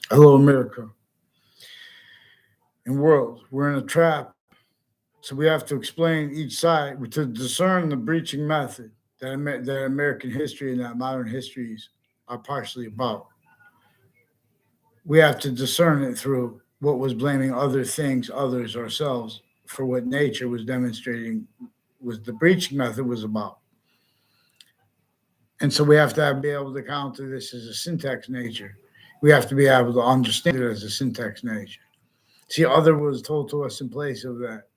Hello, America and world. We're in a trap. So we have to explain each side to discern the breaching method that American history and that modern histories are partially about. We have to discern it through what was blaming other things, others, ourselves, for what nature was demonstrating was the breaching method was about. And so we have to be able to counter this as a syntax nature. We have to be able to understand it as a syntax nature. See, other was told to us in place of that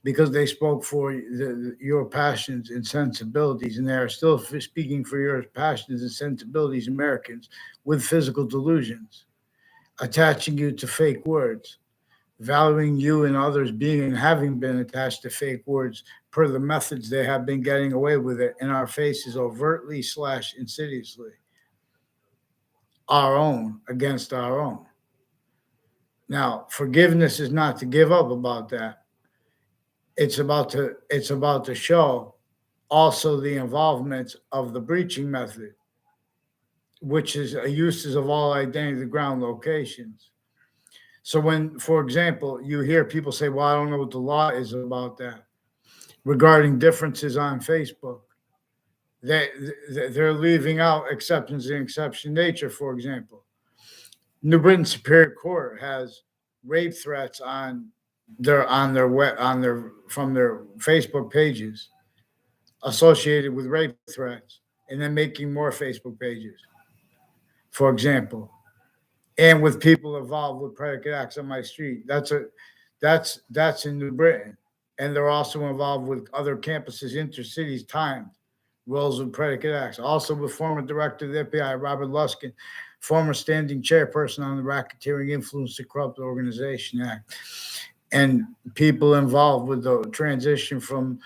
because they spoke for your passions and sensibilities, and they are still speaking for your passions and sensibilities, Americans, with physical delusions, attaching you to fake words, valuing you and others being and having been attached to fake words per the methods they have been getting away with it in our faces overtly / insidiously, our own against our own. Now, forgiveness is not to give up about that. It's about to show also the involvement of the breaching method, which is a uses of all identity ground locations. So when, for example, you hear people say, "Well, I don't know what the law is about that," regarding differences on Facebook, they they're leaving out exceptions in exception nature. For example, New Britain Superior Court has rape threats on their from their Facebook pages associated with rape threats, and then making more Facebook pages, for example, and with people involved with predicate acts on my street. That's in New Britain, and they're also involved with other campuses, intercities, timed roles with predicate acts. Also with former director of the FBI, Robert Luskin, former standing chairperson on the Racketeering Influence to Corrupt Organization Act, and people involved with the transition from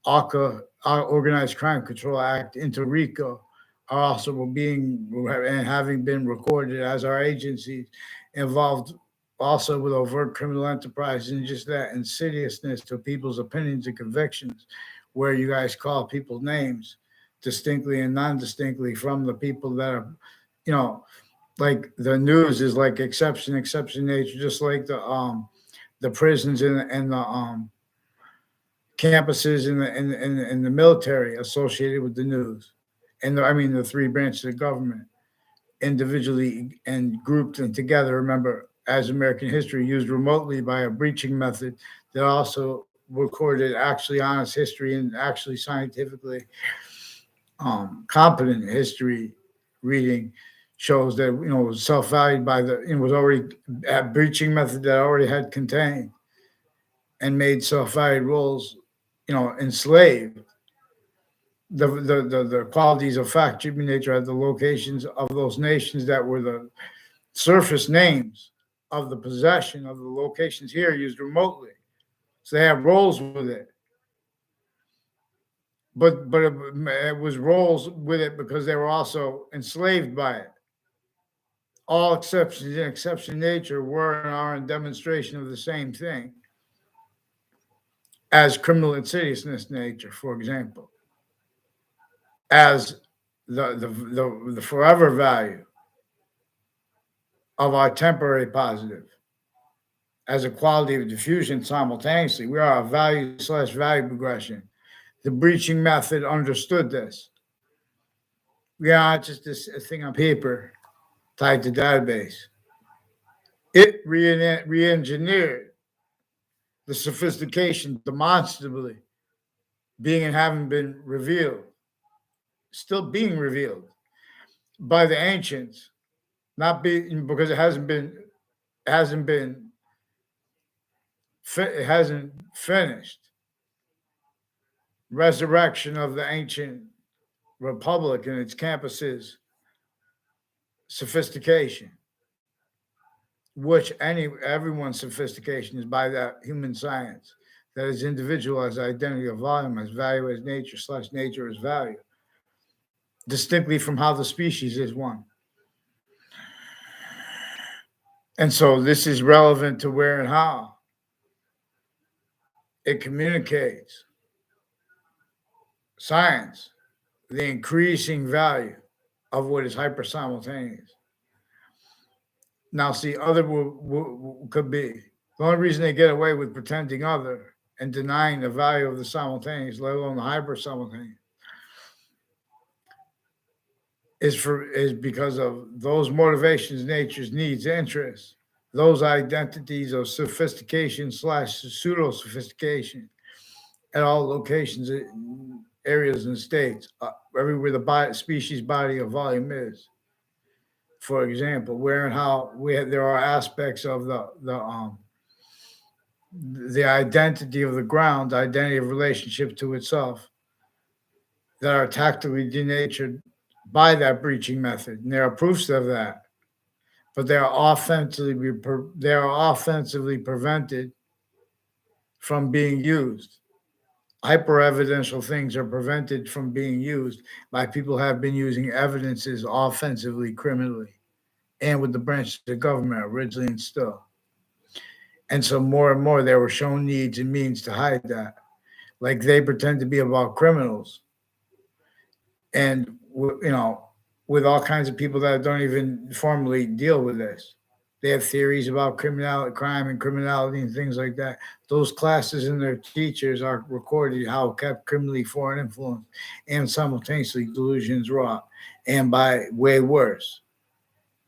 ACA, Organized Crime Control Act, into RICO are also being and having been recorded as our agencies involved also with overt criminal enterprise and just that insidiousness to people's opinions and convictions, where you guys call people names distinctly and non-distinctly from the people that are, you know, like the news is like exception nature, just like the prisons and the campuses in the military associated with the news, and I mean the three branches of government, individually and grouped and together. Remember, as American history used remotely by a breaching method that also recorded actually honest history and actually scientifically competent history reading shows that it was self-valued by it was already a breaching method that already had contained and made self-valued roles, enslaved the qualities of fact, human nature at the locations of those nations that were the surface names of the possession of the locations here used remotely. So they have roles with it. But it was roles with it because they were also enslaved by it. All exceptions in exception nature were and are in demonstration of the same thing as criminal insidiousness nature, for example, as the forever value of our temporary positive as a quality of diffusion simultaneously. We are a value / value progression. The breaching method understood this. We are not just a thing on paper tied to database. It re-engineered the sophistication demonstrably being and having been revealed, still being revealed by the ancients, not being because hasn't been it hasn't finished. Resurrection of the ancient republic and its campuses, sophistication, which everyone's sophistication is by that human science, that is individual as identity of volume, as value as nature / nature as value, distinctly from how the species is one. And so this is relevant to where and how it communicates science, the increasing value of what is hyper simultaneous. Now, see, other could be the only reason they get away with pretending other and denying the value of the simultaneous, let alone the hyper simultaneous, is because of those motivations, natures, needs, interests, those identities of sophistication slash pseudo sophistication at all locations, areas, and states, everywhere the species body of volume is. For example, where and how there are aspects of the identity of the ground, the identity of relationship to itself, that are tactically denatured by that breaching method, and there are proofs of that. But they are offensively prevented from being used. Hyper evidential things are prevented from being used by people who have been using evidences offensively, criminally, and with the branches of government originally and still. And so more and more they were shown needs and means to hide that. Like they pretend to be about criminals, and with all kinds of people that don't even formally deal with this. They have theories about criminality, crime, and criminality, and things like that. Those classes and their teachers are recorded how kept criminally foreign influence and simultaneously delusions wrought, and by way worse,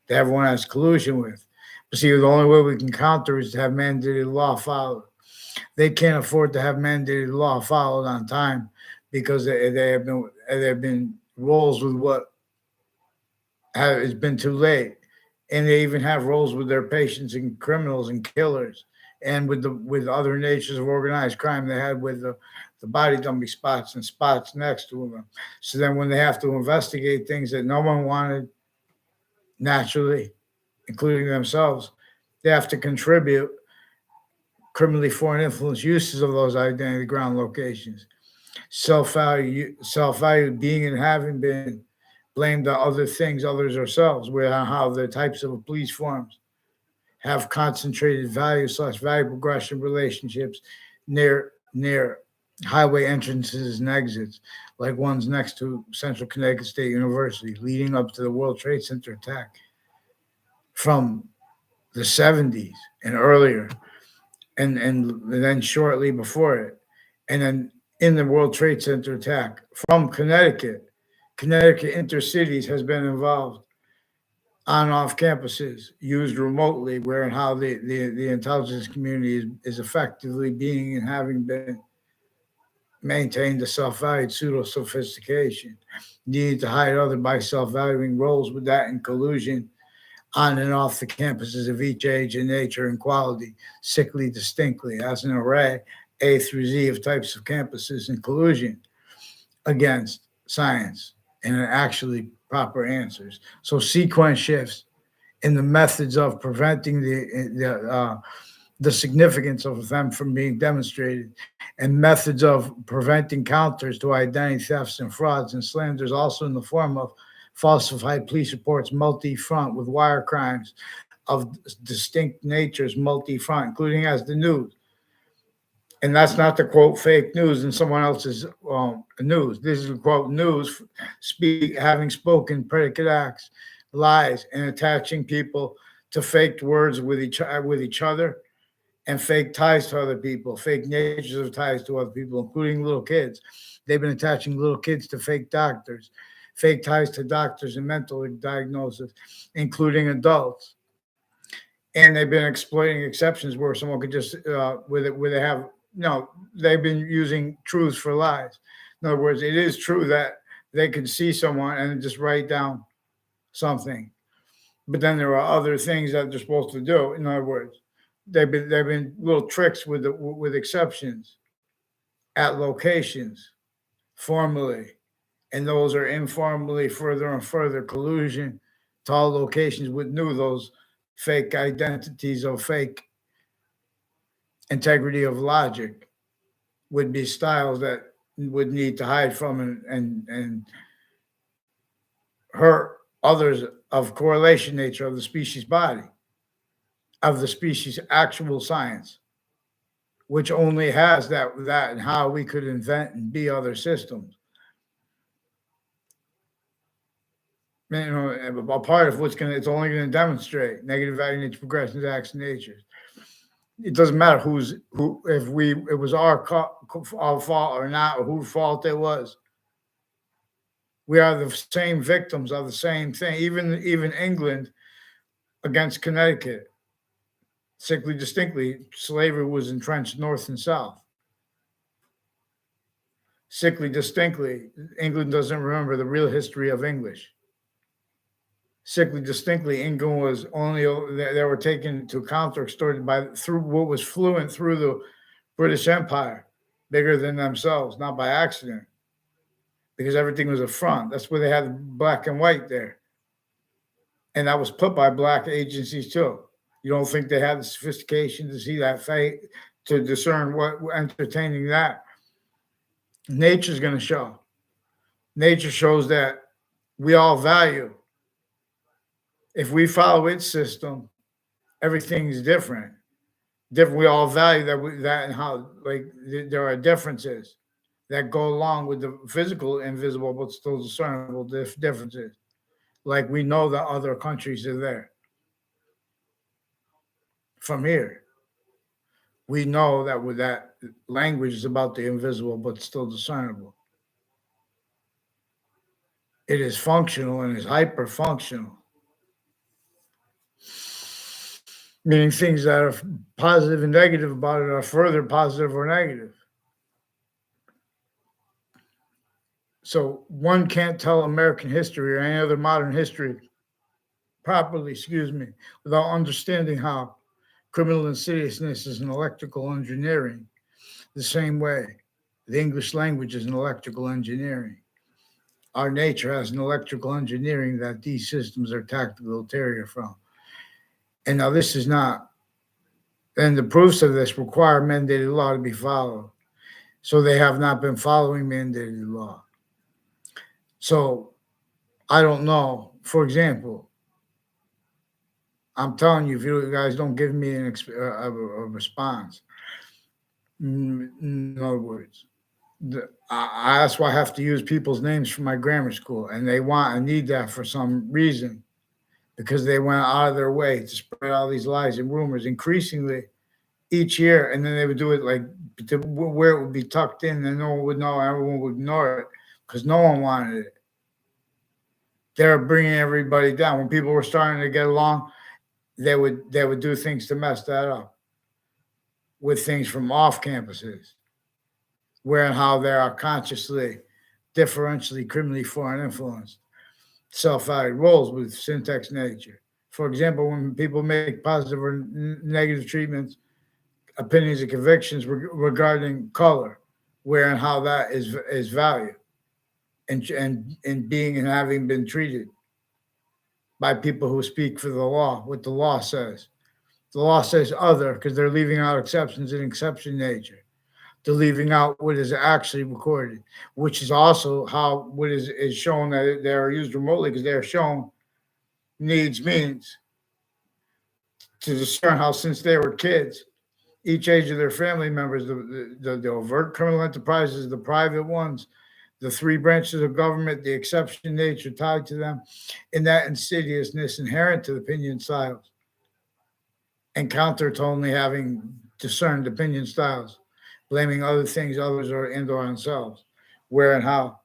that everyone has collusion with. But see, the only way we can counter is to have mandated law followed. They can't afford to have mandated law followed on time because they have been roles with what has been too late, and they even have roles with their patients and criminals and killers, and with other natures of organized crime they had with the body dummy spots and spots next to them. So then when they have to investigate things that no one wanted naturally, including themselves, they have to contribute criminally foreign influence uses of those identity ground locations. Self value being and having been blamed on other things, others ourselves, where how the types of police forms have concentrated value slash value progression relationships near highway entrances and exits, like ones next to Central Connecticut State University, leading up to the World Trade Center attack from the 70s and earlier, and then shortly before it, and then in the World Trade Center attack from Connecticut. Connecticut intercities has been involved on off campuses, used remotely, where and how the intelligence community is effectively being and having been maintained a self-valued pseudo sophistication, needed to hide other by self-valuing roles with that in collusion on and off the campuses of each age and nature and quality, sickly distinctly, as an array A through Z of types of campuses in collusion against science and actually proper answers. So sequence shifts in the methods of preventing the significance of them from being demonstrated, and methods of preventing counters to identity thefts and frauds and slanders, also in the form of falsified police reports, multi-front with wire crimes of distinct natures, multi-front, including as the news. And that's not to quote fake news in someone else's news. This is to quote news, having spoken predicate acts, lies, and attaching people to faked words with each other, and fake ties to other people, fake natures of ties to other people, including little kids. They've been attaching little kids to fake doctors, fake ties to doctors and mental diagnosis, including adults. And they've been exploiting exceptions where someone could just where they have they've been using truths for lies. In other words, it is true that they could see someone and just write down something, but then there are other things that they're supposed to do. In other words, they've been little tricks with exceptions at locations formally, and those are informally further and further collusion to all locations with those fake identities or fake integrity of logic would be styles that would need to hide from and hurt others of correlation nature of the species body, of the species actual science, which only has that and how we could invent and be other systems. A part of it's only going to demonstrate negative value nature progressions, acts, and natures. It doesn't matter if it was our fault or not, or whose fault it was. We are the same victims of the same thing. Even England against Connecticut, sickly distinctly, slavery was entrenched north and south. Sickly distinctly, England doesn't remember the real history of English. Sickly distinctly, England was only, they were taken to account or extorted through what was fluent through the British Empire, bigger than themselves, not by accident, because everything was a front. That's where they had black and white there. And that was put by black agencies too. You don't think they had the sophistication to see that fate, to discern what entertaining that? Nature's going to show. Nature shows that we all value. If we follow its system, everything's different. We all value that and how there are differences that go along with the physical, invisible, but still discernible differences. Like we know that other countries are there. From here, we know that with that language is about the invisible, but still discernible. It is functional and is hyper functional. Meaning things that are positive and negative about it are further positive or negative. So one can't tell American history or any other modern history properly, without understanding how criminal insidiousness is an electrical engineering. The same way the English language is an electrical engineering. Our nature has an electrical engineering that these systems are tactically ulterior from. And now this is not, and the proofs of this require mandated law to be followed. So they have not been following mandated law. So I don't know. For example, I'm telling you, if you guys don't give me a response, in other words, that's why I have to use people's names from my grammar school, and they want and need that for some reason, because they went out of their way to spread all these lies and rumors increasingly each year, and then they would do it where it would be tucked in, and no one would know, everyone would ignore it because no one wanted it. They're bringing everybody down. When people were starting to get along, they would do things to mess that up with things from off campuses, where and how they are consciously, differentially, criminally foreign influenced, self-valued roles with syntax nature. For example, when people make positive or negative treatments, opinions and convictions regarding color, where and how that is valued, and being and having been treated by people who speak for the law, what the law says. The law says other because they're leaving out exceptions in exception nature. They're leaving out what is actually recorded, which is also how what is shown that they are used remotely, because they are shown needs means to discern how, since they were kids, each age of their family members, the overt criminal enterprises, the private ones, the three branches of government, the exception nature tied to them, and that insidiousness inherent to the opinion styles, and counter to only having discerned opinion styles, blaming other things, others, or themselves, where and how,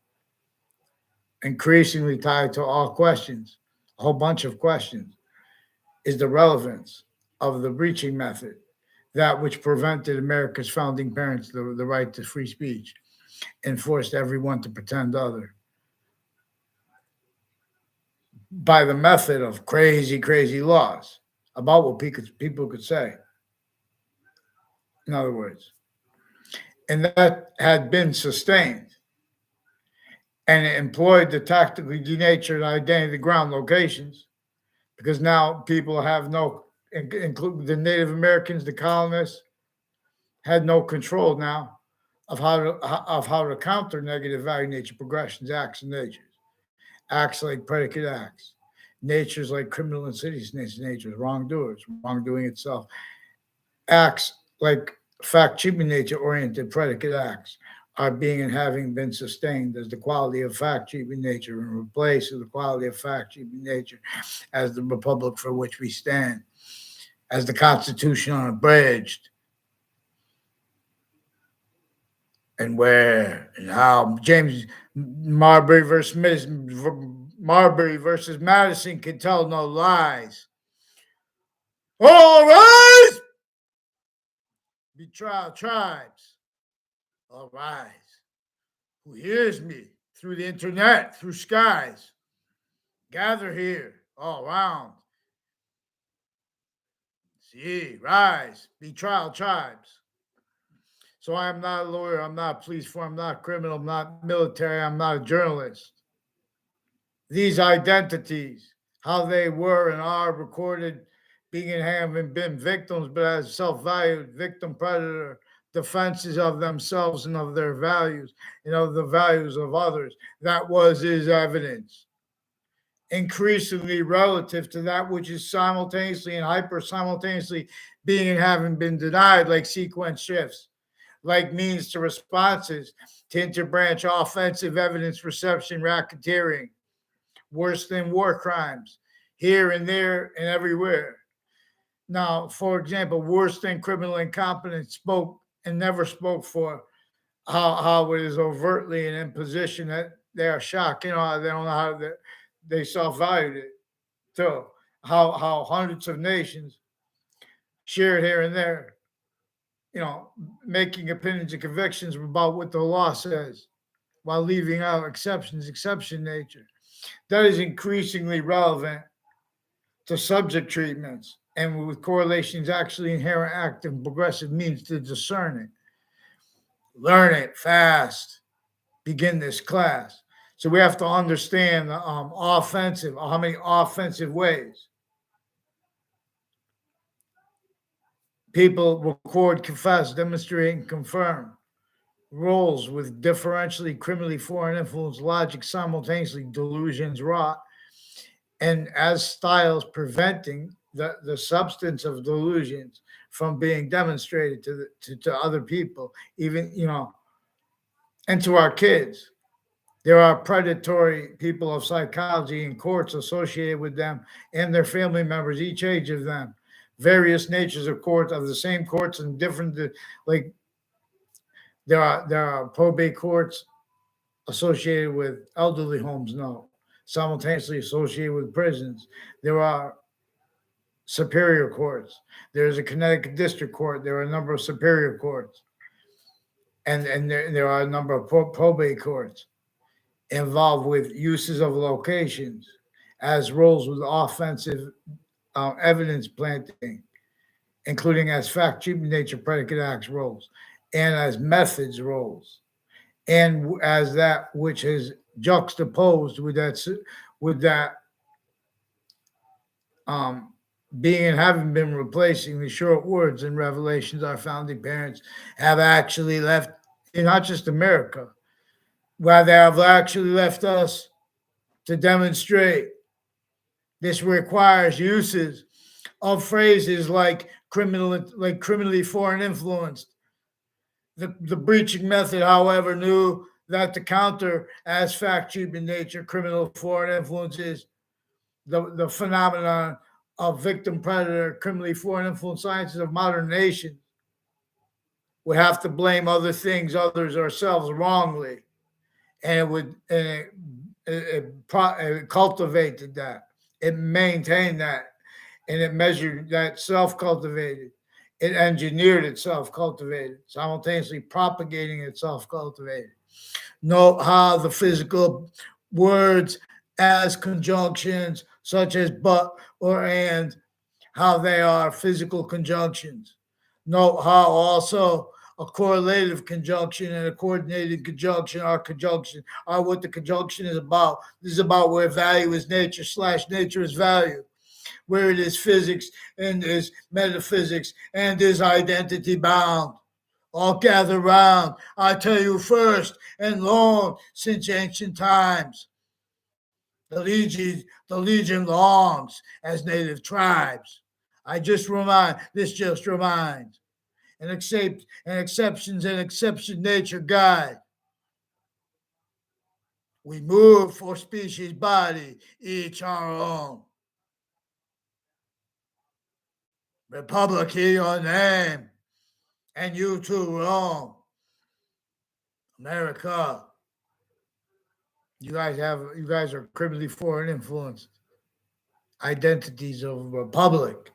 increasingly tied to all questions, a whole bunch of questions, is the relevance of the breaching method, that which prevented America's founding parents the right to free speech and forced everyone to pretend other by the method of crazy laws about what people could say. In other words, and that had been sustained, and it employed the tactically denatured identity ground locations, because now people have no, including the Native Americans, the colonists, had no control now of how to counter negative value nature progressions, acts, and natures. Acts like predicate acts, natures like criminal insidiousness natures, wrongdoers, wrongdoing itself. Acts like fact-cheaping nature-oriented predicate acts, are being and having been sustained as the quality of fact, treatment, nature, and replaced with the quality of fact, treatment, nature, as the republic for which we stand, as the Constitution unabridged, and where and how James Marbury versus Madison can tell no lies. All rise! Be trial tribes. All rise. Who hears me through the internet, through skies? Gather here, all round. See, rise. Be trial tribes. So I am not a lawyer. I'm not a police force. I'm not a criminal. I'm not military. I'm not a journalist. These identities, how they were and are recorded, being and having been victims, but as self-valued victim predator defenses of themselves and of their values and of the values of others. That is evidence. Increasingly relative to that which is simultaneously and hyper simultaneously being and having been denied, like sequence shifts, like means to responses to interbranch offensive evidence reception racketeering, worse than war crimes, here and there and everywhere. Now, for example, worse than criminal incompetence spoke and never spoke for how it is overtly an imposition that they are shocked. They don't know how they self-valued it too. How hundreds of nations shared here and there, making opinions and convictions about what the law says while leaving out exceptions, exception nature. That is increasingly relevant to subject treatments and with correlations actually inherent active progressive means to discern it. Learn it fast. Begin this class. So we have to understand the offensive, how many offensive ways people record, confess, demonstrate, and confirm roles with differentially criminally foreign influence logic simultaneously delusions wrought, and as styles preventing the substance of delusions from being demonstrated to other people, even and to our kids. There are predatory people of psychology in courts associated with them and their family members, each age of them. Various natures of courts, of the same courts, and different, like there are probate courts associated with elderly homes, no, simultaneously associated with prisons. There are superior courts. There's a Connecticut district court. There are a number of superior courts, and there are a number of probate courts involved with uses of locations as roles with offensive evidence planting, including as fact, treatment, nature, predicate acts roles, and as methods roles, and as that which is juxtaposed with that being and having been replacing the short words and revelations our founding parents have actually left in not just America, where they have actually left us to demonstrate. This requires uses of phrases like criminally foreign influenced. The breaching method, however, knew that to counter as fact, treatment, nature, criminal foreign influences, the phenomenon of victim predator, criminally foreign influence sciences of modern nations, we have to blame other things, others, ourselves wrongly, and it cultivated that, it maintained that, and it measured that self-cultivated. It engineered itself cultivated, simultaneously propagating itself cultivated. Note how the physical words as conjunctions, such as but or and, how they are physical conjunctions. Note how also a correlative conjunction and a coordinated conjunction are what the conjunction is about. This is about where value is nature / nature is value, where it is physics and is metaphysics and is identity bound. All gather round, I tell you first and long since ancient times. The legion longs as native tribes. This just reminds, and exceptions and exception nature guide. We move for species body, each our own. Republic in your name, and you too, Rome. America. You guys are criminally foreign influenced identities of a republic.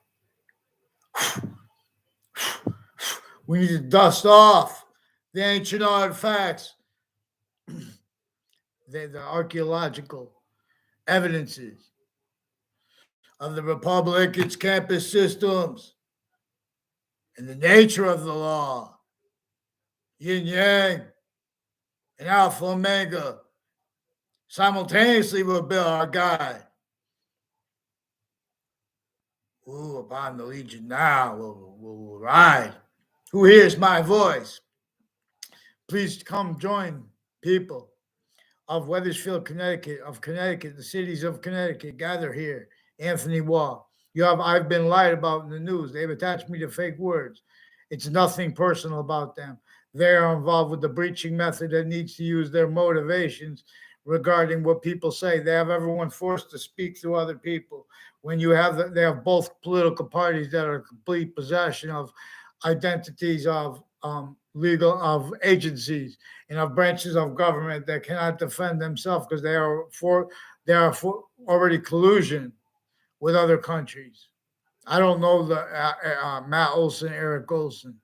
We need to dust off the ancient artifacts, the archaeological evidences of the republic, its campus systems, and the nature of the law. Yin Yang and Alpha Omega simultaneously will be our guide. Who upon the legion now will ride? Who hears my voice? Please come join people of Weathersfield, Connecticut, the cities of Connecticut. Gather here. Anthony Wall. I've been lied about in the news. They've attached me to fake words. It's nothing personal about them. They are involved with the breaching method that needs to use their motivations regarding what people say. They have everyone forced to speak through other people. When they have both political parties that are in complete possession of identities of legal of agencies and of branches of government that cannot defend themselves because they are for already collusion with other countries. I don't know the Matt Olson, Eric Olson,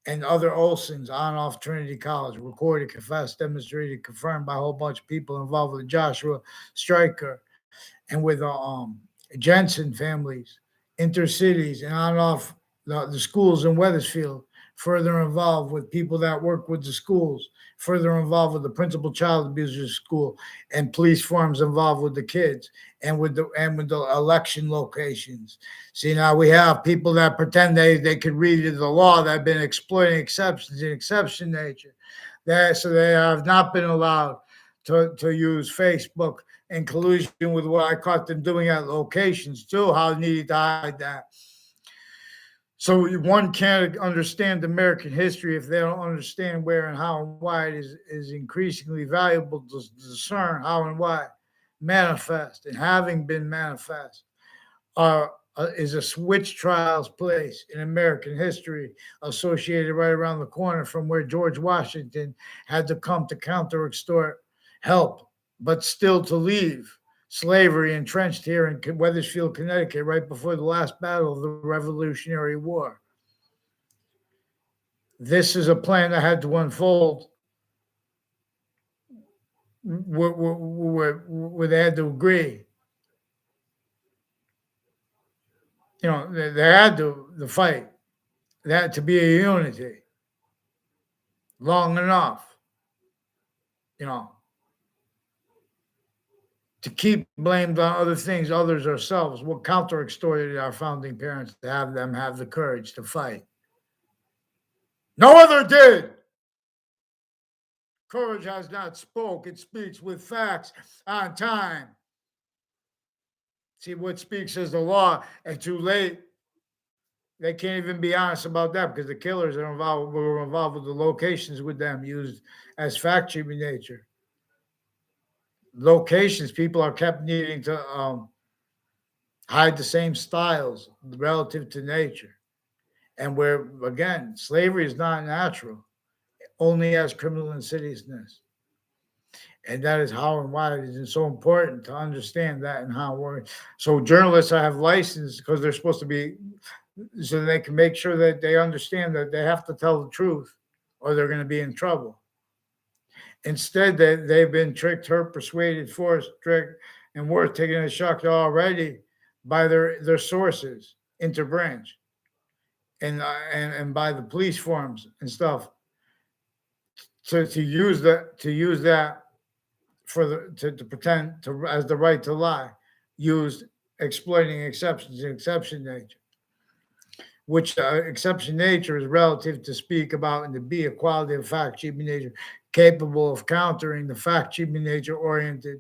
and other Olsons on off Trinity College, recorded, confessed, demonstrated, confirmed by a whole bunch of people involved with Joshua Stryker and with Jensen families, intercities, and on off the schools in Weathersfield, further involved with people that work with the schools, further involved with the principal child abusers school, and police forms involved with the kids, and with the election locations. See, now we have people that pretend they could read the law that have been exploiting exceptions in exception nature. So they have not been allowed to use Facebook in collusion with what I caught them doing at locations too. How needed to hide that. So one can't understand American history if they don't understand where and how and why it is increasingly valuable to discern how and why manifest and having been manifest is a witch trials place in American history associated right around the corner from where George Washington had to come to counter extort help, but still to leave slavery entrenched here in Weathersfield, Connecticut, right before the last battle of the Revolutionary War. This is a plan that had to unfold where they had to agree. They had to fight. There had to be a unity long enough, to keep blamed on other things, others ourselves. What counter-extorted our founding parents to have them have the courage to fight. No other did. Courage has not spoke. It speaks with facts on time. See, what speaks is the law, and too late. They can't even be honest about that because the killers were involved with the locations with them used as fact in nature. Locations, people are kept needing to hide the same styles relative to nature. And where, again, slavery is not natural, only has criminal insidiousness. And that is how and why it is so important to understand that and how we're. So journalists have license because they're supposed to be, so they can make sure that they understand that they have to tell the truth or they're going to be in trouble. Instead, they've been tricked, hurt, persuaded, forced, tricked, and worse, taken a shock already by their sources, interbranch, and by the police forms and stuff. So to use that to pretend to as the right to lie, used exploiting exceptions in exception nature, which exception nature is relative to speak about and to be a quality of fact, cheaping nature, capable of countering the fact, cheaping nature oriented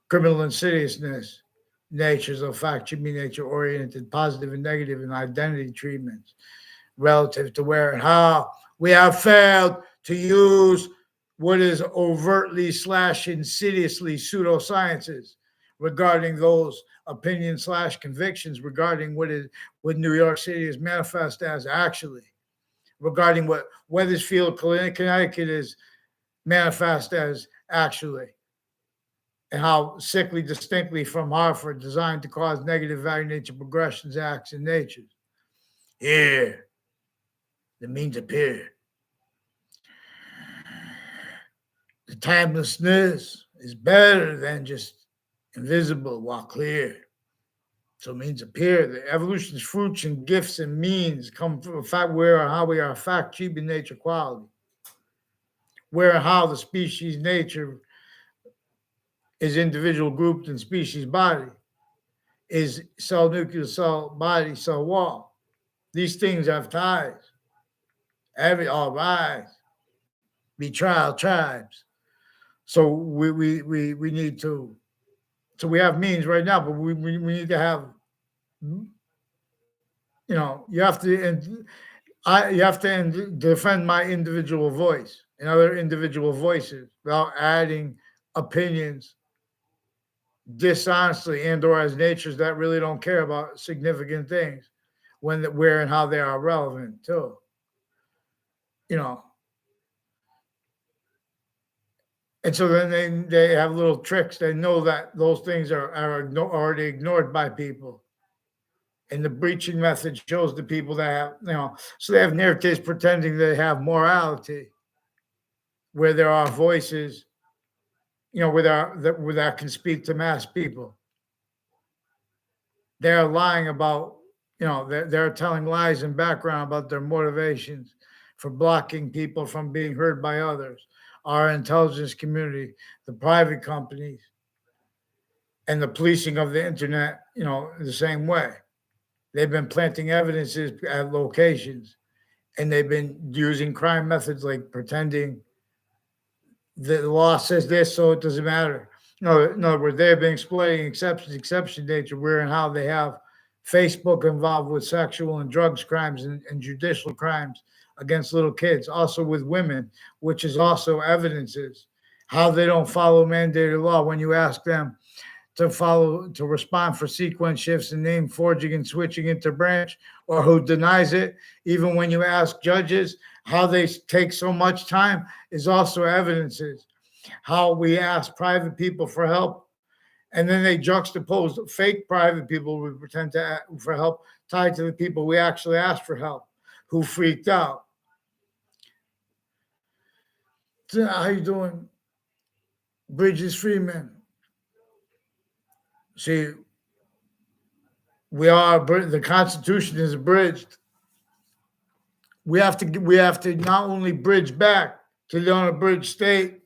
criminal insidiousness natures of fact, cheaping nature oriented positive and negative and identity treatments relative to where and how we have failed to use what is overtly / insidiously pseudosciences regarding those opinions / convictions regarding what New York City is manifest as actually, regarding what Wethersfield, Connecticut is manifest as actually, and how sickly distinctly from Hartford designed to cause negative value nature progressions, acts, and natures. Here, the means appear. The timelessness is better than just invisible while clear. So means appear. The evolution's fruits and gifts and means come from fact where or how we are fact, cheap in nature quality. Where and how the species nature is individual grouped in species body, is cell nucleus, cell body, cell wall. These things have ties. All rise. Be trial tribes. So we need to. So we have means right now, but we need to have. You have to, and you have to defend my individual voice and other individual voices without adding opinions dishonestly and or as natures that really don't care about significant things where and how they are relevant too. And so then they have little tricks. They know that those things are already ignored by people. And the breaching method shows the people that have, so they have narratives pretending they have morality, where there are voices, where that can speak to mass people. They're lying about, they're telling lies in background about their motivations for blocking people from being heard by others, our intelligence community, the private companies, and the policing of the internet, the same way. They've been planting evidences at locations, and they've been using crime methods like pretending the law says this, so it doesn't matter. No, in other words, they've been exploiting exception nature, where and how they have Facebook involved with sexual and drugs crimes and judicial crimes against little kids, also with women, which is also evidences how they don't follow mandated law when you ask them to respond for sequence shifts and name forging and switching into branch, or who denies it. Even when you ask judges how they take so much time, is also evidences. How we ask private people for help, and then they juxtapose fake private people we pretend to ask for help tied to the people we actually asked for help, who freaked out. So how you doing, Bridges Freeman? See, the Constitution is abridged. We have to not only bridge back to the unabridged state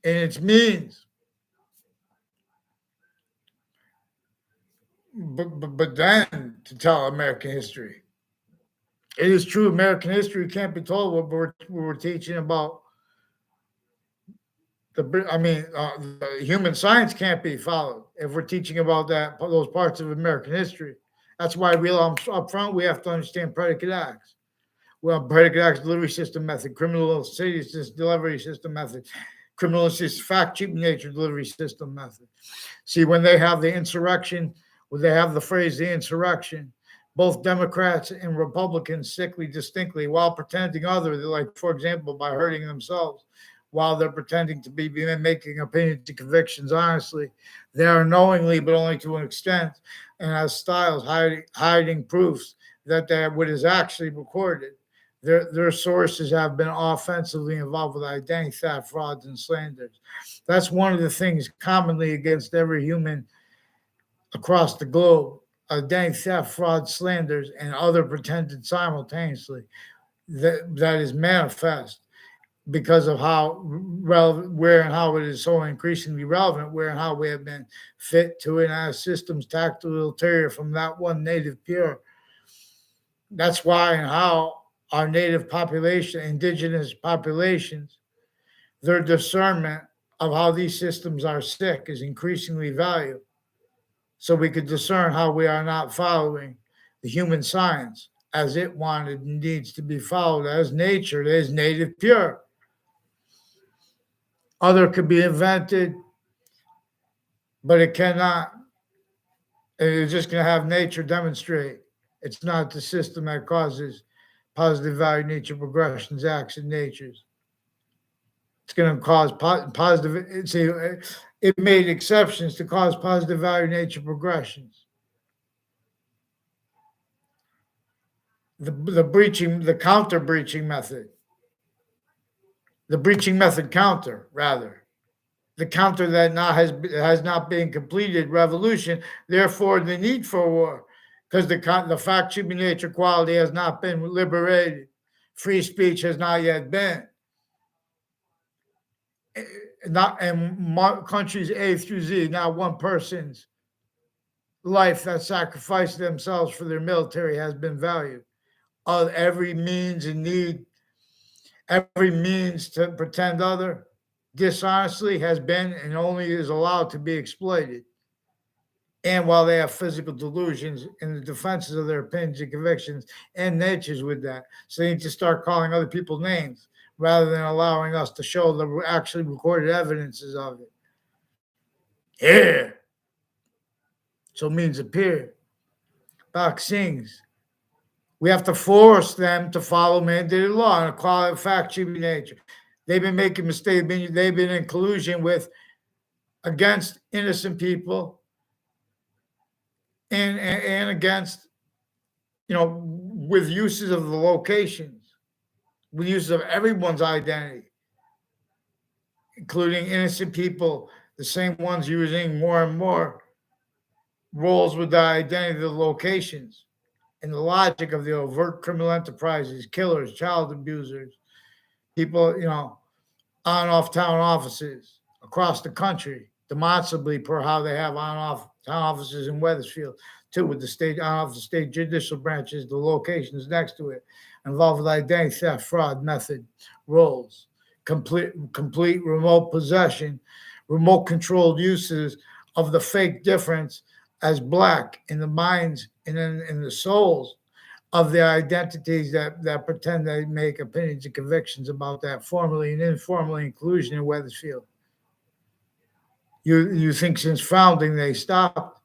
and its means, but then to tell American history. It is true, American history can't be told what we're teaching about. The human science can't be followed if we're teaching about those parts of American history. That's why up front we have to understand predicate acts. Well, predicate acts delivery system method, criminal insidiousness delivery system method, criminal insidious fact cheap nature delivery system method. See, when they have the insurrection, when they have the phrase the insurrection, both Democrats and Republicans sickly distinctly, while pretending like, for example, by hurting themselves, while they're pretending to be making opinions and convictions honestly, they are knowingly, but only to an extent, and as styles hiding proofs that what is actually recorded. Their sources have been offensively involved with identity theft, frauds, and slanders. That's one of the things commonly against every human across the globe: identity theft, fraud, slanders, and other pretended simultaneously. That is manifest because of how relevant, where and how it is so increasingly relevant, where and how we have been fit to it as systems tactile ulterior from that one native pure. That's why and how our native population, indigenous populations, their discernment of how these systems are sick is increasingly valued. So we could discern how we are not following the human science as it wanted and needs to be followed, as nature is native pure. Other could be invented, but it cannot. It's just going to have nature demonstrate. It's not the system that causes positive value nature progressions, acts, and natures. It's going to cause positive. See, it made exceptions to cause positive value nature progressions. The counter breaching method, the breaching method counter, rather. The counter that now has not been completed revolution, therefore the need for war, because the fact human nature quality has not been liberated. Free speech has not yet been. Not in countries A through Z, not one person's life that sacrificed themselves for their military has been valued. Of every means and need, every means to pretend other dishonestly has been and only is allowed to be exploited. And while they have physical delusions in the defenses of their opinions and convictions and natures with that, so they need to start calling other people names rather than allowing us to show the actually recorded evidences of it. Here. So means appear. Vaccines. We have to force them to follow mandated law and call it fact human nature. They've been making mistakes. They've been in collusion with against innocent people and against, with uses of the locations, with uses of everyone's identity, including innocent people, the same ones using more and more roles with the identity of the locations and the logic of the overt criminal enterprises, killers, child abusers, people, on off town offices across the country, demonstrably per how they have on off town offices in Wethersfield, too, with the state on off the state judicial branches, the locations next to it, involved with identity theft, fraud, method, roles, complete remote possession, remote controlled uses of the fake difference as black in the minds and in the souls of their identities that pretend they make opinions and convictions about that formally and informally inclusion in Wethersfield. You think since founding they stopped?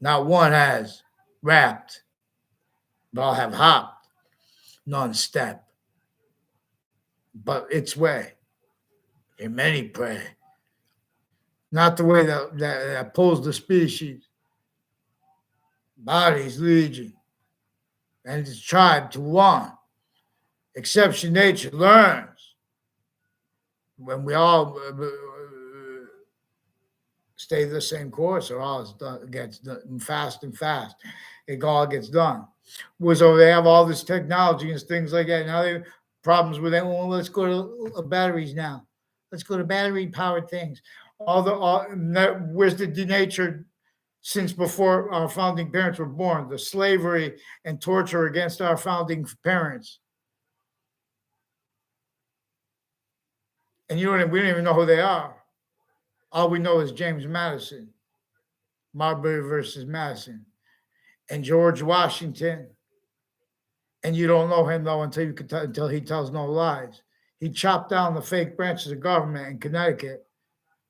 Not one has rapped, but all have hopped, non-step. But its way, in many pray. Not the way that pulls the species. Bodies legion, and its tribe to one. Exception nature learns when we all stay the same course, or all gets done fast and fast. It all gets done. So they have all this technology and things like that. Now they have problems with it. Well, let's go to batteries now. Let's go to battery powered things. Where's the denatured since before our founding parents were born? The slavery and torture against our founding parents. And we don't even know who they are. All we know is James Madison, Marbury versus Madison, and George Washington. And you don't know him though until he tells no lies. He chopped down the fake branches of government in Connecticut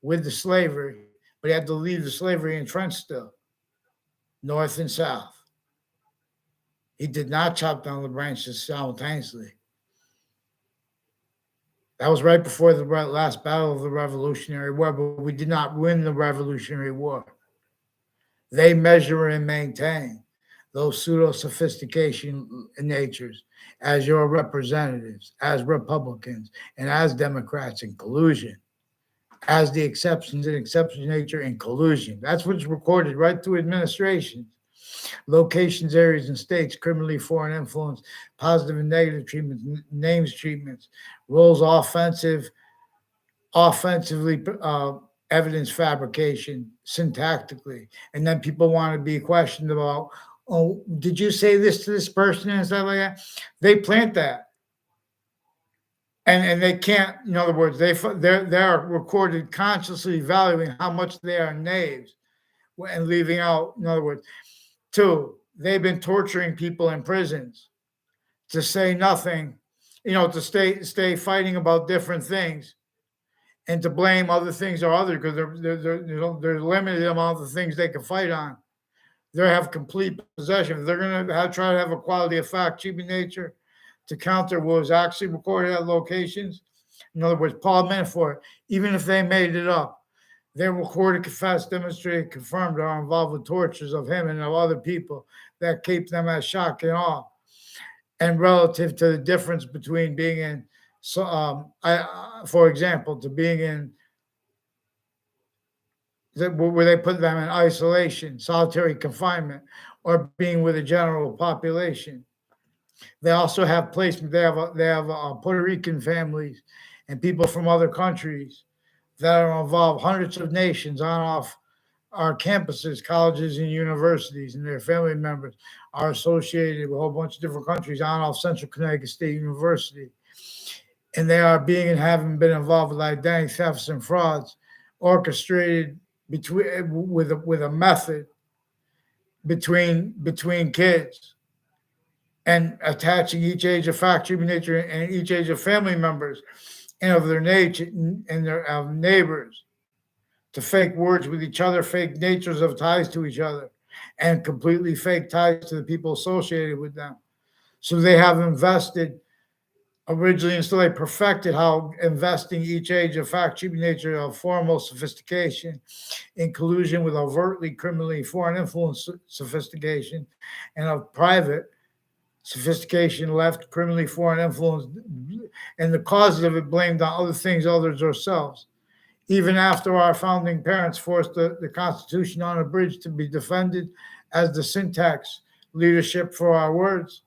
with the slavery, but he had to leave the slavery entrenched still, north and south. He did not chop down the branches simultaneously. That was right before the last battle of the Revolutionary War, but we did not win the Revolutionary War. They measure and maintain those pseudo-sophistication natures as your representatives, as Republicans, and as Democrats in collusion, as the exceptions and exception nature in collusion. That's what's recorded right through administrations. Locations, areas, and states, criminally foreign influence, positive and negative treatments, names treatments, roles offensively, evidence fabrication, syntactically. And then people want to be questioned about, oh, did you say this to this person and stuff like that? They plant that. And they can't, in other words, they're recorded consciously valuing how much they are knaves and leaving out, in other words, two, they've been torturing people in prisons to say nothing, to stay fighting about different things and to blame other things or others because there's limited amount of things they can fight on. They have complete possession. If they're going to try to have a quality of fact, cheap in nature, to counter what was actually recorded at locations. In other words, Paul Manafort, even if they made it up, they recorded, confessed, demonstrated, confirmed, or are involved with tortures of him and of other people that keep them as shock and awe. And relative to the difference between being in, for example, to being in where they put them in isolation, solitary confinement, or being with the general population. They also have placement. They have Puerto Rican families and people from other countries that are involved. Hundreds of nations on off our campuses, colleges, and universities, and their family members are associated with a whole bunch of different countries on off Central Connecticut State University, and they are being and having been involved with identity thefts and frauds, orchestrated with a method between kids, and attaching each age of fact, human nature, and each age of family members and of their nature and their neighbors to fake words with each other, fake natures of ties to each other, and completely fake ties to the people associated with them. So they have invested originally, and so they perfected how investing each age of fact, cheap nature of formal sophistication in collusion with overtly criminally foreign influence sophistication and of private sophistication, left criminally foreign influence, and the causes of it blamed on other things, others, ourselves. Even after our founding parents forced the Constitution on a bridge to be defended as the syntax leadership for our words,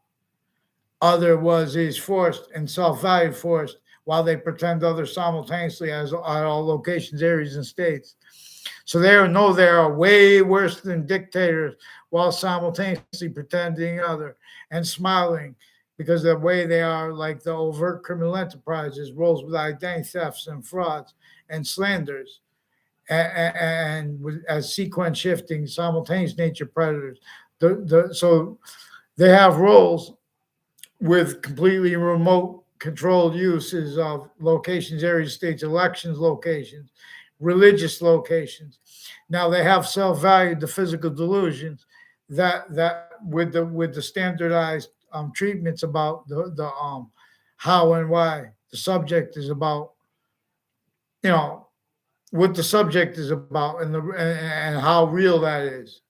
other is forced and self-valued forced, while they pretend other simultaneously as at all locations, areas, and states. So they are way worse than dictators while simultaneously pretending other and smiling because the way they are like the overt criminal enterprises rolls with identity thefts and frauds and slanders and as sequence shifting simultaneous nature predators. So they have roles with completely remote controlled uses of locations, areas, states, elections, locations, religious locations. Now they have self-valued the physical delusions that with the standardized treatments about the how and why. The subject is about, what the subject is about and how real that is,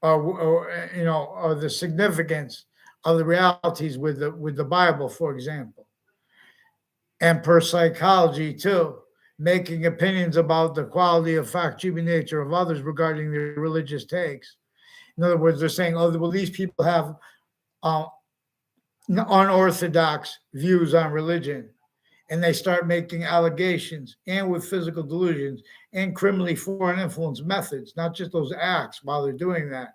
or the significance of the realities with the Bible, for example, and per psychology too, making opinions about the quality of fact, human nature of others regarding their religious takes. In other words, they're saying, oh, well, these people have unorthodox views on religion, and they start making allegations and with physical delusions and criminally foreign influence methods, not just those acts while they're doing that,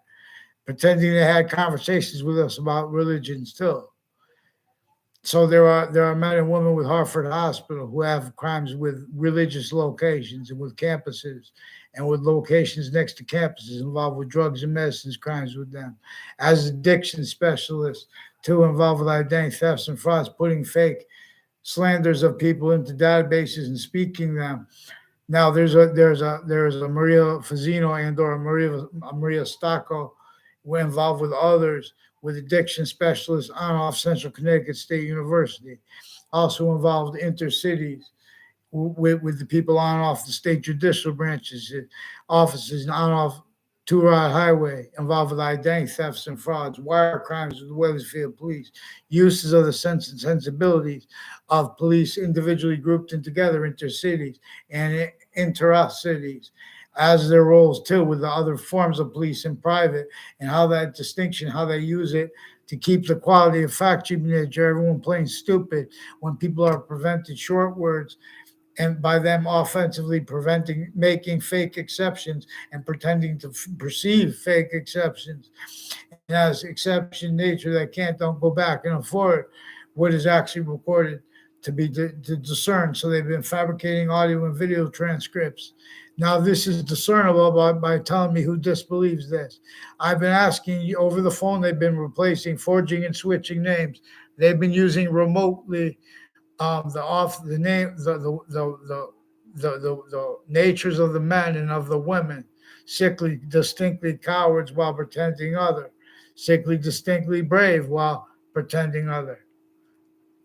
pretending they had conversations with us about religions too. So there are men and women with Hartford Hospital who have crimes with religious locations and with campuses and with locations next to campuses involved with drugs and medicines crimes with them. As addiction specialists, too, involved with identity thefts and frauds, putting fake slanders of people into databases and speaking them. Now there's a Maria Fazzino and or Maria Stacco were involved with others with addiction specialists on off Central Connecticut State University, also involved intercities with the people on off the state judicial branches, offices on off Two-Rod Highway, involved with identity thefts and frauds, wire crimes with the Wethersfield Police, uses of the sense and sensibilities of police individually grouped and together intercities and inter-cities, as their roles too with the other forms of police in private, and how that distinction, how they use it to keep the quality of fact, keeping everyone playing stupid when people are prevented short words, and by them offensively making fake exceptions and pretending to perceive fake exceptions. And as exception nature that don't go back and afford what is actually recorded to be to discern. So they've been fabricating audio and video transcripts. Now this is discernible by telling me who disbelieves this. I've been asking you over the phone. They've been replacing, forging, and switching names. They've been using remotely the the natures of the men and of the women, sickly, distinctly cowards while pretending other, sickly, distinctly brave while pretending other.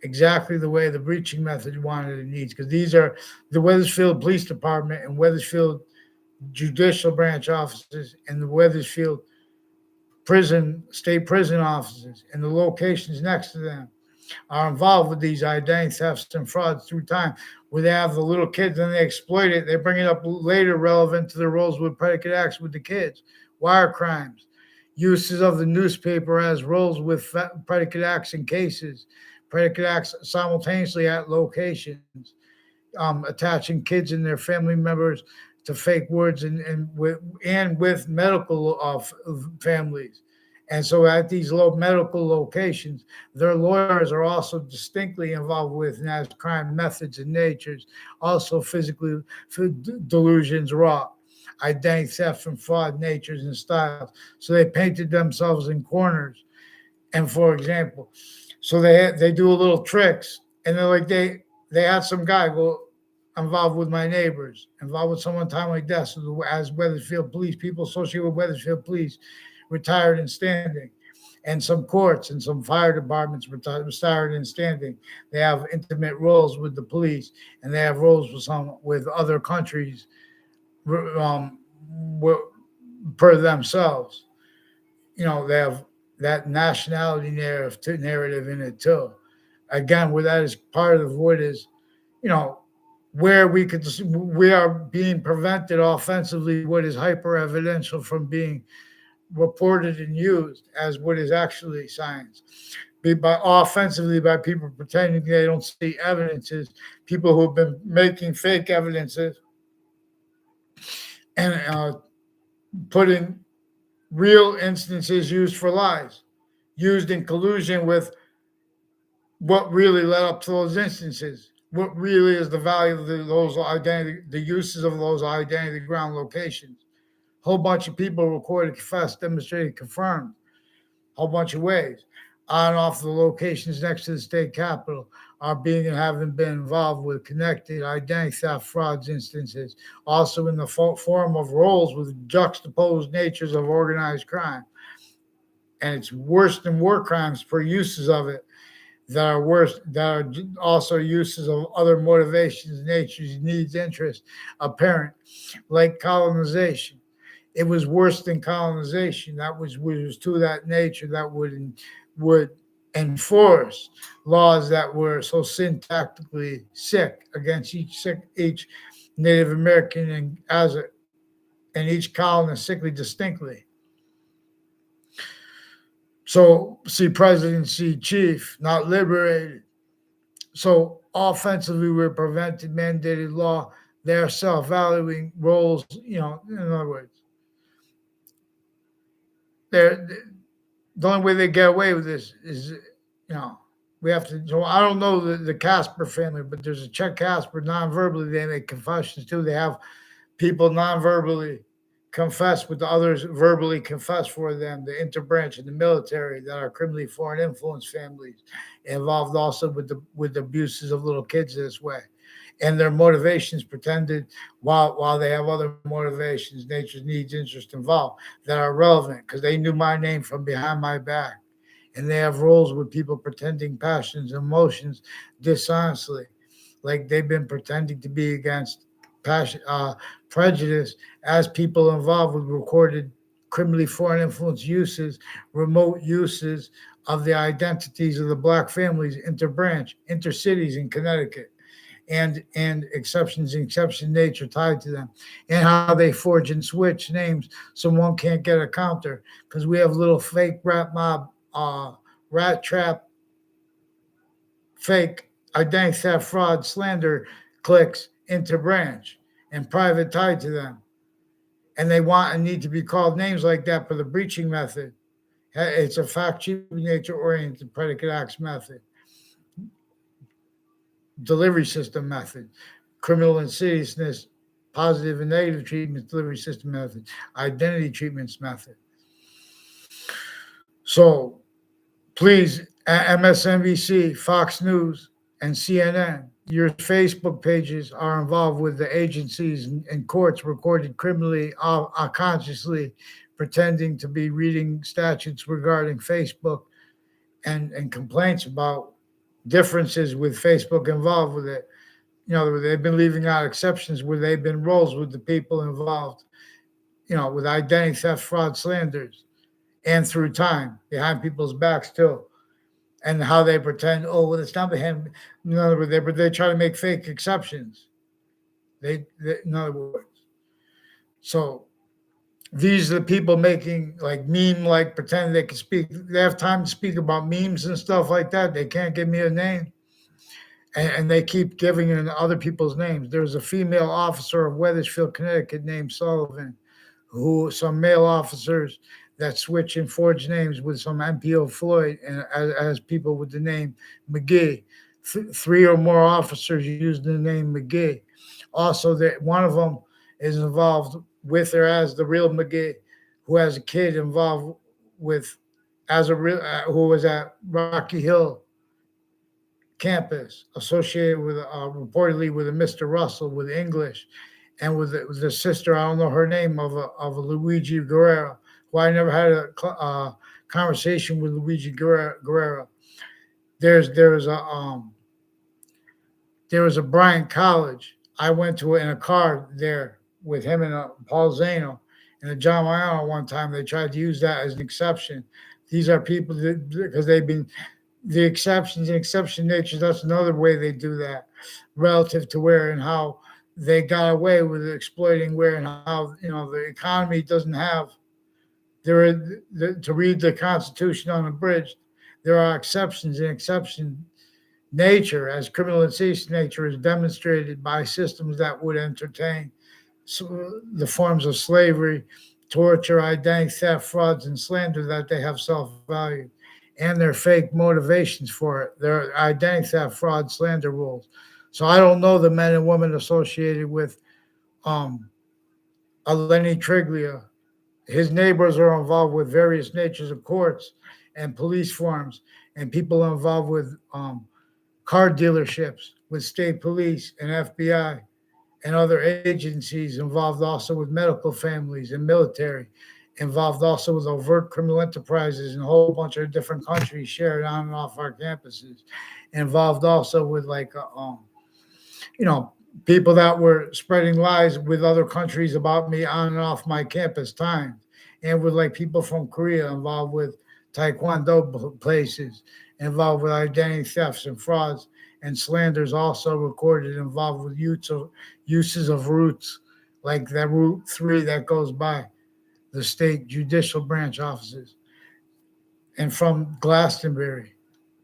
Exactly the way the breaching method wanted and needs, because these are the Wethersfield Police Department and Wethersfield Judicial Branch offices and the Wethersfield state prison offices and the locations next to them are involved with these identity thefts and frauds through time, where they have the little kids and they exploit it. They bring it up later relevant to their roles with predicate acts with the kids, wire crimes, uses of the newspaper as roles with predicate acts and cases, predicate acts simultaneously at locations, attaching kids and their family members to fake words and with medical families. And so at these low medical locations, their lawyers are also distinctly involved with and as crime methods and natures, also physically delusions raw, identity theft and fraud natures and styles. So they painted themselves in corners. And for example, so they do a little tricks, and they're like they had some guy go involved with my neighbors, involved with someone timely death as Wethersfield police, people associated with Wethersfield police, retired and standing, and some courts and some fire departments retired and standing. They have intimate roles with the police, and they have roles with other countries, um, per themselves. They have that nationality narrative in it too. Again, where that is part of what is, you know, where we are being prevented offensively, what is hyper evidential from being reported and used as what is actually science. By offensively by people pretending they don't see evidences, people who've been making fake evidences and putting real instances used for lies, used in collusion with what really led up to those instances. What really is the value of the uses of those identity ground locations? Whole bunch of people recorded, confessed, demonstrated, confirmed, whole bunch of ways. On and off the locations next to the state capitol are being and having been involved with connected identity theft frauds instances, also in the form of roles with juxtaposed natures of organized crime. And it's worse than war crimes per uses of it that are worse, that are also uses of other motivations, natures, needs, interests apparent, like colonization. It was worse than colonization. That was to that nature that would enforce laws that were so syntactically sick against each Native American and each colonist sickly distinctly. So see presidency chief, not liberated. So offensively, we're prevented mandated law. They're self-valuing roles. In other words, they're the only way they get away with this is, we have to. So I don't know the Casper family, but there's a Chuck Casper non-verbally. They make confessions too. They have people non-verbally confess with the others verbally confess for them. The interbranch in the military that are criminally foreign influence families involved also with abuses of little kids this way, and their motivations pretended while they have other motivations, nature's needs, interest involved that are relevant because they knew my name from behind my back, and they have roles with people pretending passions, emotions dishonestly, like they've been pretending to be against passion, prejudice as people involved with recorded criminally foreign influence uses, remote uses of the identities of the black families, interbranch, intercities in Connecticut, and exception nature tied to them, and how they forge and switch names so one can't get a counter because we have little fake rat mob, rat trap, fake identity theft, fraud, slander clicks into branch and private tied to them. And they want and need to be called names like that for the breaching method. It's a fact cheap nature oriented predicate acts method, delivery system method, criminal insidiousness, positive and negative treatments delivery system method, identity treatments method. So please, MSNBC, Fox News, and CNN, your Facebook pages are involved with the agencies and courts recorded criminally, consciously pretending to be reading statutes regarding Facebook and complaints about differences with Facebook involved with it. They've been leaving out exceptions where they've been roles with the people involved, with identity theft, fraud, slanders, and through time behind people's backs too. And how they pretend, oh, well, it's not behind. In other words, they try to make fake exceptions. In other words, so these are the people making like meme, like pretending they can speak. They have time to speak about memes and stuff like that. They can't give me a name, and they keep giving in other people's names. There was a female officer of Weathersfield, Connecticut, named Sullivan, who some male officers that switch and forge names with some MPO Floyd and as people with the name McGee. Three or more officers used the name McGee. Also, that one of them is involved with or as the real McGee, who has a kid involved with as a real who was at Rocky Hill campus, associated with reportedly with a Mr. Russell with English, and with the sister. I don't know her name of a Luigi Guerrero, who I never had a conversation with Luigi Guerrero. There's there was a Bryant College. I went to it in a car there with him and Paul Zano and a John Mayano one time. They tried to use that as an exception. These are people that because they've been the exceptions and exception nature. That's another way they do that relative to where and how they got away with exploiting where and how the economy doesn't have to read the Constitution unabridged. There are exceptions and exception nature as criminal incestuous nature is demonstrated by systems that would entertain the forms of slavery, torture, identity theft, frauds, and slander that they have self-value, and their fake motivations for it. Their identity theft, fraud, slander rules. So I don't know the men and women associated with Lenny Triglia. His neighbors are involved with various natures of courts and police forms, and people involved with car dealerships, with state police and FBI and other agencies, involved also with medical families and military, involved also with overt criminal enterprises in a whole bunch of different countries shared on and off our campuses, involved also with you know, people that were spreading lies with other countries about me on and off my campus times, and with like people from Korea involved with Taekwondo places, involved with identity thefts and frauds and slanders, also recorded involved with uses of routes like that Route 3 that goes by the state judicial branch offices, and from Glastonbury,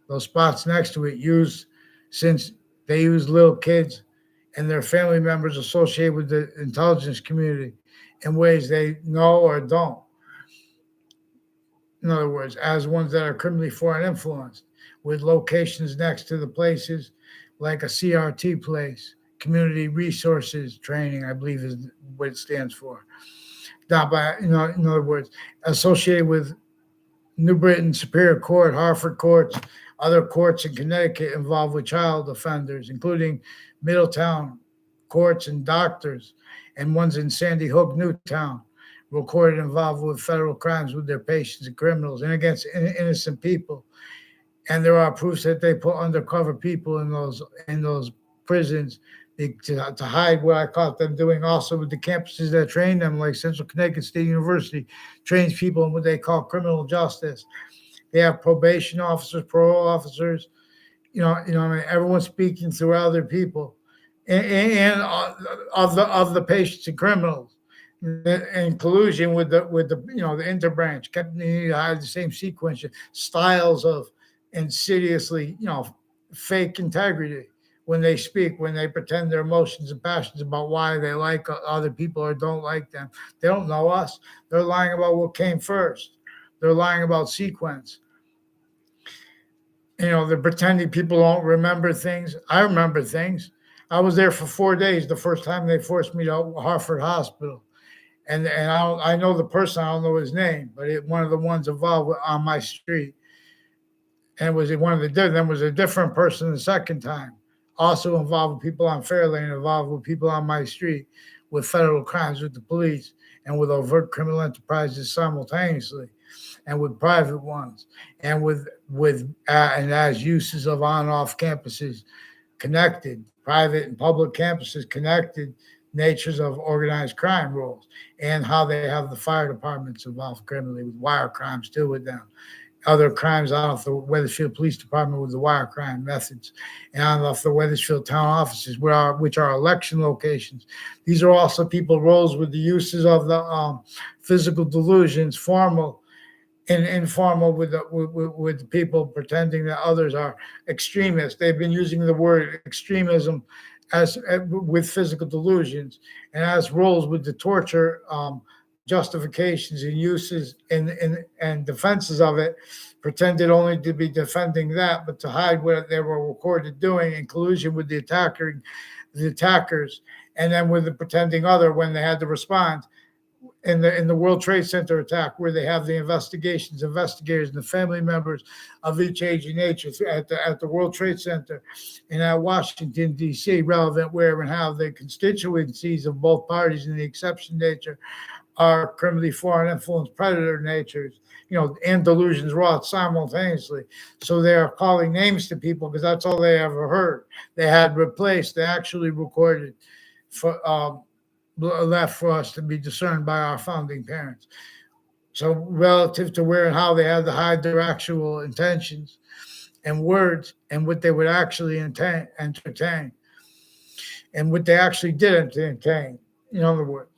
those spots next to it used since they use little kids and their family members associated with the intelligence community in ways they know or don't. In other words, as ones that are criminally foreign influenced, with locations next to the places like a CRT place, community resources training, I believe is what it stands for. Not by, in other words, associated with New Britain Superior Court, Hartford courts, other courts in Connecticut involved with child offenders, including Middletown courts and doctors, and ones in Sandy Hook, Newtown, recorded involved with federal crimes with their patients and criminals and against innocent people. And there are proofs that they put undercover people in those prisons to hide what I caught them doing. Also with the campuses that train them, like Central Connecticut State University, trains people in what they call criminal justice. They have probation officers, parole officers. I mean, everyone's speaking through other people, and of the patients and criminals, in collusion with the the interbranch, kept the same sequence, styles of insidiously, fake integrity when they speak, when they pretend their emotions and passions about why they like other people or don't like them. They don't know us. They're lying about what came first. They're lying about sequence. They're pretending people don't remember things. I remember things. I was there for 4 days the first time they forced me to Hartford Hospital. And I know the person, I don't know his name, but one of the ones involved on my street. And it was one of the then was a different person the second time. also involved with people on Fairlane, involved with people on my street, with federal crimes with the police, and with overt criminal enterprises simultaneously, and with private ones, and and as uses of on off campuses connected, private and public campuses connected, natures of organized crime rules, and how they have the fire departments involved criminally with wire crimes too with them, other crimes out of the Weathersfield Police Department with the wire crime methods, and out of the Weathersfield town offices, which are election locations. These are also people roles with the uses of the physical delusions, formal and informal, with people pretending that others are extremists. They've been using the word extremism as with physical delusions, and as roles with the torture justifications and uses and defenses of it, pretended only to be defending that, but to hide what they were recorded doing in collusion with the attackers, and then with the pretending other when they had to respond. In the World Trade Center attack, where they have the investigators, and the family members of each age and nature at the World Trade Center and at Washington, D.C., relevant where and how the constituencies of both parties in the exception nature are criminally foreign influence predator natures, and delusions wrought simultaneously. So they are calling names to people because that's all they ever heard. They had replaced, they actually recorded for left for us to be discerned by our founding parents. So relative to where and how they had to hide their actual intentions and words and what they would actually entertain and what they actually did entertain. In other words,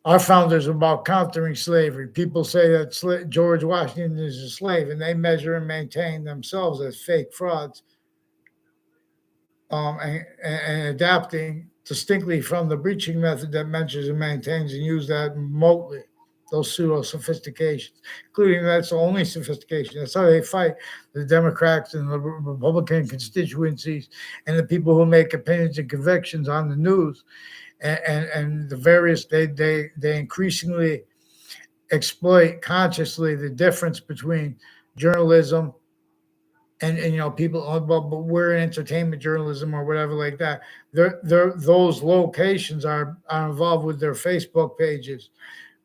our founders were about countering slavery. People say that George Washington is a slave, and they measure and maintain themselves as fake frauds, and adapting distinctly from the breaching method that measures and maintains and use that remotely, those pseudo sophistications, including that's the only sophistication. That's how they fight the Democrats and the Republican constituencies and the people who make opinions and convictions on the news, and the various they increasingly exploit consciously the difference between journalism and people, but we're in entertainment journalism or whatever like that. Those locations are involved with their Facebook pages,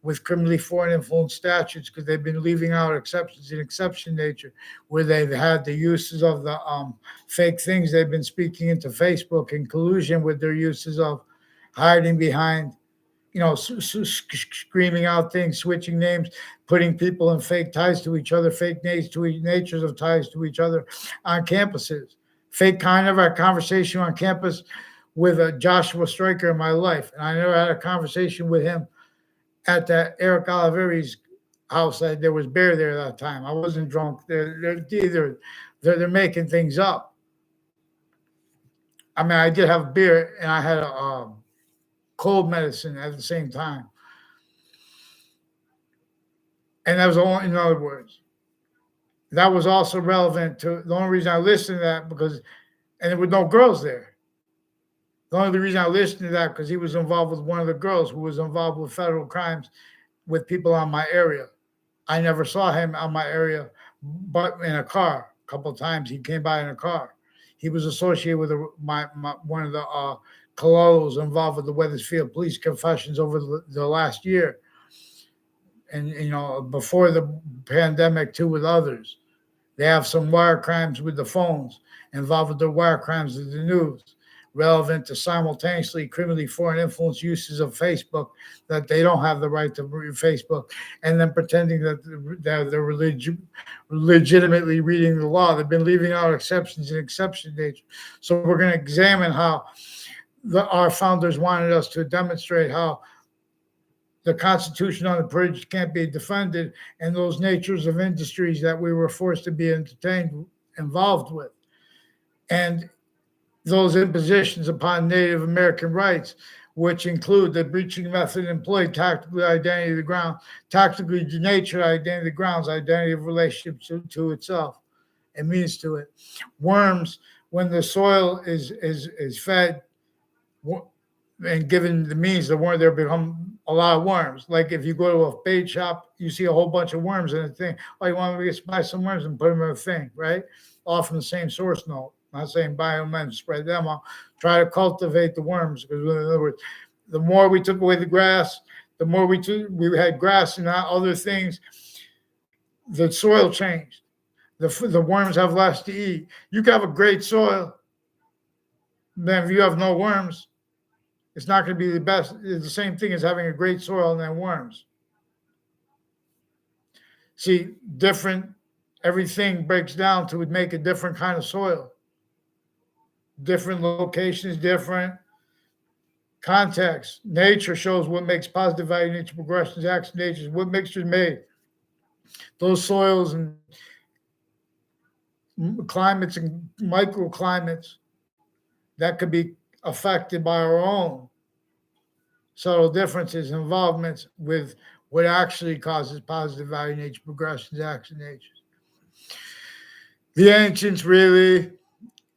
with criminally foreign influence statutes, because they've been leaving out exceptions in exception nature, where they've had the uses of the fake things they've been speaking into Facebook in collusion with their uses of hiding behind, screaming out things, switching names, putting people in fake ties to each other, fake natures of ties to each other on campuses. Fake kind of a conversation on campus with Joshua Stryker in my life. And I never had a conversation with him at that Eric Oliveri's house. There was beer there that time. I wasn't drunk. They're making things up. I mean, I did have beer and I had a cold medicine at the same time. And that was only, in other words, that was also relevant to the only reason I listened to that and there were no girls there. The only reason I listened to that because he was involved with one of the girls who was involved with federal crimes with people on my area. I never saw him on my area, but in a car. A couple of times he came by in a car. He was associated with one of the Cololos involved with the Weathersfield police confessions over the last year. And, before the pandemic too with others. They have some wire crimes with the phones, involved with the wire crimes with the news, relevant to simultaneously criminally foreign influence uses of Facebook, that they don't have the right to read Facebook, and then pretending that they're legitimately reading the law. They've been leaving out exceptions and exception nature. So we're going to examine how our founders wanted us to demonstrate how the Constitution on the bridge can't be defended, and those natures of industries that we were forced to be involved with, and those impositions upon Native American rights, which include the breaching method employed, tactically identity of the ground, tactically denatured identity of the grounds, identity of relationship to itself, and means to it. Worms, when the soil is fed and given the means, there become a lot of worms. Like if you go to a bait shop, you see a whole bunch of worms in a thing. Oh, you want me to buy some worms and put them in a thing, right? All from the same source node. I'm not saying buy them and spread them out. Try to cultivate the worms, because in other words, the more we took away the grass, the more we had grass and not other things, the soil changed. The worms have less to eat. You can have a great soil, then if you have no worms, it's not going to be the best. It's the same thing as having a great soil and then worms. See, everything breaks down to make a different kind of soil. Different locations, different context. Nature shows what makes positive value, nature progressions, action, nature, what mixtures made. Those soils and climates and microclimates that could be affected by our own subtle differences, involvements with what actually causes positive value, nature progressions, action, natures. The ancients really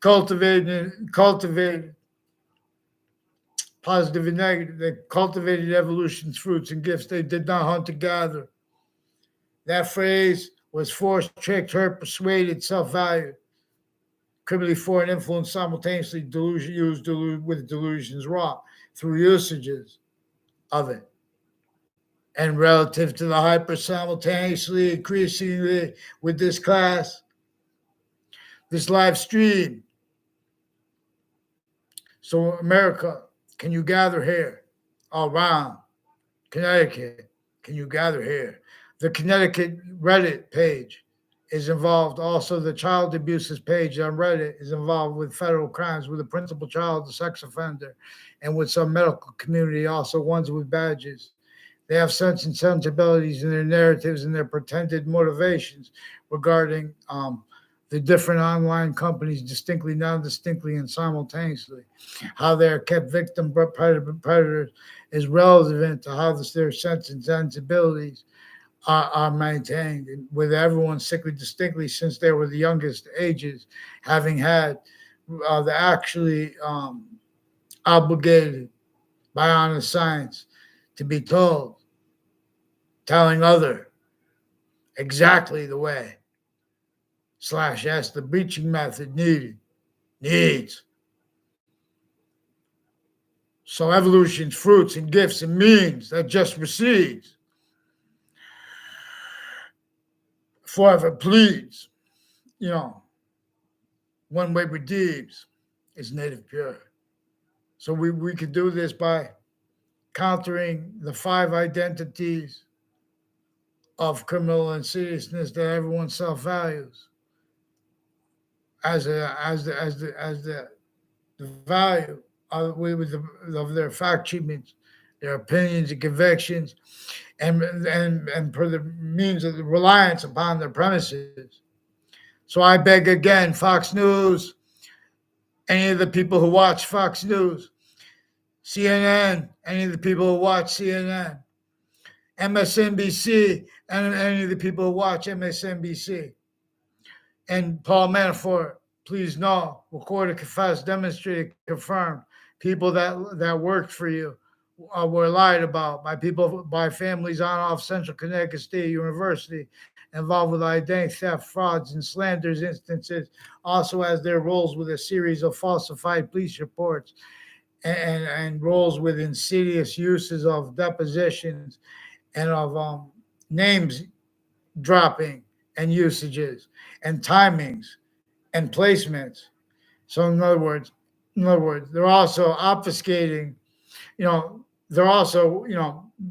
cultivated positive and negative. They cultivated evolution's fruits and gifts. They did not hunt to gather. That phrase was forced, tricked, hurt, persuaded, self-valued, criminally foreign influence, simultaneously used with delusions wrought through usages of it. And relative to the hyper, simultaneously, increasingly with this class, this live stream. So America, can you gather here? All around Connecticut, can you gather here? The Connecticut Reddit page is involved. Also, the child abuses page on Reddit is involved with federal crimes, with the principal child, the sex offender, and with some medical community, also ones with badges. They have sense and sensibilities in their narratives and their pretended motivations regarding the different online companies distinctly, non-distinctly, and simultaneously. How they're kept victim predators is relevant to how their sense and sensibilities are maintained, with everyone sickly distinctly since they were the youngest ages, having had the actually obligated by honest science to be telling other exactly the way / S the breaching method needs. So evolution's fruits and gifts and means that just recedes. Forever pleads, one way redeems is native pure. So we could do this by countering the 5 identities of criminal insidiousness that everyone self-values as the value of their fact treatments, their opinions and convictions, and for the means of the reliance upon their premises. So I beg again, Fox News, any of the people who watch Fox News, CNN, any of the people who watch CNN, MSNBC, and any of the people who watch MSNBC, and Paul Manafort, please know, record, confess, demonstrate, confirm, people that worked for you were lied about by families on off Central Connecticut State University involved with identity theft, frauds, and slanders instances, also as their roles with a series of falsified police reports and roles with insidious uses of depositions and of names dropping and usages and timings and placements. So in other words, they're also obfuscating, they're also,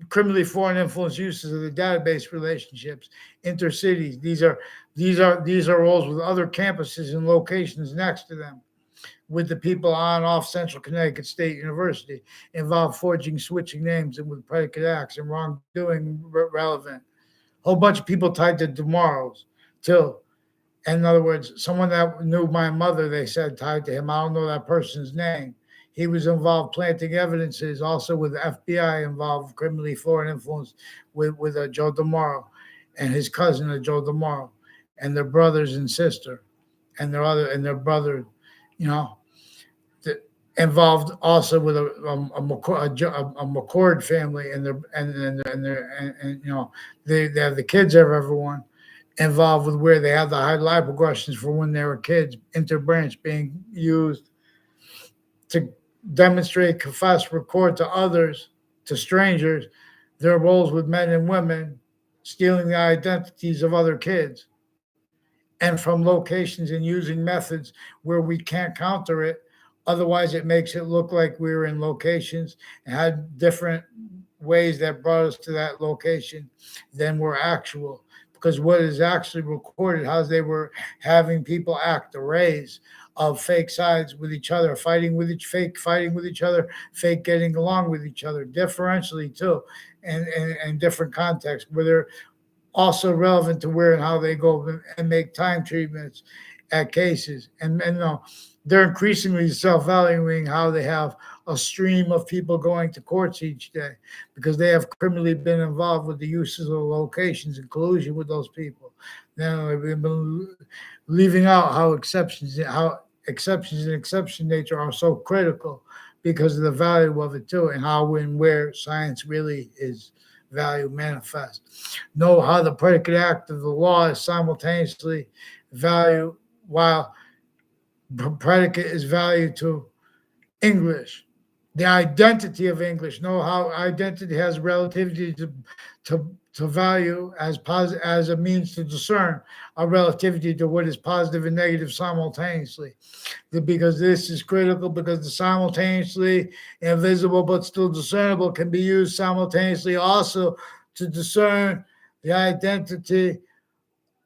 criminally foreign influence uses of the database relationships, intercities. These are roles with other campuses and locations next to them, with the people on off Central Connecticut State University involved forging, switching names, and with predicate acts and wrongdoing relevant. Whole bunch of people tied to tomorrow's till. In other words, someone that knew my mother, they said, tied to him. I don't know that person's name. He was involved planting evidences, also with the FBI involved, criminally foreign influence with Joe DeMauro and his cousin Joe DeMauro and their brothers and sister and their brother, involved also with a McCord family and they have the kids of everyone, involved with where they have the high life progressions for when they were kids, interbranch being used to demonstrate, confess, record to others, to strangers, their roles with men and women, stealing the identities of other kids, and from locations and using methods where we can't counter it. Otherwise, it makes it look like we were in locations and had different ways that brought us to that location than were actual. Because what is actually recorded, how they were having people act, arrays of fake sides with each other, fighting with each other, fake getting along with each other, differentially too, and different contexts, where they're also relevant to where and how they go and make time treatments at cases. And no, they're increasingly self-valuing how they have a stream of people going to courts each day because they have criminally been involved with the uses of locations in collusion with those people. Now they've been leaving out how exceptions and exception nature are so critical because of the value of it too, and how and where science really is value manifest. Know how the predicate act of the law is simultaneously value while predicate is value to English. The identity of English. Know how identity has relativity to value as a means to discern a relativity to what is positive and negative simultaneously. Because this is critical because the simultaneously invisible but still discernible can be used simultaneously also to discern the identity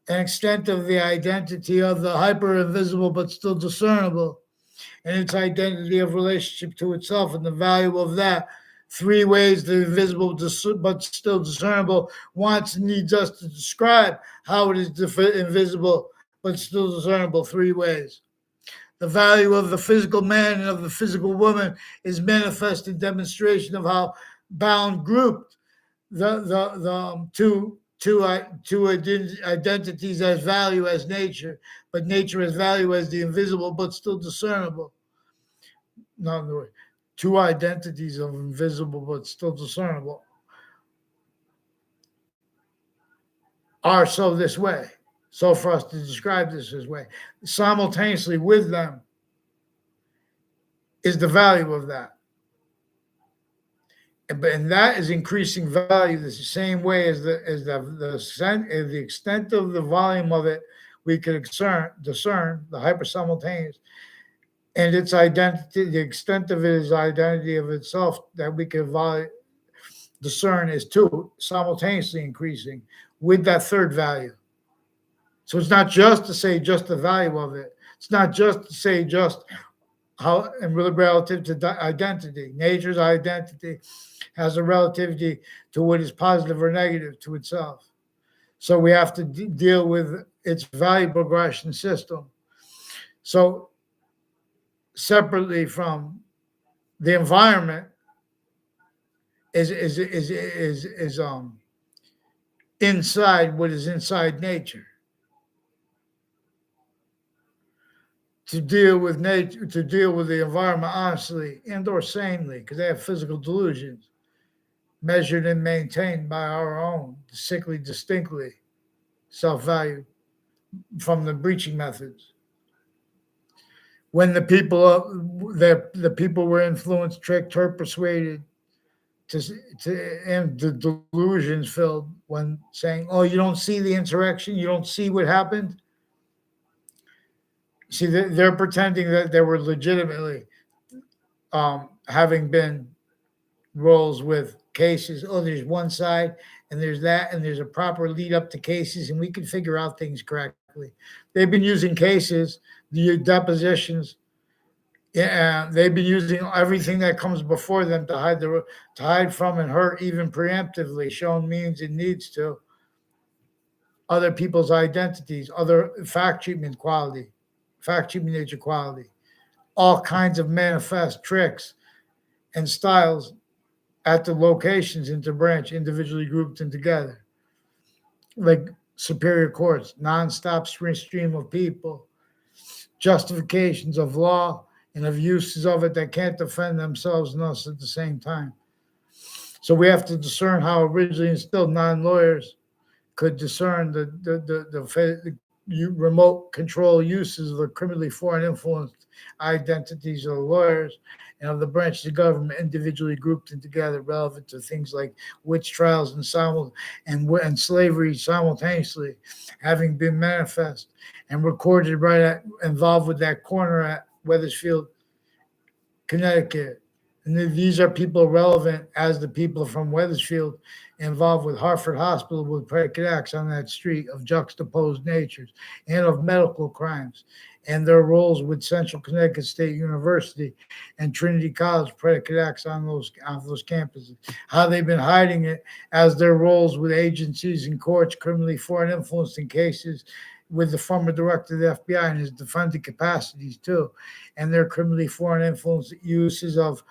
and extent of the identity of the hyper invisible but still discernible and its identity of relationship to itself and the value of that. Three ways the invisible but still discernible wants and needs us to describe how it is invisible but still discernible. Three ways. The value of the physical man and of the physical woman is manifest in demonstration of how bound grouped the two identities as value as nature, but nature as value as the invisible but still discernible. In other words, two identities of invisible but still discernible are so this way. So for us to describe this way, simultaneously with them is the value of that. And that is increasing value the same way as the extent of the volume of it we could discern the hypersimultaneous and its identity. The extent of it is identity of itself that we can discern is two simultaneously increasing with that third value. So it's not just to say just the value of it. It's not just to say just how and relative to identity. Nature's identity has a relativity to what is positive or negative to itself. So we have to deal with its value progression system. So separately from the environment is inside what is inside nature. To deal with nature, to deal with the environment honestly and or sanely, because they have physical delusions measured and maintained by our own sickly distinctly self-value from the breaching methods. When the people were influenced, tricked, hurt, persuaded, and the delusions filled when saying, "Oh, you don't see the insurrection, you don't see what happened." See, they're pretending that they were legitimately having been roles with cases. Oh, there's one side and there's that, and there's a proper lead up to cases, and we can figure out things correctly. They've been using cases, the depositions. Yeah, they've been using everything that comes before them to hide from and hurt, even preemptively, shown means and needs to other people's identities, other fact treatment nature quality, all kinds of manifest tricks and styles at the locations interbranch, individually grouped and together, like superior courts, nonstop stream of people, justifications of law and of uses of it that can't defend themselves and us at the same time. So we have to discern how originally instilled non-lawyers could discern the remote control uses of the criminally foreign influenced identities of the lawyers and of the branches of government individually grouped and together, relevant to things like witch trials and slavery simultaneously, having been manifest and recorded involved with that corner at Wethersfield, Connecticut. And these are people relevant as the people from Wethersfield involved with Hartford Hospital with predicate acts on that street of juxtaposed natures and of medical crimes and their roles with Central Connecticut State University and Trinity College predicate acts on those campuses. How they've been hiding it as their roles with agencies and courts, criminally foreign influence in cases with the former director of the FBI and his defendant capacities too, and their criminally foreign influence uses of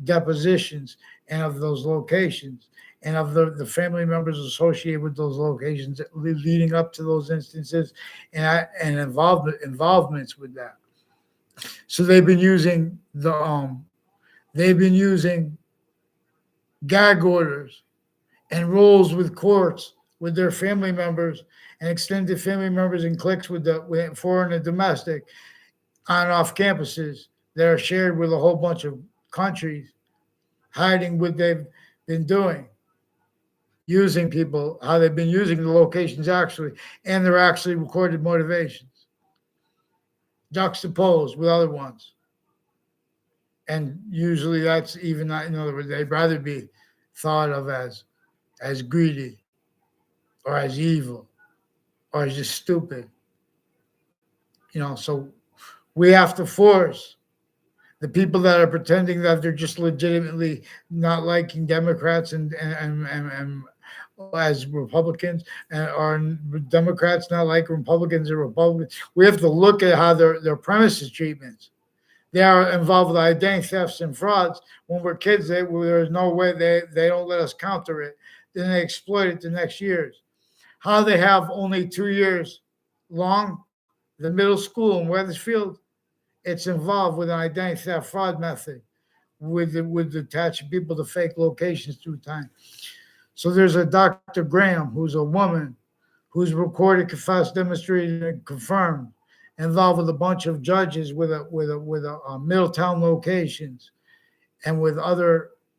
depositions and of those locations and of the family members associated with those locations leading up to those instances and involvements with that. So they've been using gag orders and rules with courts with their family members and extended family members and cliques with foreign and domestic on and off campuses that are shared with a whole bunch of countries, hiding what they've been doing, using people, how they've been using the locations actually, and they're actually recorded motivations, juxtaposed with other ones. And usually that's even not, in other words, they'd rather be thought of as greedy or as evil or as just stupid. So we have to force the people that are pretending that they're just legitimately not liking Democrats and as Republicans or Democrats not like Republicans or Republicans. We have to look at how their premises treatments. They are involved with identity thefts and frauds. When we're kids, there's no way they don't let us counter it. Then they exploit it the next years. How they have only 2 years long, the middle school in Wethersfield, it's involved with an identity theft fraud method with attaching people to fake locations through time. So there's a Dr. Graham, who's a woman, who's recorded, confessed, demonstrated, and confirmed, involved with a bunch of judges with Middletown locations and with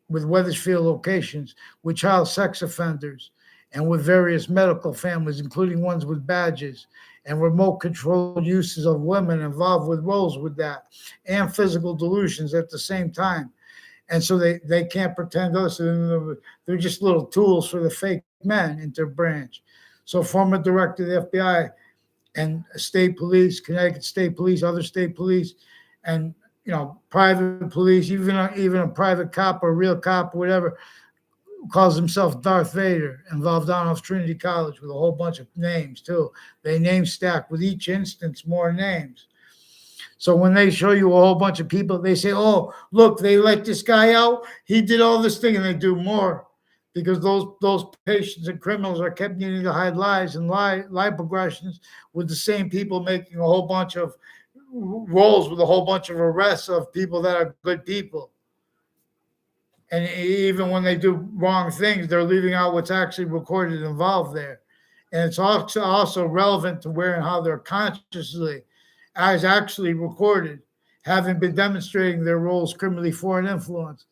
Wethersfield locations, with child sex offenders, and with various medical families, including ones with badges, and remote controlled uses of women involved with roles with that, and physical delusions at the same time. And so they can't pretend us. They're just little tools for the fake men in their branch. So former director of the FBI and state police, Connecticut State Police, other state police, and private police, even a private cop or a real cop or whatever, calls himself Darth Vader, involved on off Trinity College with a whole bunch of names too. They name stack with each instance more names. So when they show you a whole bunch of people, they say, oh, look, they let this guy out. He did all this thing, and they do more because those patients and criminals are kept needing to hide lies and lie progressions with the same people making a whole bunch of roles with a whole bunch of arrests of people that are good people. And even when they do wrong things, they're leaving out what's actually recorded and involved there. And it's also relevant to where and how they're consciously, as actually recorded, having been demonstrating their roles criminally foreign influenced,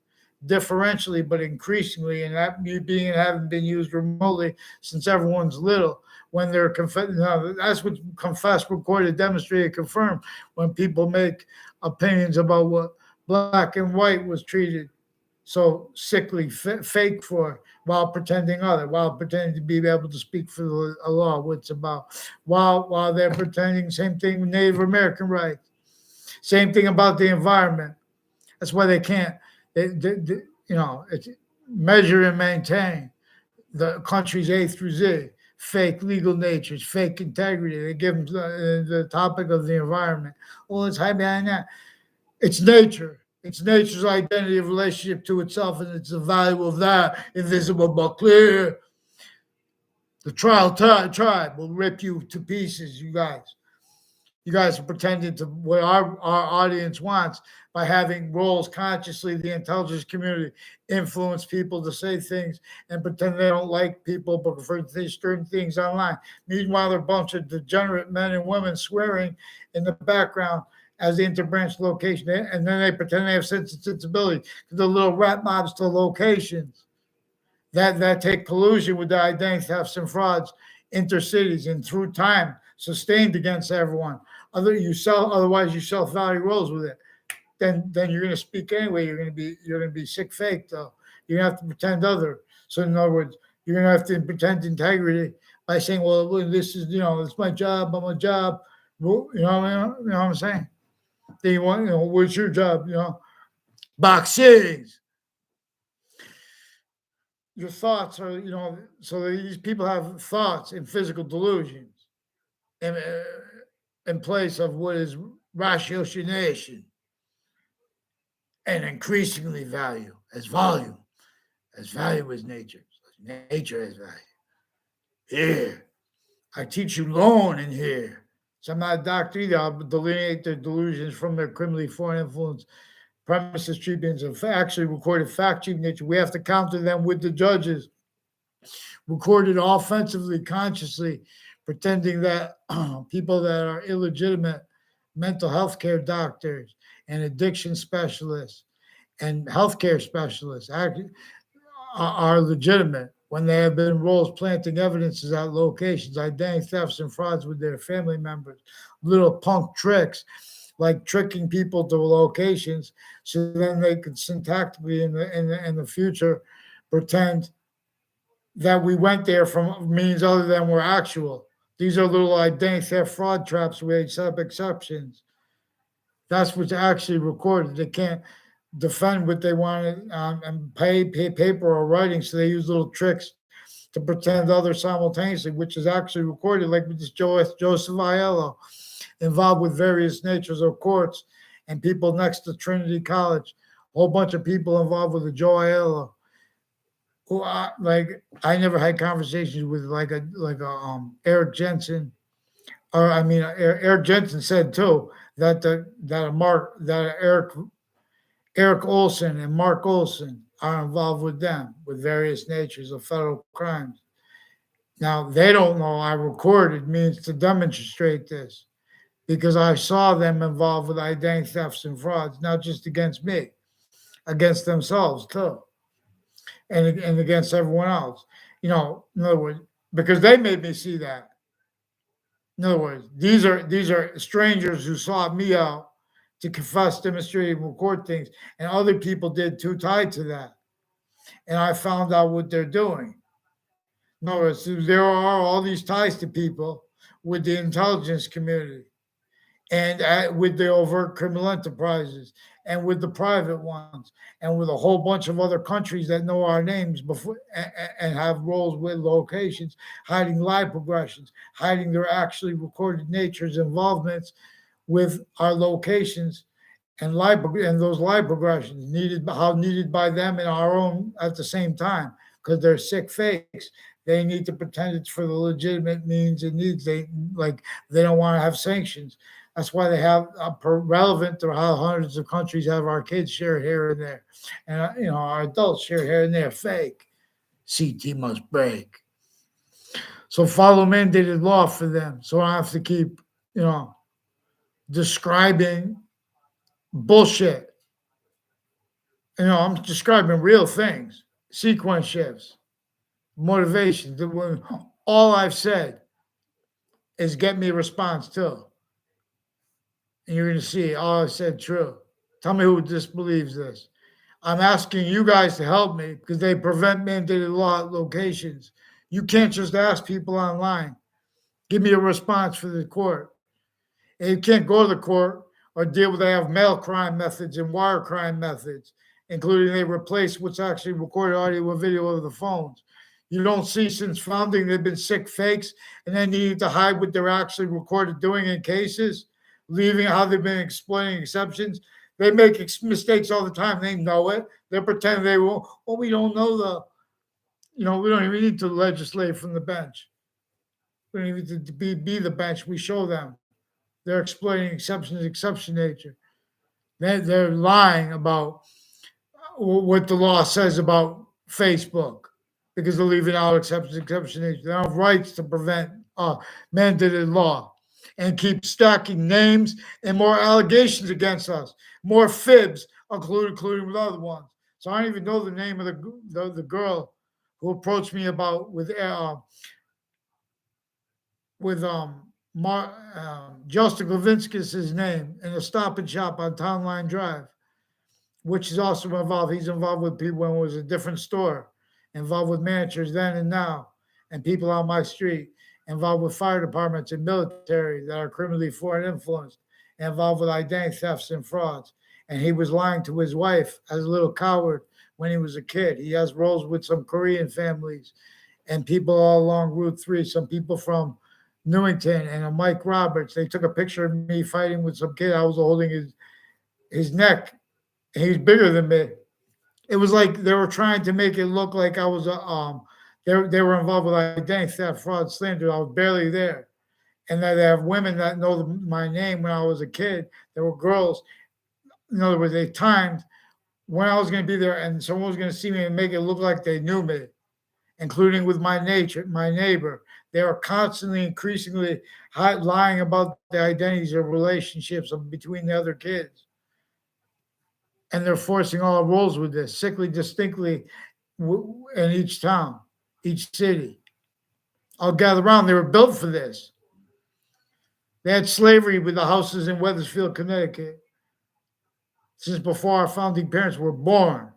differentially but increasingly, and that being and having been used remotely since everyone's little. When they're that's what confessed, recorded, demonstrated, confirmed. When people make opinions about what black and white was treated so sickly, fake for, while pretending to be able to speak for the law, what's about, while they're pretending same thing with Native American rights, same thing about the environment. That's why they can't, it's measure and maintain the country's A through Z, fake legal natures, fake integrity. They give them the topic of the environment. Well, it's high behind that. It's nature. It's nature's identity of relationship to itself, and it's the value of that, invisible but clear. The tribe will rip you to pieces, you guys. You guys are pretending to what our audience wants by having roles consciously, the intelligence community influence people to say things and pretend they don't like people but prefer to say certain things online. Meanwhile, they're a bunch of degenerate men and women swearing in the background as the interbranch location. And then they pretend they have sensibility to the little rat mobs to locations that take collusion with the identity thefts and frauds intercities and through time sustained against everyone. Otherwise you self-value roles with it. Then you're gonna speak anyway. You're gonna be sick fake though. You're gonna have to pretend other. So in other words, you're gonna have to pretend integrity by saying, well, this is it's my job, I'm a job. Well, you know what I'm saying? Then you want, what's your job? Boxing. Your thoughts are, so these people have thoughts and physical delusions in place of what is ratiocination and increasingly value as value is nature. Nature has value. Here, I teach you loan in here. So I'm not a doctor either. I'll delineate their delusions from their criminally foreign influence premises treatments of actually recorded fact cheap nature. We have to counter them with the judges recorded offensively, consciously, pretending that people that are illegitimate mental health care doctors and addiction specialists and healthcare specialists are legitimate when they have been roles planting evidences at locations, identity thefts and frauds with their family members, little punk tricks like tricking people to locations so then they could syntactically in the future pretend that we went there from means other than we're actual. These are little identity theft fraud traps where they set up exceptions. That's what's actually recorded. They can't defend what they wanted and pay paper or writing, so they use little tricks to pretend others simultaneously, which is actually recorded, like with this Joseph Aiello, involved with various natures of courts and people next to Trinity College. A whole bunch of people involved with the Joe Aiello. Who I never had conversations with Eric Jensen, or I mean Eric Jensen said too that Eric Olson and Mark Olson are involved with them with various natures of federal crimes. Now they don't know I recorded means to demonstrate this because I saw them involved with identity thefts and frauds, not just against me, against themselves too, and against everyone else. In other words, because they made me see that. In other words, these are strangers who sought me out to confess, demonstrate, and record things, and other people did too tied to that. And I found out what they're doing. In other words, there are all these ties to people with the intelligence community and with the overt criminal enterprises and with the private ones and with a whole bunch of other countries that know our names before and have roles with locations, hiding live progressions, hiding their actually recorded natures involvements with our locations and those live progressions needed by them and our own at the same time because they're sick fakes. They need to pretend it's for the legitimate means and needs. They don't want to have sanctions. That's why they have relevant to how hundreds of countries have our kids share here and there, and our adults share here and there. Fake. CT must break. So follow mandated law for them. So I have to keep describing bullshit. I'm describing real things, sequence shifts, motivation. All I've said is get me a response too. And you're going to see all I said true. Tell me who disbelieves this. I'm asking you guys to help me because they prevent mandated law at locations. You can't just ask people online, give me a response for the court. And you can't go to the court or deal with they have mail crime methods and wire crime methods, including they replace what's actually recorded audio and video over the phones. You don't see since founding they've been sick fakes and then need to hide what they're actually recorded doing in cases, leaving how they've been exploiting exceptions. They make mistakes all the time. They know it. They pretend they will. Well, we don't know we don't even need to legislate from the bench. We don't even need to be the bench. We show them. They're exploiting exception nature. They're lying about what the law says about Facebook because they're leaving out exception nature. They have rights to prevent mandated law and keep stacking names and more allegations against us, more fibs, including with other ones. So I don't even know the name of the girl who approached me about with Justin Levinsky's his name in a Stop and Shop on Town Line Drive, which is also involved. He's involved with people when it was a different store, involved with managers then and now, and people on my street, involved with fire departments and military that are criminally foreign influenced, involved with identity thefts and frauds. And he was lying to his wife as a little coward when he was a kid. He has roles with some Korean families and people all along Route 3, some people from Newington and a Mike Roberts. They took a picture of me fighting with some kid. I was holding his neck. He's bigger than me. It was like they were trying to make it look like I was they were involved with identity theft, fraud, slander. I was barely there, and that they have women that know my name when I was a kid. There were girls. In other words, they timed when I was going to be there, and someone was going to see me and make it look like they knew me, including with my neighbor. They are constantly, increasingly lying about the identities of relationships between the other kids. And they're forcing all roles with this, sickly, distinctly in each town, each city. I'll gather around. They were built for this. They had slavery with the houses in Wethersfield, Connecticut. Since before our founding parents were born,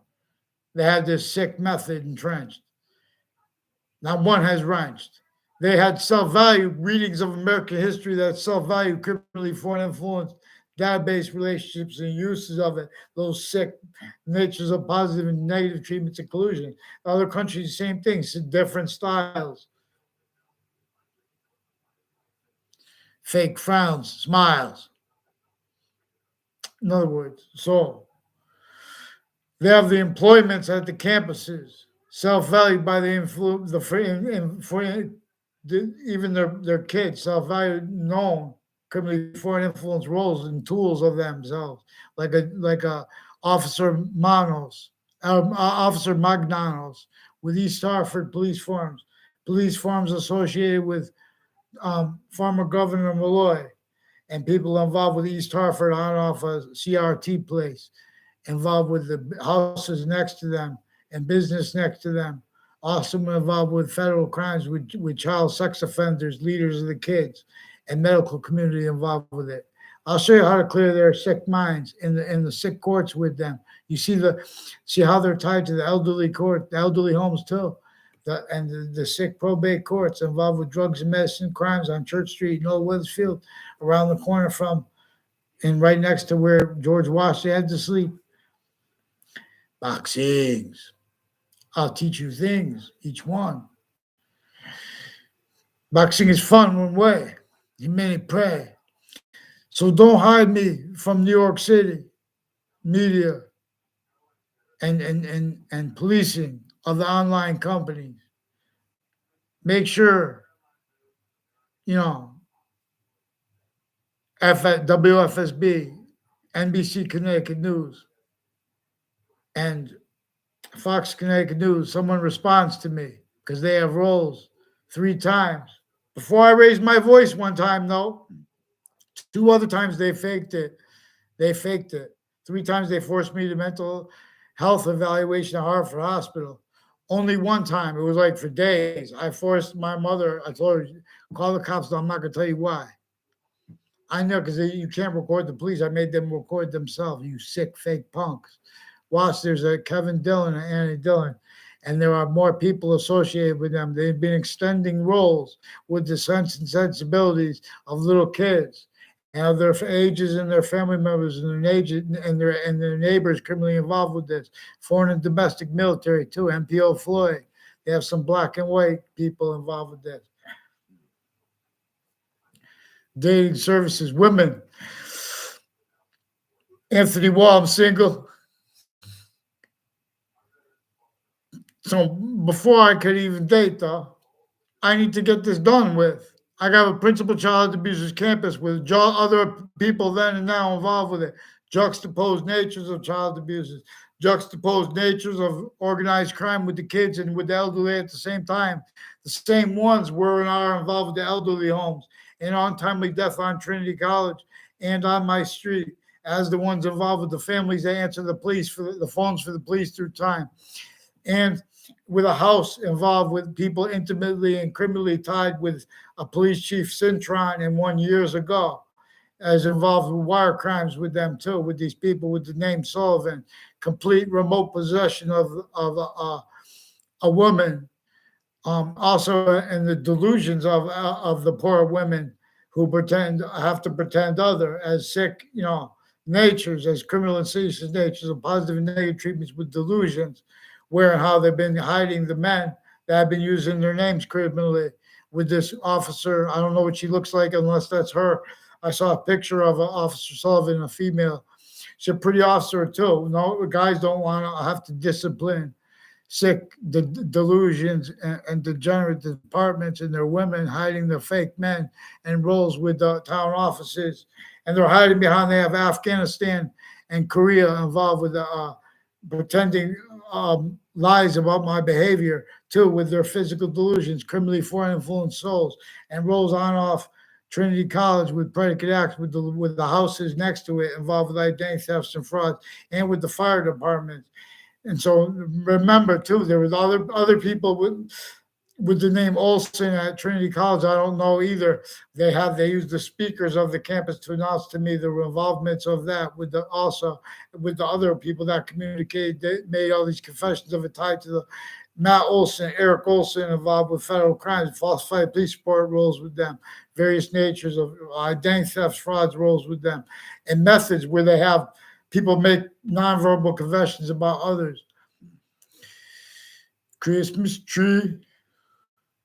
they had this sick method entrenched. Not one has wrenched. They had self-value readings of American history that self-value criminally foreign influence, database relationships and uses of it, those sick natures of positive and negative treatments and collusion. Other countries, same thing, different styles. Fake frowns, smiles. In other words, so they have the employments at the campuses, self-valued by the influence, even their kids, self-valued, known criminally foreign influence roles and tools of themselves, like a Officer Manos, Officer Magnanos with East Hartford police forms associated with former Governor Malloy, and people involved with East Hartford on off a CRT place, involved with the houses next to them and business next to them. Also involved with federal crimes with child sex offenders, leaders of the kids, and medical community involved with it. I'll show you how to clear their sick minds in the sick courts with them. You see how they're tied to the elderly court, the elderly homes too, the sick probate courts involved with drugs and medicine crimes on Church Street in Old Wethersfield, around the corner from and right next to where George Washington had to sleep. Boxings. I'll teach you things, each one. Boxing is fun one way. You may pray. So don't hide me from New York City media and policing of the online companies. Make sure, WFSB, NBC Connecticut News, and Fox Connecticut News, someone responds to me because they have roles 3 times. Before I raised my voice one time, though, 2 other times they faked it. 3 times they forced me to mental health evaluation at Hartford Hospital. Only 1 time, it was like for days. I forced my mother, I told her, call the cops, I'm not going to tell you why. I know, because you can't record the police. I made them record themselves, you sick, fake punks. Watch, there's a Kevin Dillon and Annie Dillon, and there are more people associated with them. They've been extending roles with the sense and sensibilities of little kids and of their ages and their family members and their neighbors criminally involved with this. Foreign and domestic military too, MPO Floyd. They have some black and white people involved with this. Dating services, women. Anthony Wall, I'm single. So before I could even date, though, I need to get this done with. I got a principal child abusers campus with other people then and now involved with it. Juxtaposed natures of child abusers, juxtaposed natures of organized crime with the kids and with the elderly at the same time. The same ones were and are involved with the elderly homes and untimely death on Trinity College and on my street as the ones involved with the families that answer the police for the phones for the police through time. And with a house involved with people intimately and criminally tied with a police chief Cintron and one years ago, as involved with wire crimes with them too, with these people with the name Sullivan, complete remote possession of a woman, also in the delusions of the poor women who have to pretend other as sick, natures, as criminal and seditious natures of positive and negative treatments with delusions, where and how they've been hiding the men that have been using their names criminally. With this officer, I don't know what she looks like unless that's her. I saw a picture of Officer Sullivan, a female. She's a pretty officer too. No, guys don't want to have to discipline sick delusions and degenerate departments and their women hiding their fake men and roles with the town offices. And they're hiding behind, they have Afghanistan and Korea involved with pretending lies about my behavior too, with their physical delusions, criminally foreign influenced souls, and rolls on off Trinity College with predicate acts with the houses next to it involved with identity thefts and frauds, and with the fire department. And so remember too, there was other people with the name Olson at Trinity College. I don't know either. They used the speakers of the campus to announce to me the involvements of that with the other people that communicated. They made all these confessions of it tied to the Matt Olson, Eric Olson involved with federal crimes, falsified police report rolls with them, various natures of identity thefts, frauds rolls with them, and methods where they have people make nonverbal confessions about others. Christmas tree.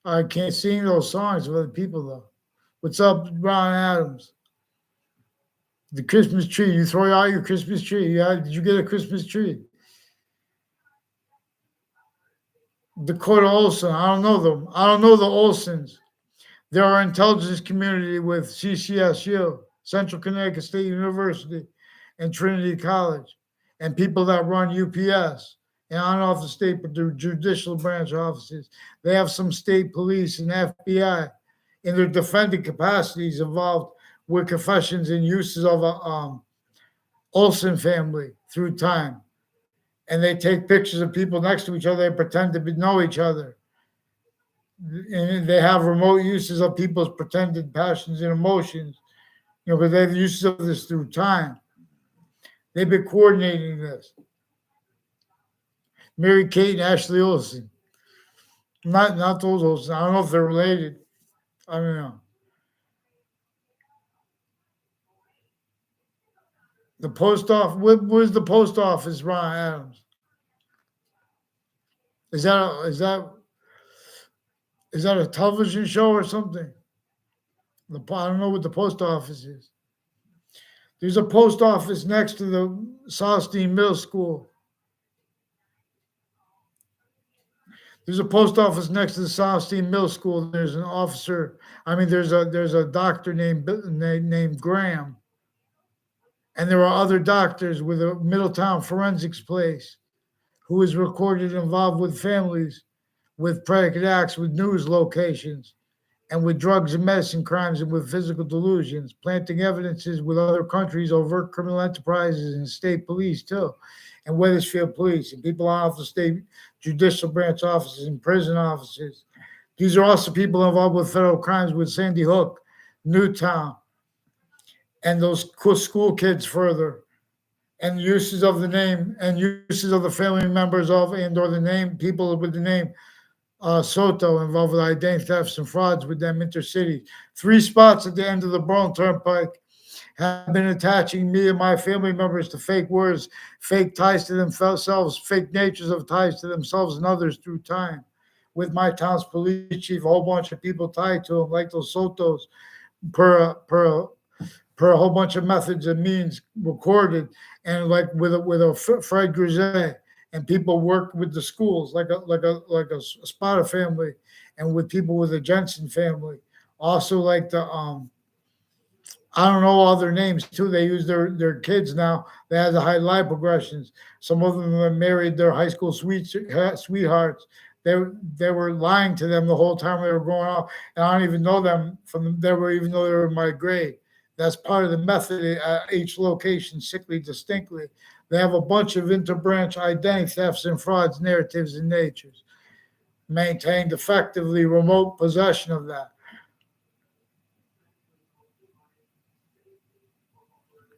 I can't sing those songs with other people though. What's up, Ron Adams? The Christmas tree. You throw out your Christmas tree. Yeah, did you get a Christmas tree? Dakota Olson. I don't know them. I don't know the Olsons. They're our intelligence community with CCSU, Central Connecticut State University, and Trinity College, and people that run UPS and on off the state judicial branch offices. They have some state police and FBI in their defending capacities involved with confessions and uses of a Olson family through time. And they take pictures of people next to each other. They pretend to know each other. And they have remote uses of people's pretended passions and emotions, but they have uses of this through time. They've been coordinating this. Mary Kate and Ashley Olsen. Not those Olsen. I don't know if they're related. I don't know. The post office. Where's the post office, Ron Adams? Is that a television show or something? I don't know what the post office is. There's a post office next to the Southstein Middle School. There's a post office next to the Southstein Middle School. There's an officer. There's a doctor named Graham, and there are other doctors with a Middletown forensics place who is recorded involved with families, with predicate acts, with news locations, and with drugs and medicine crimes, and with physical delusions, planting evidences with other countries, overt criminal enterprises, and state police too, and Wethersfield police, and people off the state judicial branch offices and prison offices. These are also people involved with federal crimes with Sandy Hook, Newtown, and those school kids further, and uses of the name and uses of the family members of and or the name people with the name Soto involved with identity thefts and frauds with them intercity. 3 spots at the end of the Burlington Turnpike have been attaching me and my family members to fake words, fake ties to themselves, fake natures of ties to themselves and others through time. With my town's police chief, a whole bunch of people tied to him, like those Sotos, per a whole bunch of methods and means recorded, and like with a Fred Grisey, and people work with the schools like a Spada family, and with people with the Jensen family, Also, like the I don't know all their names too. They use their kids now. They have the high life progressions. Some of them have married their high school sweethearts. They they were lying to them the whole time they were growing up, and I don't even know them from they were even though they were in my grade. That's part of the method at each location, sickly distinctly. They have a bunch of interbranch identity thefts and frauds, narratives, and natures maintained effectively remote possession of that.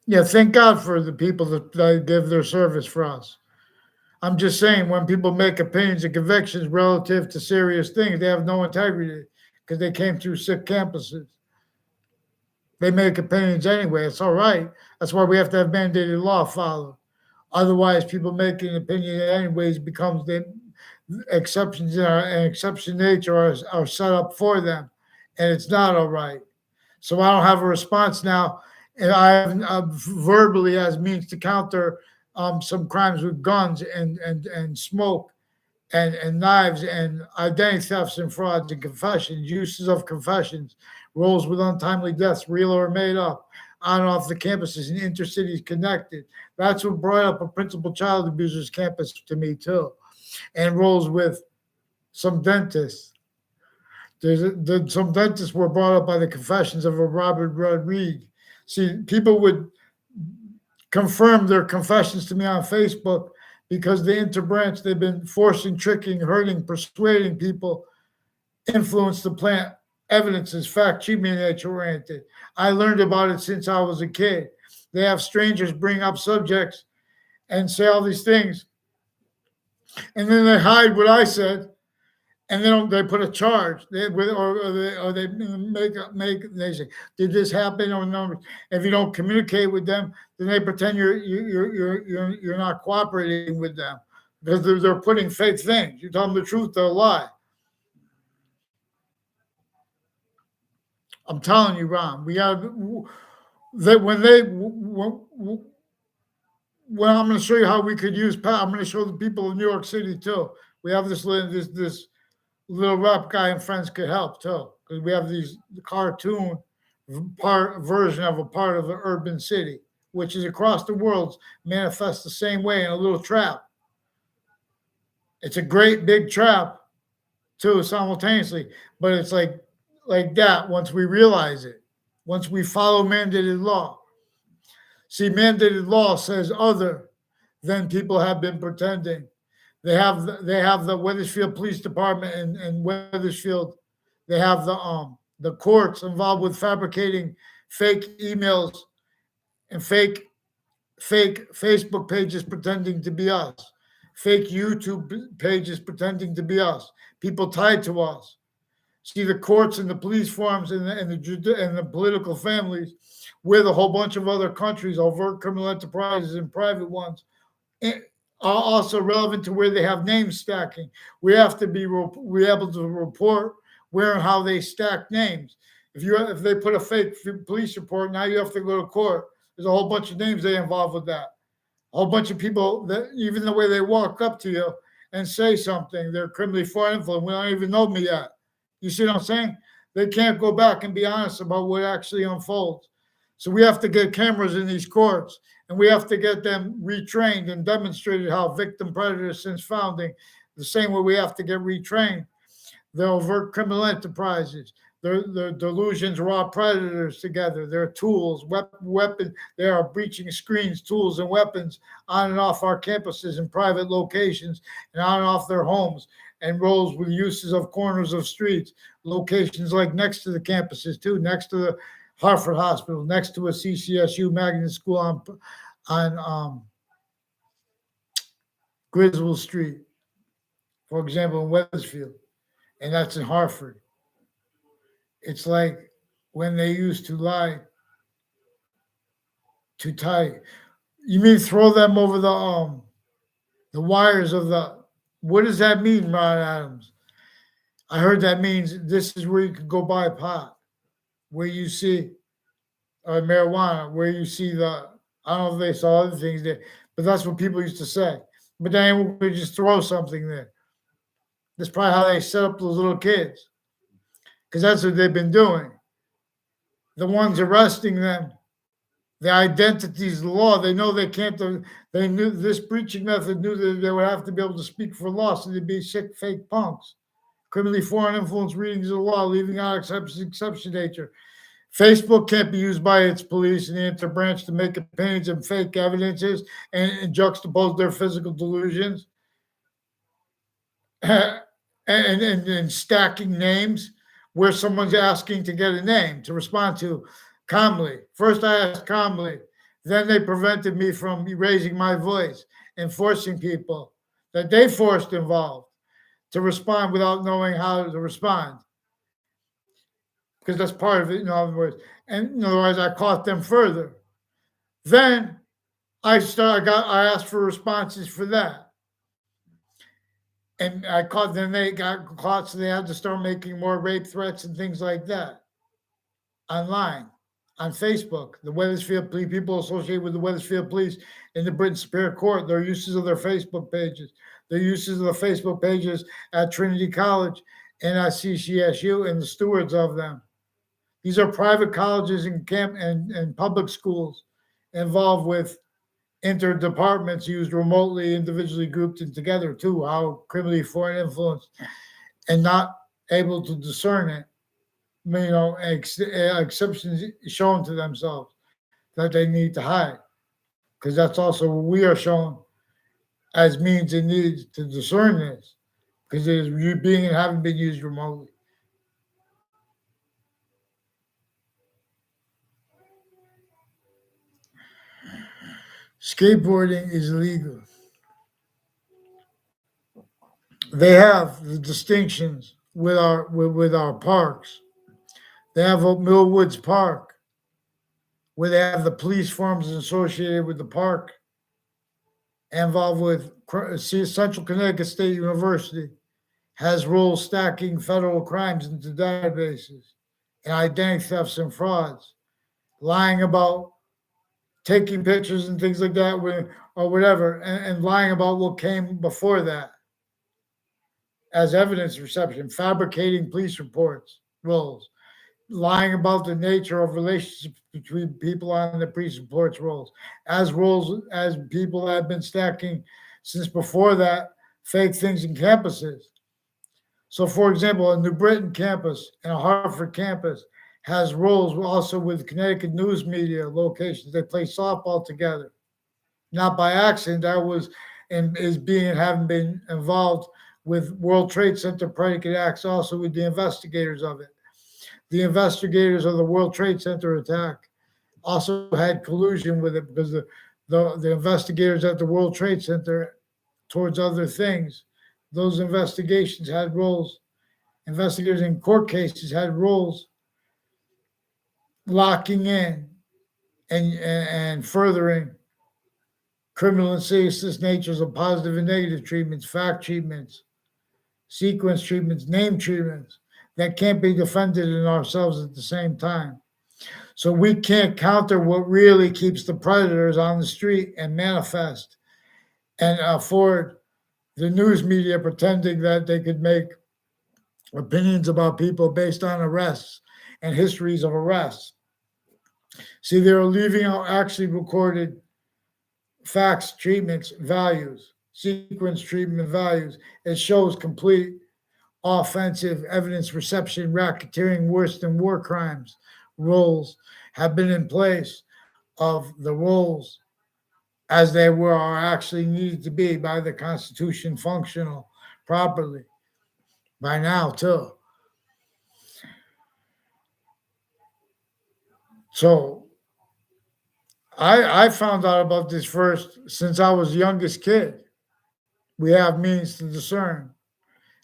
Yeah, thank God for the people that give their service for us. I'm just saying, when people make opinions and convictions relative to serious things, they have no integrity because they came through sick campuses. They make opinions anyway. It's all right. That's why we have to have mandated law followed. Otherwise, people making an opinion anyways becomes the exceptions in our and exception nature are set up for them, and it's not all right. So I don't have a response now, and I have verbally as means to counter some crimes with guns and smoke and knives and identity thefts and frauds and confessions, uses of confessions, roles with untimely deaths, real or made up, on and off the campuses and intercities connected. That's what brought up a principal child abusers campus to me too, and roles with some dentists. Some dentists were brought up by the confessions of a Robert Rodriguez. See, people would confirm their confessions to me on Facebook because the interbranch, they've been forcing, tricking, hurting, persuading people, influence the plant. Evidence is fact, cheap nature oriented. I learned about it since I was a kid. They have strangers bring up subjects and say all these things, and then they hide what I said, and then they put a charge. Or they make they say, did this happen or no? If you don't communicate with them, then they pretend you're not cooperating with them because they're putting fake things. You tell them the truth, they'll lie. I'm telling you, Ron. We got that when they well, I'm going to show you how we could use power. I'm going to show the people of New York City too. We have this little rap guy and friends could help too, because we have these cartoon part version of a part of the urban city, which is across the world, manifests the same way in a little trap. It's a great big trap too, simultaneously, but it's like that once we realize it, once we follow mandated law. See, mandated law says other than people have been pretending. They have the Weathersfield Police Department and Weathersfield. They have the courts involved with fabricating fake emails and fake Facebook pages pretending to be us, fake YouTube pages pretending to be us, people tied to us. See, the courts and the police forms and the political families with a whole bunch of other countries, overt criminal enterprises and private ones, are also relevant to where they have name stacking. We have to be able to report where and how they stack names. If they put a fake police report, now you have to go to court. There's a whole bunch of names they involve with that. A whole bunch of people that even the way they walk up to you and say something, they're criminally influenced. We don't even know me yet. You see what I'm saying? They can't go back and be honest about what actually unfolds. So we have to get cameras in these courts, and we have to get them retrained and demonstrated how victim predators since founding, the same way we have to get retrained the overt criminal enterprises, their delusions, raw predators together, their tools, weapon. They are breaching screens, tools, and weapons on and off our campuses and private locations and on and off their homes, and roles with uses of corners of streets, locations like next to the campuses too, next to the Hartford Hospital, next to a CCSU magnet school on Griswold Street, for example, in Weathersfield, and that's in Hartford. It's like when they used to lie to tie. You mean throw them over the wires of the? What does that mean, Ron Adams? I heard that means this is where you can go buy pot, where you see marijuana, where you see the. I don't know if they saw other things there, but that's what people used to say. But then we just throw something there. That's probably how they set up those little kids. because that's what they've been doing. The ones arresting them, the identities, the law, they know they can't, they knew this breaching method knew that they would have to be able to speak for law, so they'd be sick, fake punks. Criminally foreign influence readings of the law, leaving out exception nature. Facebook can't be used by its police and the interbranch to make opinions and fake evidences and juxtapose their physical delusions and stacking names where someone's asking to get a name to respond to calmly. First, I asked calmly. Then they prevented me from raising my voice and forcing people that they forced involved to respond without knowing how to respond. Because that's part of it, in other words. And in other words, I caught them further. Then I asked for responses for that. And then they got caught, so they had to start making more rape threats and things like that online, on Facebook. The Wethersfield police, people associated with the Wethersfield police in the Britain Superior Court, their uses of their Facebook pages, their uses of the Facebook pages at Trinity College and at CCSU and the stewards of them. These are private colleges and public schools involved with interdepartments used remotely, individually grouped and together too, how criminally foreign influence and not able to discern it, exceptions shown to themselves that they need to hide. Because that's also what we are shown as means and needs to discern this, because it is being and having been used remotely. Skateboarding is illegal. They have the distinctions with our parks. They have Mill Woods Park, where they have the police forms associated with the park, involved with Central Connecticut State University, has rules stacking federal crimes into databases and identity thefts and frauds, lying about taking pictures and things like that, or whatever, and lying about what came before that as evidence reception, fabricating police reports, roles, lying about the nature of relationships between people on the police reports roles as people have been stacking since before that, fake things in campuses. So, for example, a New Britain campus and a Hartford campus has roles also with Connecticut news media locations. They play softball together, not by accident. That was and is being having been involved with World Trade Center predicate acts, also with the investigators of it. The investigators of the World Trade Center attack also had collusion with it, because the investigators at the World Trade Center towards other things, those investigations had roles. Investigators in court cases had roles locking in and furthering criminal and serious natures of positive and negative treatments, fact treatments, sequence treatments, name treatments that can't be defended in ourselves at the same time. So we can't counter what really keeps the predators on the street and manifest and afford the news media pretending that they could make opinions about people based on arrests and histories of arrests. See, they're leaving out actually recorded facts, treatments, values, sequence treatment values. It shows complete offensive evidence reception, racketeering, worse than war crimes. Roles have been in place of the roles as they were are actually needed to be by the Constitution functional properly by now too. So I found out about this first since I was the youngest kid. We have means to discern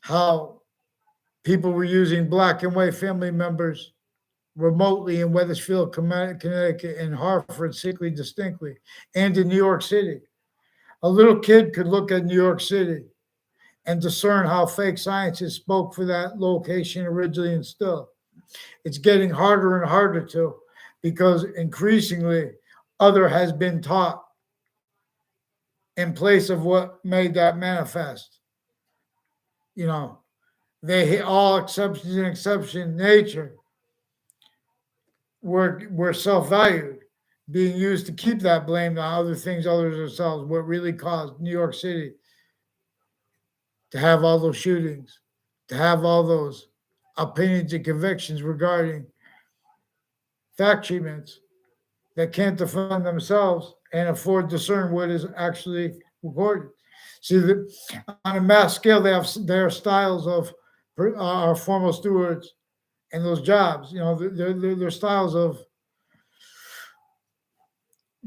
how people were using black and white family members remotely in Wethersfield, Connecticut, and Hartford, sickly distinctly, and in New York City. A little kid could look at New York City and discern how fake scientists spoke for that location originally and still. It's getting harder and harder to, because increasingly other has been taught in place of what made that manifest. They all exceptions and exception nature were self-valued, being used to keep that blame on other things other than themselves. What really caused New York City to have all those shootings, to have all those opinions and convictions regarding fact treatments that can't defend themselves and afford to discern what is actually recorded. See, on a mass scale, they have their styles of our formal stewards and those jobs. You know, their styles of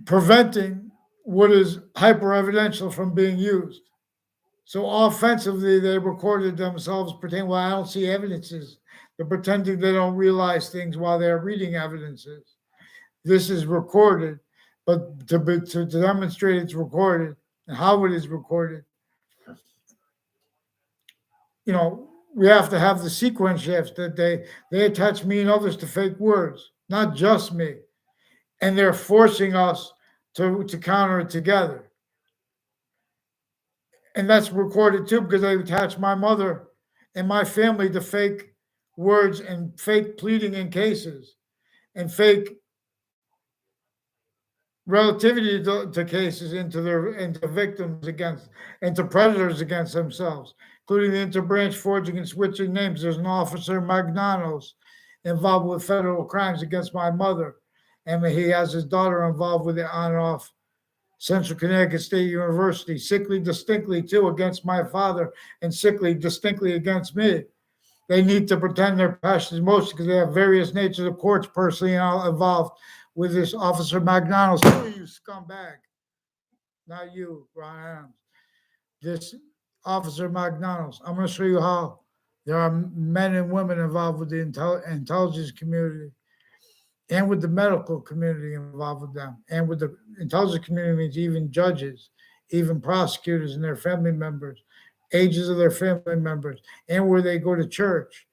preventing what is hyper evidential from being used. So offensively, they recorded themselves pretending, well, I don't see evidences. They're pretending they don't realize things while they're reading evidences. This is recorded, but to demonstrate it's recorded and how it is recorded, you know, we have to have the sequence shifts that they attach me and others to fake words, not just me. And they're forcing us to counter it together. And that's recorded too because they attach my mother and my family to fake words and fake pleading in cases and fake relativity to cases into victims against into predators against themselves, including the interbranch forging and switching names. There's an officer Magnanos involved with federal crimes against my mother, and he has his daughter involved with it on and off Central Connecticut State University, sickly distinctly too against my father and sickly distinctly against me. They need to pretend their passions and emotions because they have various natures of courts personally involved with this officer Magnanos. You scumbag. Not you, Ron Adams. This officer Magnanos. I'm going to show you how there are men and women involved with the intelligence community and with the medical community involved with them. And with the intelligence community means even judges, even prosecutors and their family members, ages of their family members, and where they go to church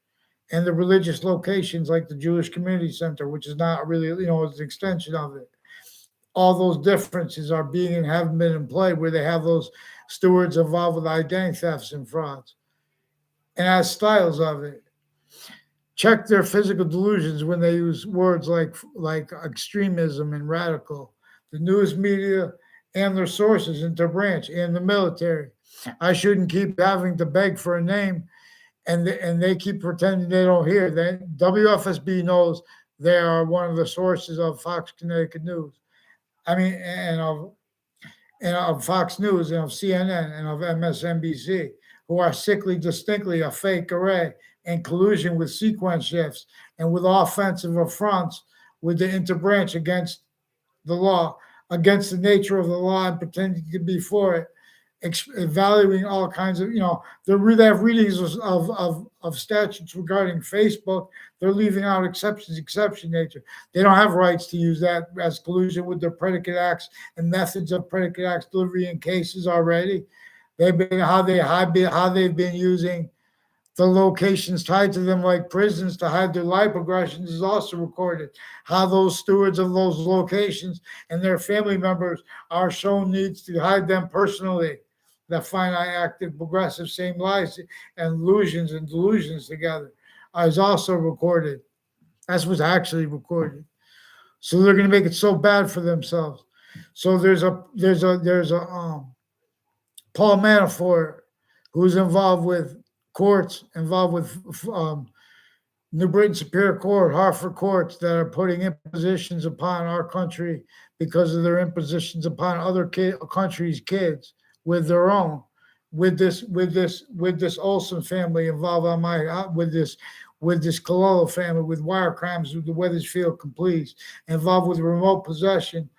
and the religious locations like the Jewish Community Center, which is not really, it's an extension of it. All those differences are being and have been in play where they have those stewards involved with identity thefts and frauds and as styles of it. Check their physical delusions when they use words like extremism and radical. The news media and their sources interbranch and the military. I shouldn't keep having to beg for a name, and they keep pretending they don't hear. That WFSB knows they are one of the sources of Fox Connecticut News. I mean, and of Fox News and of CNN and of MSNBC, who are sickly distinctly a fake array in collusion with sequence shifts and with offensive affronts with the interbranch against the law, against the nature of the law and pretending to be for it, evaluating all kinds of, they have readings of statutes regarding Facebook. They're leaving out exception nature. They don't have rights to use that as collusion with their predicate acts and methods of predicate acts delivery in cases already. They've been how they've been using the locations tied to them like prisons to hide their life progressions is also recorded. How those stewards of those locations and their family members are shown needs to hide them personally. That finite, active, progressive, same lies and illusions and delusions together is also recorded. That's what's actually recorded. So they're going to make it so bad for themselves. So there's a Paul Manafort who's involved with courts, involved with New Britain Superior Court, Hartford courts that are putting impositions upon our country because of their impositions upon other countries' kids with their own, with this Olson family involved on with this Cololo family, with wire crimes, with the Weathersfield completes, involved with remote possession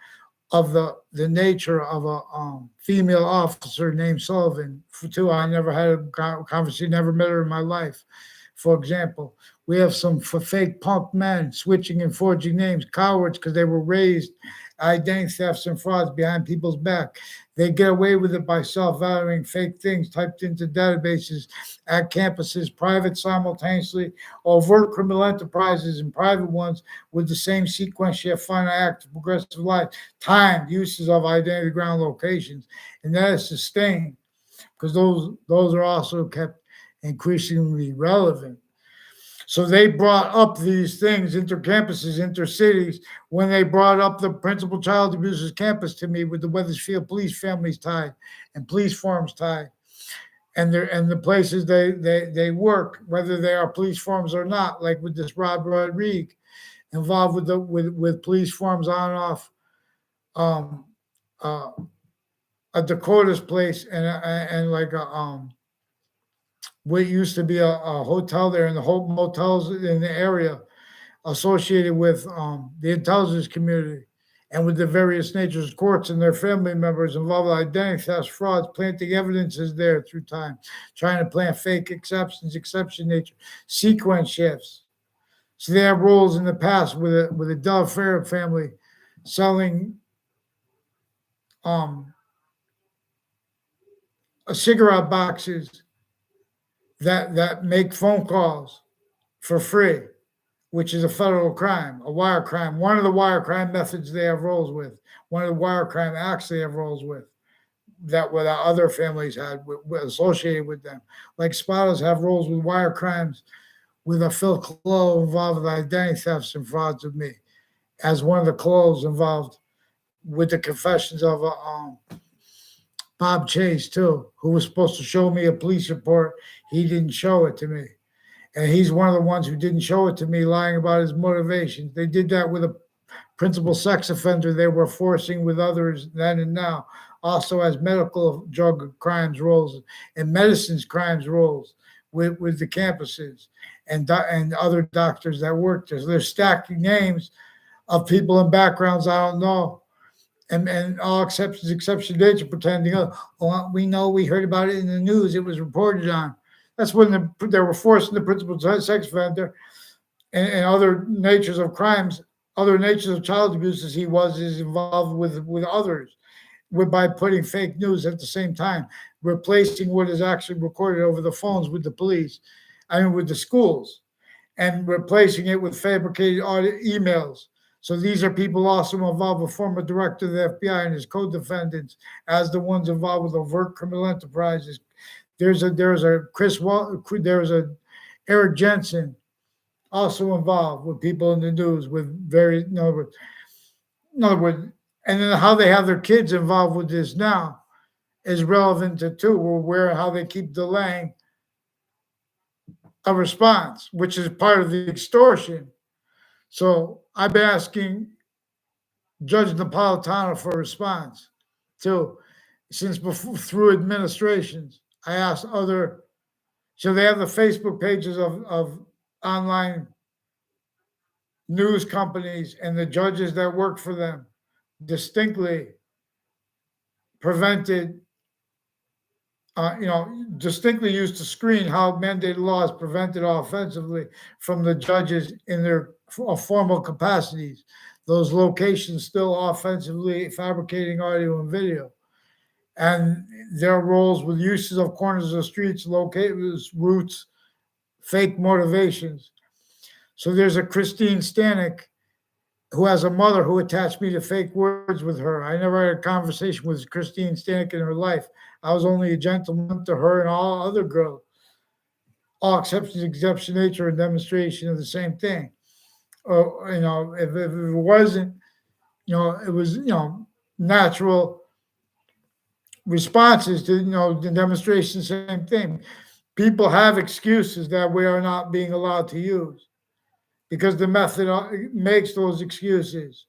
of the nature of a female officer named Sullivan. For two, I never had a conversation, never met her in my life. For example, we have some fake punk men switching and forging names, cowards because they were raised identity thefts and frauds behind people's back. They get away with it by self-valuing fake things typed into databases at campuses, private simultaneously, overt criminal enterprises and private ones with the same sequence shift, finite active progressive life, timed uses of identity ground locations. And that is sustained because those are also kept increasingly relevant. So they brought up these things, intercampuses, intercities, when they brought up the principal child abusers campus to me with the Weathersfield police families tied and police forms tied, and the places they work, whether they are police forms or not, like with this Rob Rodriguez involved with with police forms on and off um uh a Dakota's place and like a what used to be a hotel there, and the whole motels in the area associated with the intelligence community and with the various natures courts and their family members involved with identity theft, frauds, planting evidences there through time, trying to plant fake exceptions, exception nature, sequence shifts. So they have roles in the past with a Dove Fair family selling um, cigarette boxes that make phone calls for free, which is a federal crime, a wire crime. One of the wire crime methods they have roles with, one of the wire crime acts they have roles with, that what other families had associated with them. Like spotters have roles with wire crimes with a Phil Clo involved with identity thefts and frauds with me, as one of the Clos involved with the confessions of Bob Chase too, who was supposed to show me a police report. He didn't show it to me. And he's one of the ones who didn't show it to me, lying about his motivations. They did that with a principal sex offender they were forcing with others then and now, also as medical drug crimes roles and medicines crimes roles with the campuses and other doctors that work there. So they're stacking names of people and backgrounds I don't know. And all exceptions, exception nature, pretending, oh, we know, we heard about it in the news, it was reported on. That's when they were forcing the principal sex offender and other natures of crimes, other natures of child abuses is involved with others by putting fake news at the same time, replacing what is actually recorded over the phones with the police, with the schools, and replacing it with fabricated emails. So these are people also involved with former director of the FBI and his co-defendants as the ones involved with overt criminal enterprises. There's a Eric Jensen also involved with people in the news with very in other words, and then how they have their kids involved with this now is relevant to too, where how they keep delaying a response, which is part of the extortion. So I've been asking Judge Napolitano for a response too, since before through administrations. I asked other, so they have the Facebook pages of online news companies, and the judges that work for them distinctly prevented, distinctly used to screen how mandated laws prevented offensively from the judges in their formal capacities. Those locations still offensively fabricating audio and video. And their roles with uses of corners of streets, locators, routes, fake motivations. So there's a Christine Stanek who has a mother who attached me to fake words with her. I never had a conversation with Christine Stanek in her life. I was only a gentleman to her and all other girls. All exceptions, exception, nature, and demonstration of the same thing. Or, if it wasn't, it was, natural responses to, the demonstration, same thing. People have excuses that we are not being allowed to use because the method makes those excuses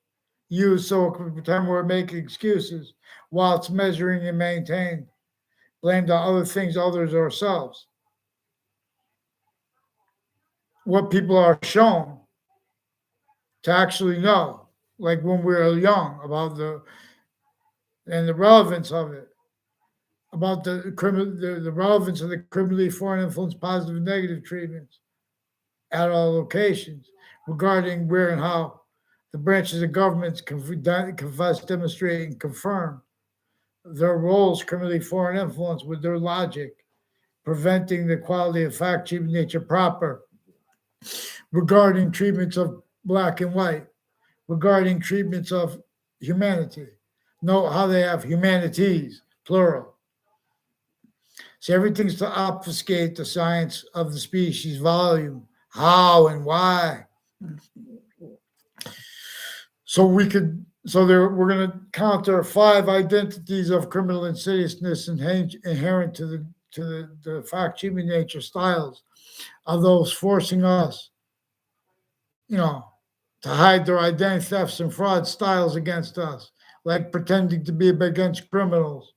used so it can pretend we're making excuses while it's measuring and maintained, blamed on other things, others, ourselves. What people are shown to actually know, like when we were young, about the relevance of it, about the relevance of the criminally foreign influence, positive and negative treatments at all locations, regarding where and how the branches of governments confess, demonstrate, and confirm their roles, criminally foreign influence, with their logic, preventing the quality of fact, treatment, nature proper, regarding treatments of black and white, regarding treatments of humanity. Note how they have humanities, plural. See, everything's to obfuscate the science of the species volume, how and why. We're going to counter 5 identities of criminal insidiousness inherent to the fact-checking nature styles of those forcing us, to hide their identity thefts and fraud styles against us, like pretending to be against criminals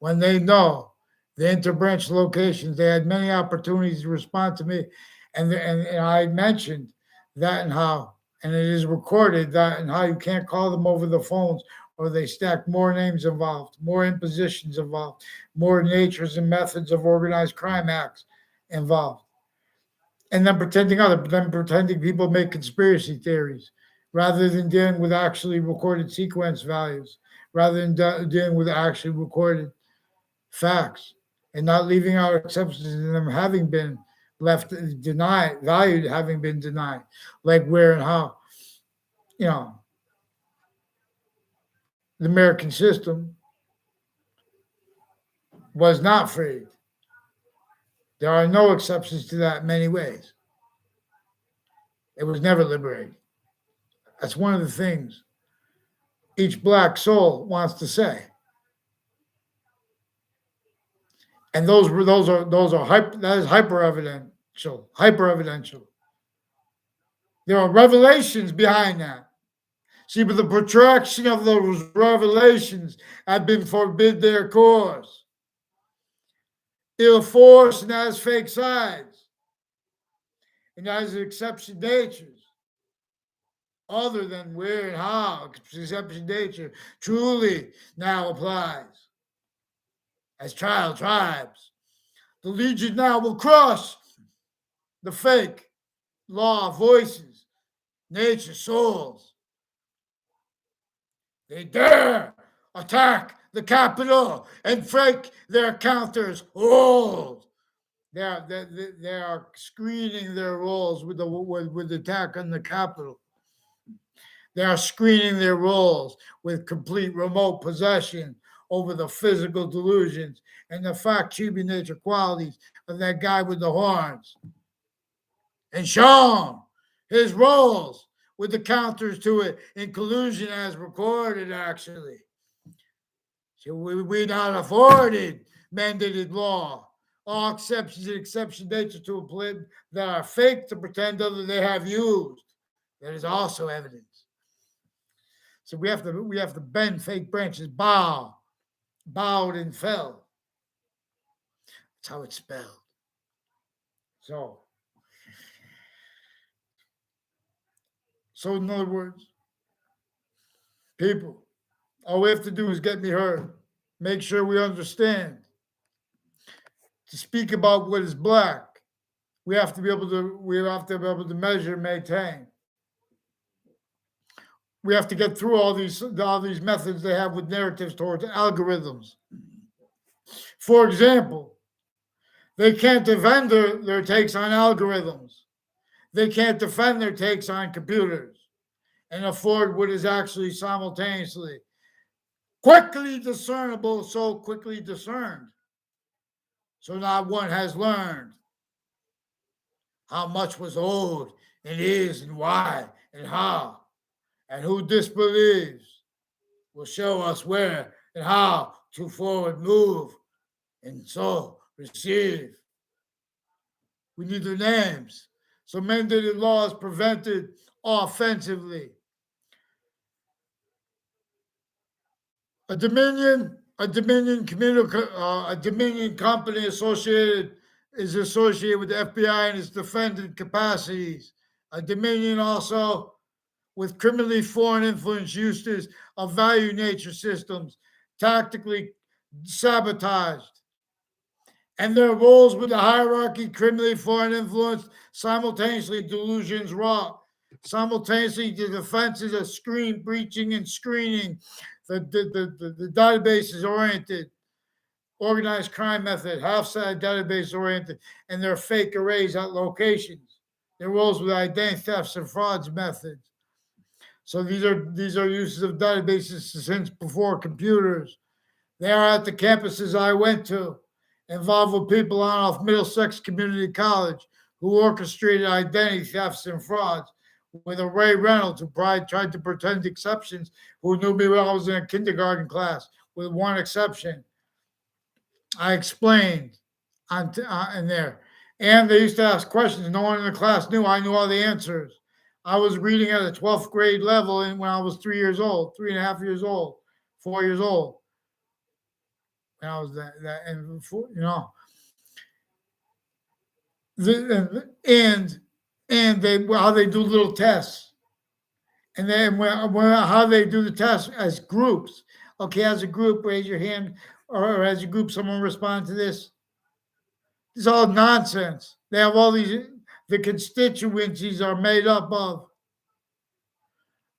when they know the interbranch locations. They had many opportunities to respond to me, and I mentioned that and how, and it is recorded that and how you can't call them over the phones, or they stack more names involved, more impositions involved, more natures and methods of organized crime acts involved. And then pretending people make conspiracy theories rather than dealing with actually recorded sequence values, rather than dealing with actually recorded facts, and not leaving out exceptions in them having been left denied, valued having been denied, like where and how, the American system was not freed. There are no exceptions to that in many ways. It was never liberated. That's one of the things each black soul wants to say. And that is hyper evidential. There are revelations behind that. See, but the protraction of those revelations have been forbid their course. Ill force and has fake sides, and has exception natures, other than where and how exception nature truly now applies. As child tribes, the Legion now will crush the fake law voices, nature souls. They dare attack the Capitol and fake their counters hold. They are screening their roles with the attack on the Capitol. They are screening their roles with complete remote possession over the physical delusions and the fact-checking nature qualities of that guy with the horns. And shown his roles with the counters to it in collusion as recorded, actually. So we not afforded mandated law. All exceptions and exception nature to a plan that are fake to pretend other they have used. That is also evidence. So we have to bend fake branches, bowed and fell. That's how it's spelled. So in other words, people, all we have to do is get me heard. Make sure we understand. To speak about what is black, we have to be able to measure, maintain. We have to get through all these methods they have with narratives towards algorithms. For example, they can't defend their takes on algorithms. They can't defend their takes on computers and afford what is actually simultaneously quickly discernible, so quickly discerned. So not one has learned how much was owed and is and why and how. And who disbelieves will show us where and how to forward move and so receive. We need their names. So mandated law is prevented offensively. A Dominion company is associated with the FBI and its defendant capacities. A Dominion also with criminally foreign influence uses of value nature systems, tactically sabotaged. And their roles with the hierarchy, criminally foreign influence, simultaneously delusions wrought, simultaneously the defenses of screen breaching and screening. The database is oriented, organized crime method, half-sided database oriented, and their fake arrays at locations. Their roles with identity thefts and frauds methods. So these are uses of databases since before computers. They are at the campuses I went to, involved with people on off Middlesex Community College who orchestrated identity thefts and frauds with a Ray Reynolds who tried to pretend exceptions, who knew me when I was in a kindergarten class, with one exception. I explained in there. And they used to ask questions. No one in the class knew. I knew all the answers. I was reading at a 12th grade level when I was 3 years old, 3.5 years old, 4 years old. When I was that and and they how they do little tests, and then how they do the tests as groups. Okay, as a group, raise your hand, or as a group, someone respond to this. It's all nonsense. They have all these. The constituencies are made up of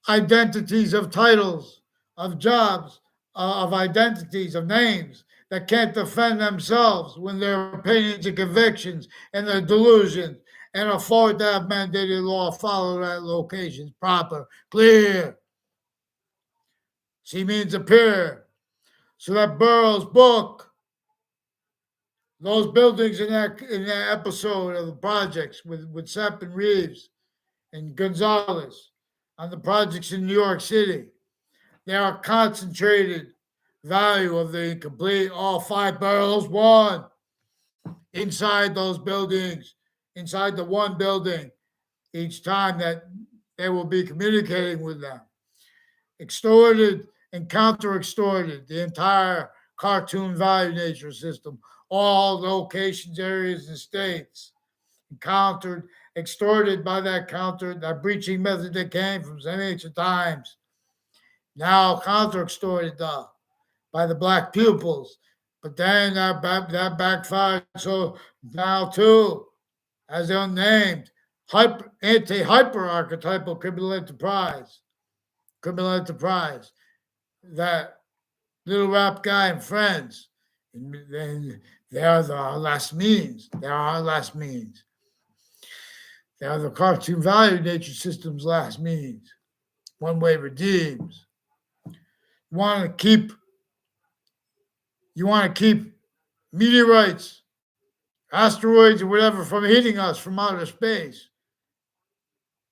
identities of titles, of jobs, of identities, of names that can't defend themselves when their opinions and convictions and their delusions and afford to have mandated law follow at locations proper, clear. She means appear. So that Burroughs book, those buildings in that episode of the projects with Sepp and Reeves and Gonzalez on the projects in New York City, they are concentrated value of the incomplete, all 5 boroughs, one inside those buildings, inside the one building, each time that they will be communicating with them. Extorted and counter extorted the entire cartoon value nature system, all locations, areas, and states. Encountered, extorted by that breaching method that came from some ancient times. Now counter extorted by the black pupils. But then that backfired. So now too, as unnamed, anti-hyper archetypal criminal enterprise, that little rap guy and friends, and then they are our last means. They are our last means. They are the cartoon value nature system's last means. One way redeems. You want to keep meteorites, asteroids, or whatever from hitting us from outer space.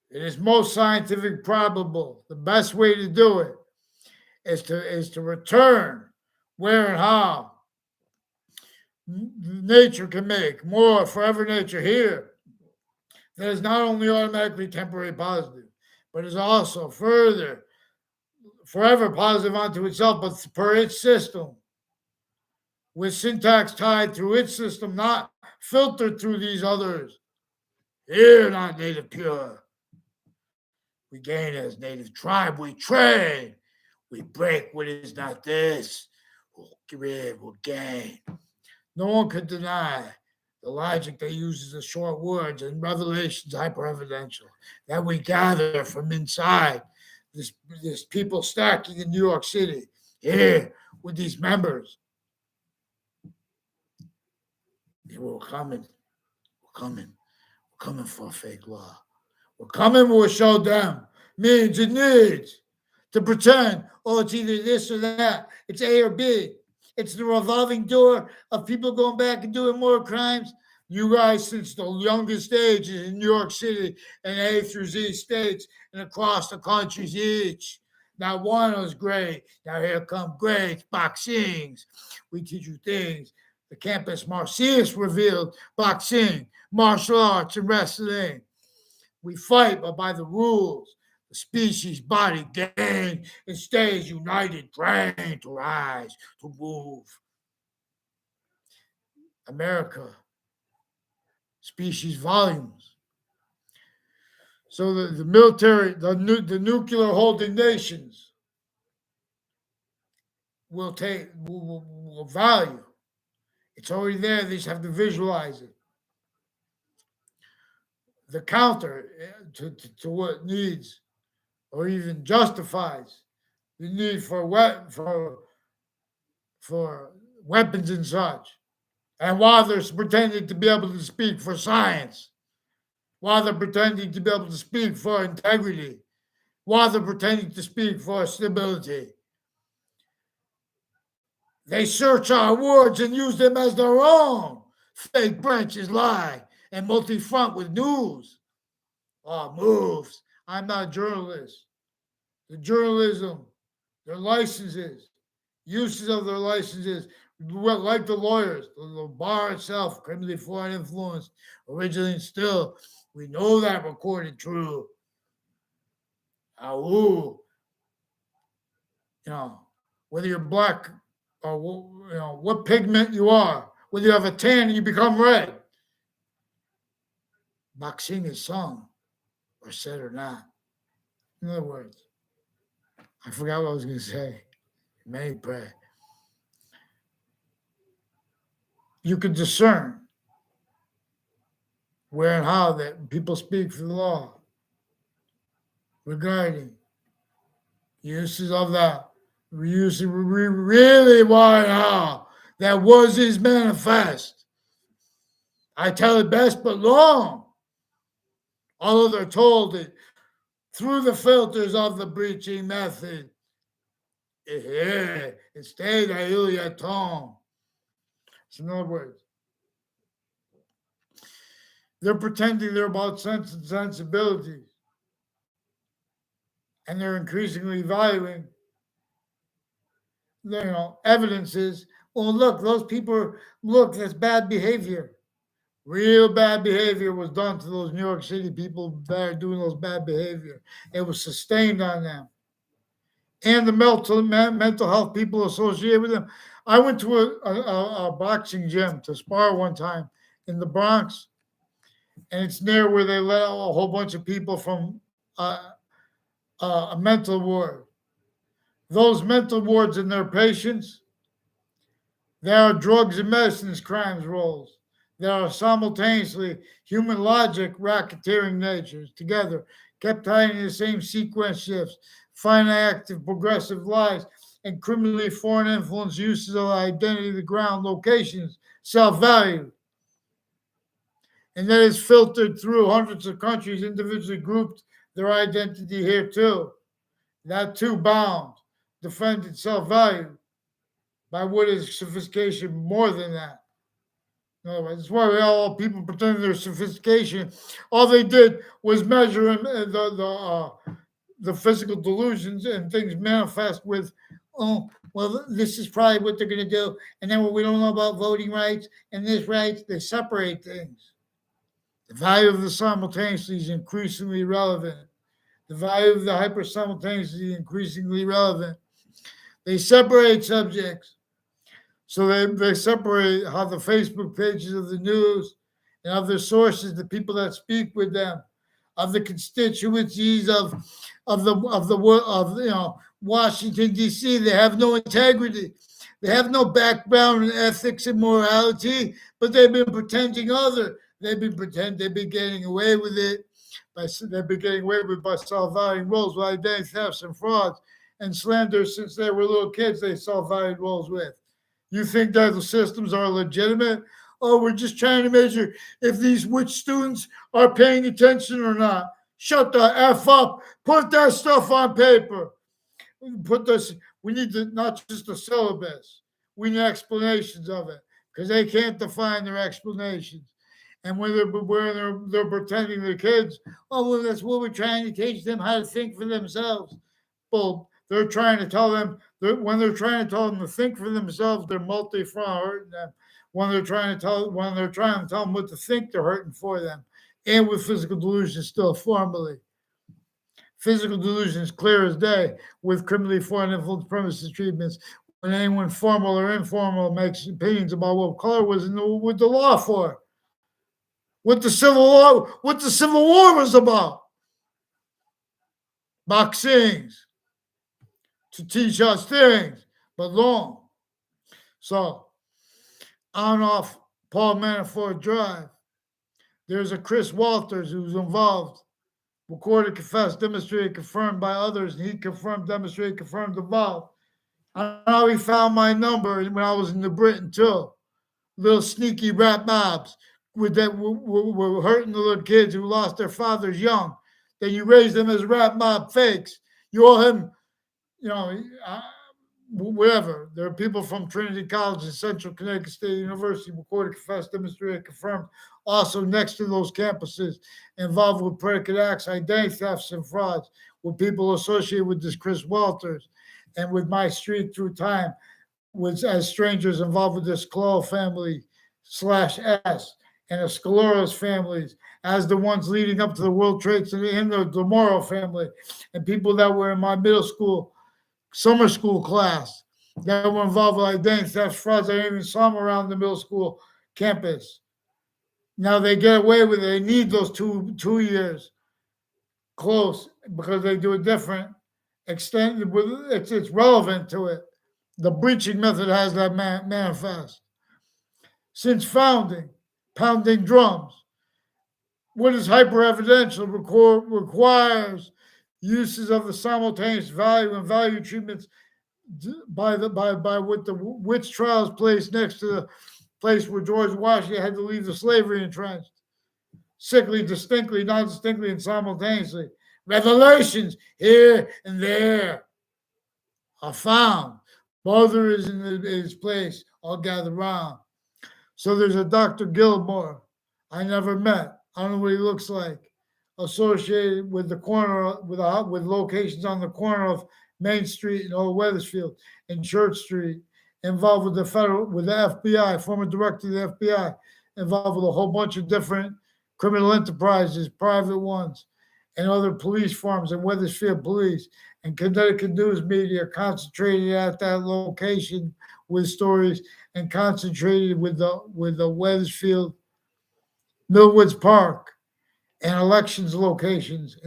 It is most scientific probable. The best way to do it is to return where and how nature can make more forever nature here that is not only automatically temporary positive, but is also further forever positive onto itself, but per its system, with syntax tied through its system, not filtered through these others. Here, not native pure. We gain as native tribe, we trade. We break what is not this. We'll give, we'll gain. No one could deny the logic that uses the short words and revelations hyper-evidential that we gather from inside this people stacking in New York City here with these members. We're coming for a fake law. We're coming, we'll show them means and needs to pretend, oh, it's either this or that. It's A or B. It's the revolving door of people going back and doing more crimes. You guys, since the youngest age in New York City and A through Z states and across the countries each. Now one was great. Now here come grades, boxings. We teach you things. The campus Marcius revealed boxing, martial arts, and wrestling. We fight, but by the rules. The species body gain and stays united, trained to rise, to move. America, species volumes. So the military, the nuclear holding nations will value. It's already there. They just have to visualize it. The counter to what needs or even justifies the need for weapons and such. And while they're pretending to be able to speak for science, while they're pretending to be able to speak for integrity, while they're pretending to speak for stability, They search our words and use them as their own. Fake branches lie and multi-front with news. Moves. I'm not a journalist. The journalism, their licenses, uses of their licenses, like the lawyers, the bar itself, criminally foreign influence, originally and still. We know that recorded true. Ooh, whether you're black or what pigment you are, whether you have a tan and you become red. Boxing is sung or said or not. In other words, I forgot what I was going to say. May pray. You can discern where and how that people speak for the law regarding uses of that. Really why and how that was is manifest. I tell it best but long. Although they're told it through the filters of the breaching method. Instead, I really at home. So in other words, they're pretending they're about sense and sensibilities. And they're increasingly valuing, evidences. Well, look, those people, that's bad behavior. Real bad behavior was done to those New York City people that are doing those bad behavior. It was sustained on them. And the mental health people associated with them. I went to a boxing gym to spar one time in the Bronx, and it's near where they let out a whole bunch of people from a mental ward. Those mental wards and their patients, there are drugs and medicines crimes roles. There are simultaneously human logic racketeering natures together, kept hiding in the same sequence shifts, finite active progressive lies, and criminally foreign influence uses of identity, the ground, locations, self-value. And that is filtered through hundreds of countries, individually grouped their identity here too. That too bound, defended self-value by what is sophistication more than that. In other words, that's why all people pretend they're sophistication. All they did was measure the physical delusions and things manifest with, oh, well, this is probably what they're going to do. And then what we don't know about voting rights and this rights, they separate things. The value of the simultaneously is increasingly relevant. The value of the hyper simultaneously is increasingly relevant. They separate subjects. So they separate how the Facebook pages of the news and other sources, the people that speak with them, of the constituencies of Washington D.C. They have no integrity. They have no background in ethics and morality, but they've been pretending other. They've been getting away with it. They've been getting away with it by self-valuing roles with identity thefts and frauds and slander since they were little kids. They self-valued roles with. You think that the systems are legitimate? Oh, we're just trying to measure if these witch students are paying attention or not. Shut the F up. Put that stuff on paper. We need not just the syllabus. We need explanations of it because they can't define their explanations. And when they're pretending they're kids, oh, well, that's what we're trying to teach them how to think for themselves. Well, they're trying to tell them, when they're trying to tell them to think for themselves, they're multi-front hurting them. When they're trying to tell them what to think, they're hurting for them. And with physical delusion still formally. Physical delusion is clear as day with criminally foreign influence premises treatments. When anyone formal or informal makes opinions about what color was with the law for. What the Civil War was about. Boxings. To teach us things, but long. So, on off Paul Manafort Drive, there's a Chris Walters who's involved. Recorded, confessed, demonstrated, confirmed by others, and he confirmed, demonstrated, confirmed, involved. I don't know how he found my number when I was in the Britain too. Little sneaky rap mobs were hurting the little kids who lost their fathers young. Then you raise them as rap mob fakes. You owe him, wherever. There are people from Trinity College and Central Connecticut State University, recorded, confessed, demonstrated, confirmed, also next to those campuses, involved with predicate acts, identity thefts, and frauds, with people associated with this Chris Walters and with my street through time, was as strangers involved with this Clow family slash S and the Scaloros families as the ones leading up to the World Trade Center and the Morrow family and people that were in my middle school, summer school class that were involved with identity theft, frauds. I even saw them around the middle school campus. Now they get away with it. They need those 2 years close because they do it different. Extended with it's relevant to it. The breaching method has that manifest. Since founding, pounding drums. What is hyper-evidential requires uses of the simultaneous value and value treatments by what the witch trials placed next to the place where George Washington had to leave the slavery entrenched. Sickly, distinctly, non-distinctly, and simultaneously. Revelations here and there are found. Mother is in his place, all gathered round. So there's a Dr. Gilmore I never met. I don't know what he looks like. Associated with the corner with locations on the corner of Main Street and Old Weathersfield and Church Street, involved with the FBI, former director of the FBI, involved with a whole bunch of different criminal enterprises, private ones, and other police forms and Weathersfield Police and Connecticut news media concentrated at that location with stories and concentrated with the Weathersfield Millwoods Park and elections locations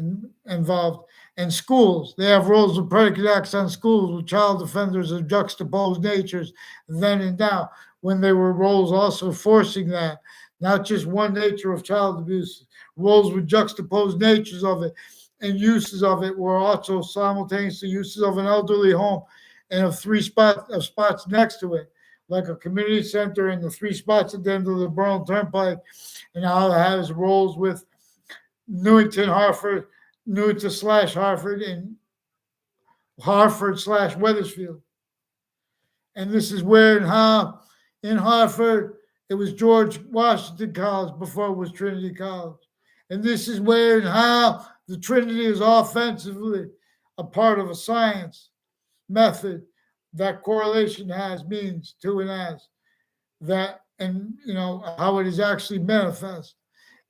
involved, and schools. They have roles of predicate acts on schools with child offenders of juxtaposed natures then and now, when they were roles also forcing that, not just one nature of child abuse, roles with juxtaposed natures of it, and uses of it were also simultaneously uses of an elderly home and of spots next to it, like a community center and the 3 spots at the end of the Borough Turnpike, and how it has roles with Newington, Hartford, Newington / Hartford, and Hartford / Weathersfield. And this is where and how in Hartford it was George Washington College before it was Trinity College. And this is where and how the Trinity is offensively a part of a science method that correlation has means to and as that, and how it is actually manifest.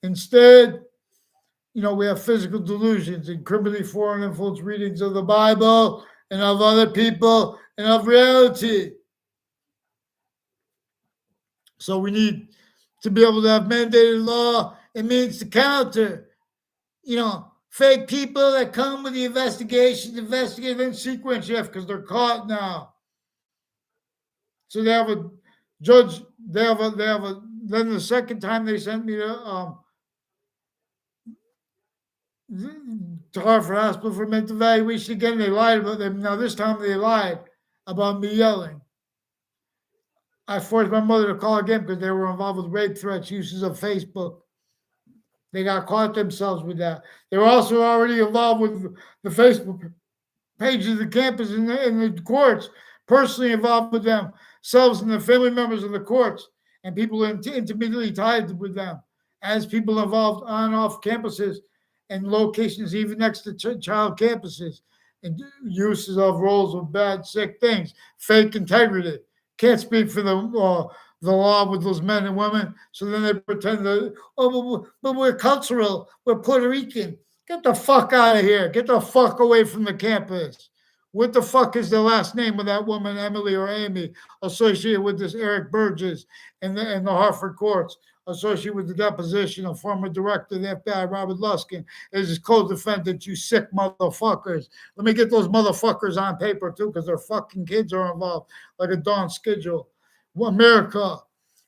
Instead, we have physical delusions and criminally foreign influence readings of the Bible and of other people and of reality. So we need to be able to have mandated law. It means to counter, fake people that come with the investigative and sequence shift because they're caught now. So they have a judge. They have a. Then the second time they sent me to Hartford Hospital for mental evaluation again. They lied about them. Now this time they lied about me yelling. I forced my mother to call again because they were involved with rape threats, uses of Facebook. They got caught themselves with that. They were also already involved with the Facebook pages of the campus and the courts, personally involved with themselves and the family members of the courts and people intimately tied with them as people involved on and off campuses and locations even next to child campuses and uses of roles of bad, sick things, fake integrity. Can't speak for the law with those men and women. So then they pretend that, but we're cultural. We're Puerto Rican. Get the fuck out of here. Get the fuck away from the campus. What the fuck is the last name of that woman, Emily or Amy, associated with this Eric Burgess and the Hartford courts, associated with the deposition of former director of the FBI, Robert Luskin, as his co-defendant, you sick motherfuckers. Let me get those motherfuckers on paper, too, because their fucking kids are involved, like a Dawn schedule. America,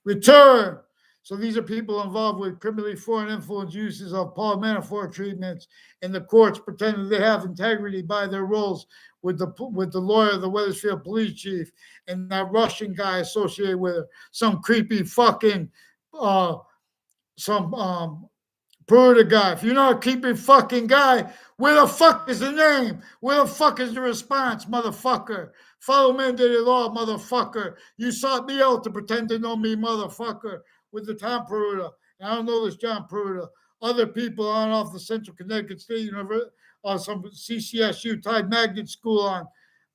return. So these are people involved with criminally foreign influence uses of Paul Manafort treatments, and the courts pretending they have integrity by their roles with the lawyer, the Weathersfield police chief, and that Russian guy associated with her, some creepy fucking some Peruta guy. If you're not keeping fucking guy, where the fuck is the name? Where the fuck is the response, motherfucker? Follow mandated law, motherfucker. You sought me out to pretend to know me, motherfucker, with the Tom Peruta. And I don't know this John Peruta. Other people on off the Central Connecticut State University, some CCSU tied magnet school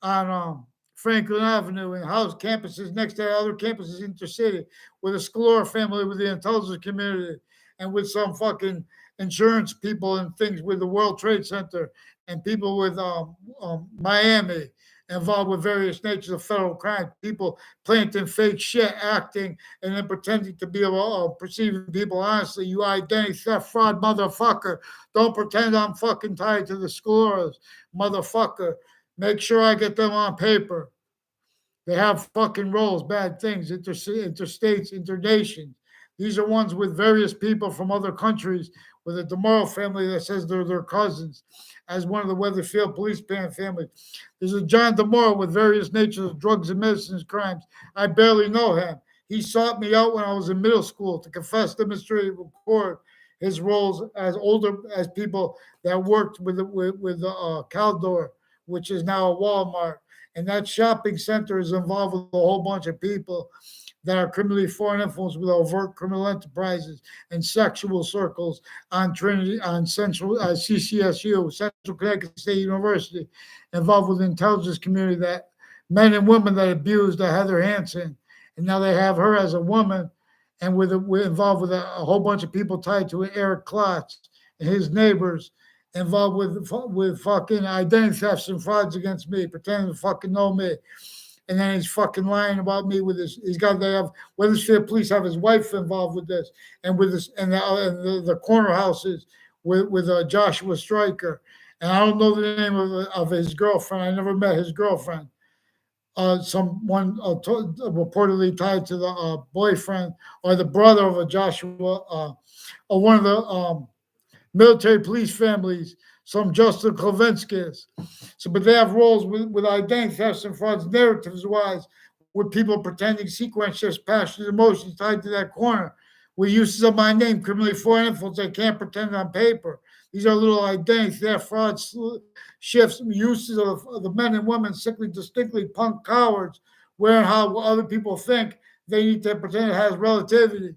on Franklin Avenue and house campuses next to other campuses intercity with a Scalora family with the intelligence community and with some fucking insurance people and things with the World Trade Center and people with Miami involved with various natures of federal crime, people planting fake shit, acting, and then pretending to be perceiving people honestly. You identity theft fraud motherfucker. Don't pretend I'm fucking tied to the Scaloras, motherfucker. Make sure I get them on paper. They have fucking roles, bad things, interstates, internations. These are ones with various people from other countries with a DeMoro family that says they're their cousins, as one of the Weatherfield police band family. There's a John DeMoro with various natures of drugs and medicines crimes. I barely know him. He sought me out when I was in middle school to confess, demonstrate, record his roles as people that worked with Caldor, which is now a Walmart. And that shopping center is involved with a whole bunch of people that are criminally foreign influence with overt criminal enterprises and sexual circles on Trinity, on Central CCSU, Central Connecticut State University, involved with the intelligence community, that men and women that abused Heather Hansen, and now they have her as a woman, and we're involved with a whole bunch of people tied to Eric Klotz and his neighbors, involved with fucking identity thefts and frauds against me, pretending to fucking know me. And then he's fucking lying about me with his. They have Weathersfield police have his wife involved with this, and with this, and the corner houses with Joshua Stryker. And I don't know the name of his girlfriend. I never met his girlfriend. Someone reportedly tied to the boyfriend or the brother of a Joshua, or one of the military police families, some Justin Klavinskis. So, but they have roles with identity thefts and frauds, narratives wise, with people pretending sequence shifts, passions, emotions tied to that corner, with uses of my name, criminally foreign influence, I can't pretend on paper. These are little identity theft, frauds, shifts, uses of the men and women, sickly, distinctly punk cowards, wearing how other people think they need to pretend it has relativity.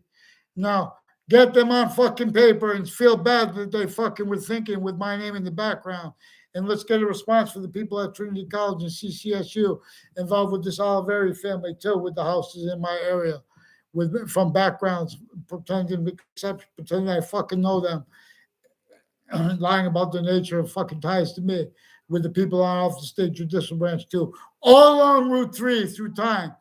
Now, get them on fucking paper and feel bad that they fucking were thinking with my name in the background. And let's get a response for the people at Trinity College and CCSU involved with this Oliveri family too, with the houses in my area, from backgrounds, pretending I fucking know them, lying about the nature of fucking ties to me, with the people on off the state judicial branch too, all along Route 3 through time,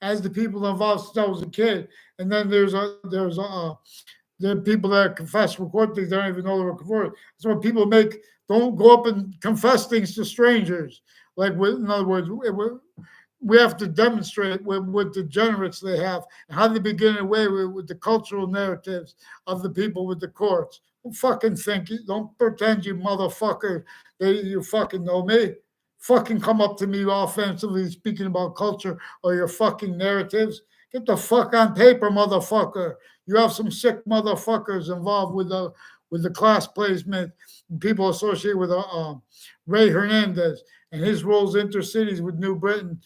as the people involved since I was a kid. And then there are people that confess, record things, they don't even know they were recorded. So when people don't go up and confess things to strangers. Like, in other words, we have to demonstrate what degenerates they have and how they begin away with the cultural narratives of the people with the courts. Don't fucking think, don't pretend, you motherfucker, that you fucking know me. Fucking come up to me offensively speaking about culture or your fucking narratives. Get the fuck on paper, motherfucker. You have some sick motherfuckers involved with the class placement, people associated with Ray Hernandez and his roles intercities with New Britain,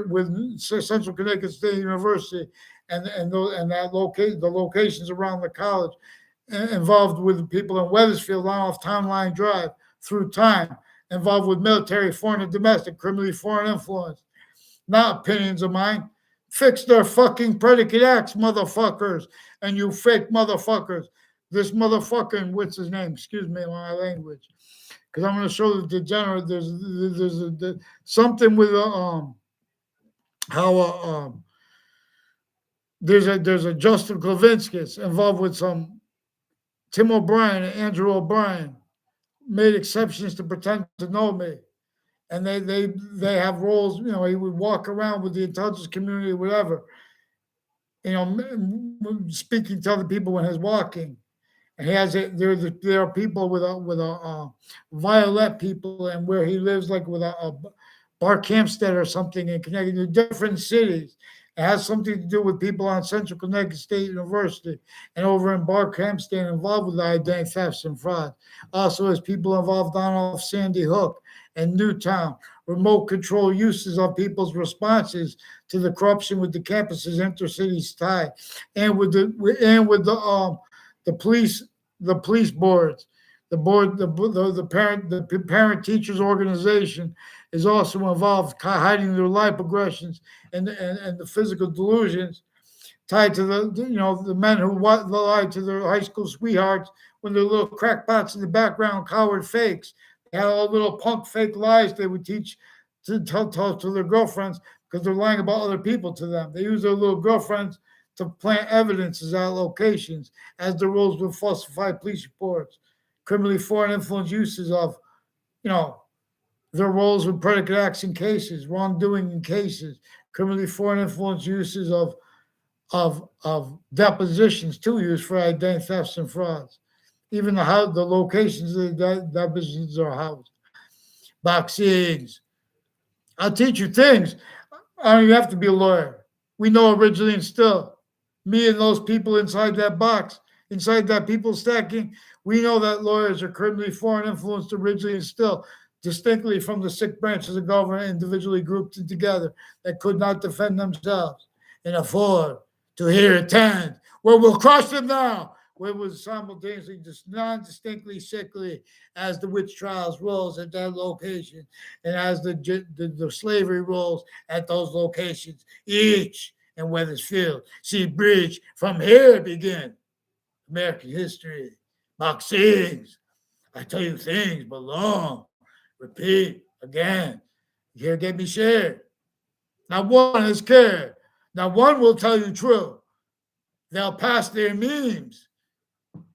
with Central Connecticut State University, and the locations around the college, involved with people in Weathersfield on off Town Line Drive through time, involved with military, foreign and domestic, criminally foreign influence. Not opinions of mine. Fix their fucking predicate acts, motherfuckers, and you fake motherfuckers. This motherfucking, what's his name? Excuse me, my language, because I'm going to show the degenerate. There's something with there's a Justin Klavinskis involved with some Tim O'Brien and Andrew O'Brien, made exceptions to pretend to know me. And they have roles, he would walk around with the intelligence community, whatever, speaking to other people when he's walking. And there are people with a Violet people, and where he lives, like with a Bark Hampstead or something in Connecticut, different cities, It has something to do with people on Central Connecticut State University and over in Barkhamsted involved with identity thefts and fraud. Also, as people involved on off Sandy Hook and Newtown, remote control uses of people's responses to the corruption with the campus's intercities tie, and the police boards. The parent teachers organization is also involved, hiding their life aggressions and the physical delusions tied to the men who lied to their high school sweethearts when they're little crackpots in the background, coward fakes. They had all little punk fake lies they would teach to their girlfriends because they're lying about other people to them. They use their little girlfriends to plant evidences at locations as the rules with falsified police reports, criminally foreign influence uses of, their roles with predicate acts in cases, wrongdoing in cases, criminally foreign influence uses of depositions too used for identity thefts and frauds. Even the locations of the depositions are housed. Vaccines. I'll teach you things. I don't even have to be a lawyer. We know originally and still. Me and those people inside that box, inside that people stacking, we know that lawyers are criminally foreign influenced originally and still, distinctly from the sick branches of government individually grouped together that could not defend themselves and afford to here attend, where we'll crush them now, where it was simultaneously just non-distinctly sickly as the witch trials rolls at that location and as the slavery rolls at those locations, each in Weathersfield. See, bridge from here begin American history. Vaccines. I tell you things belong. Repeat again. Here, get me shared. Not one has cared. Not one will tell you true. They'll pass their memes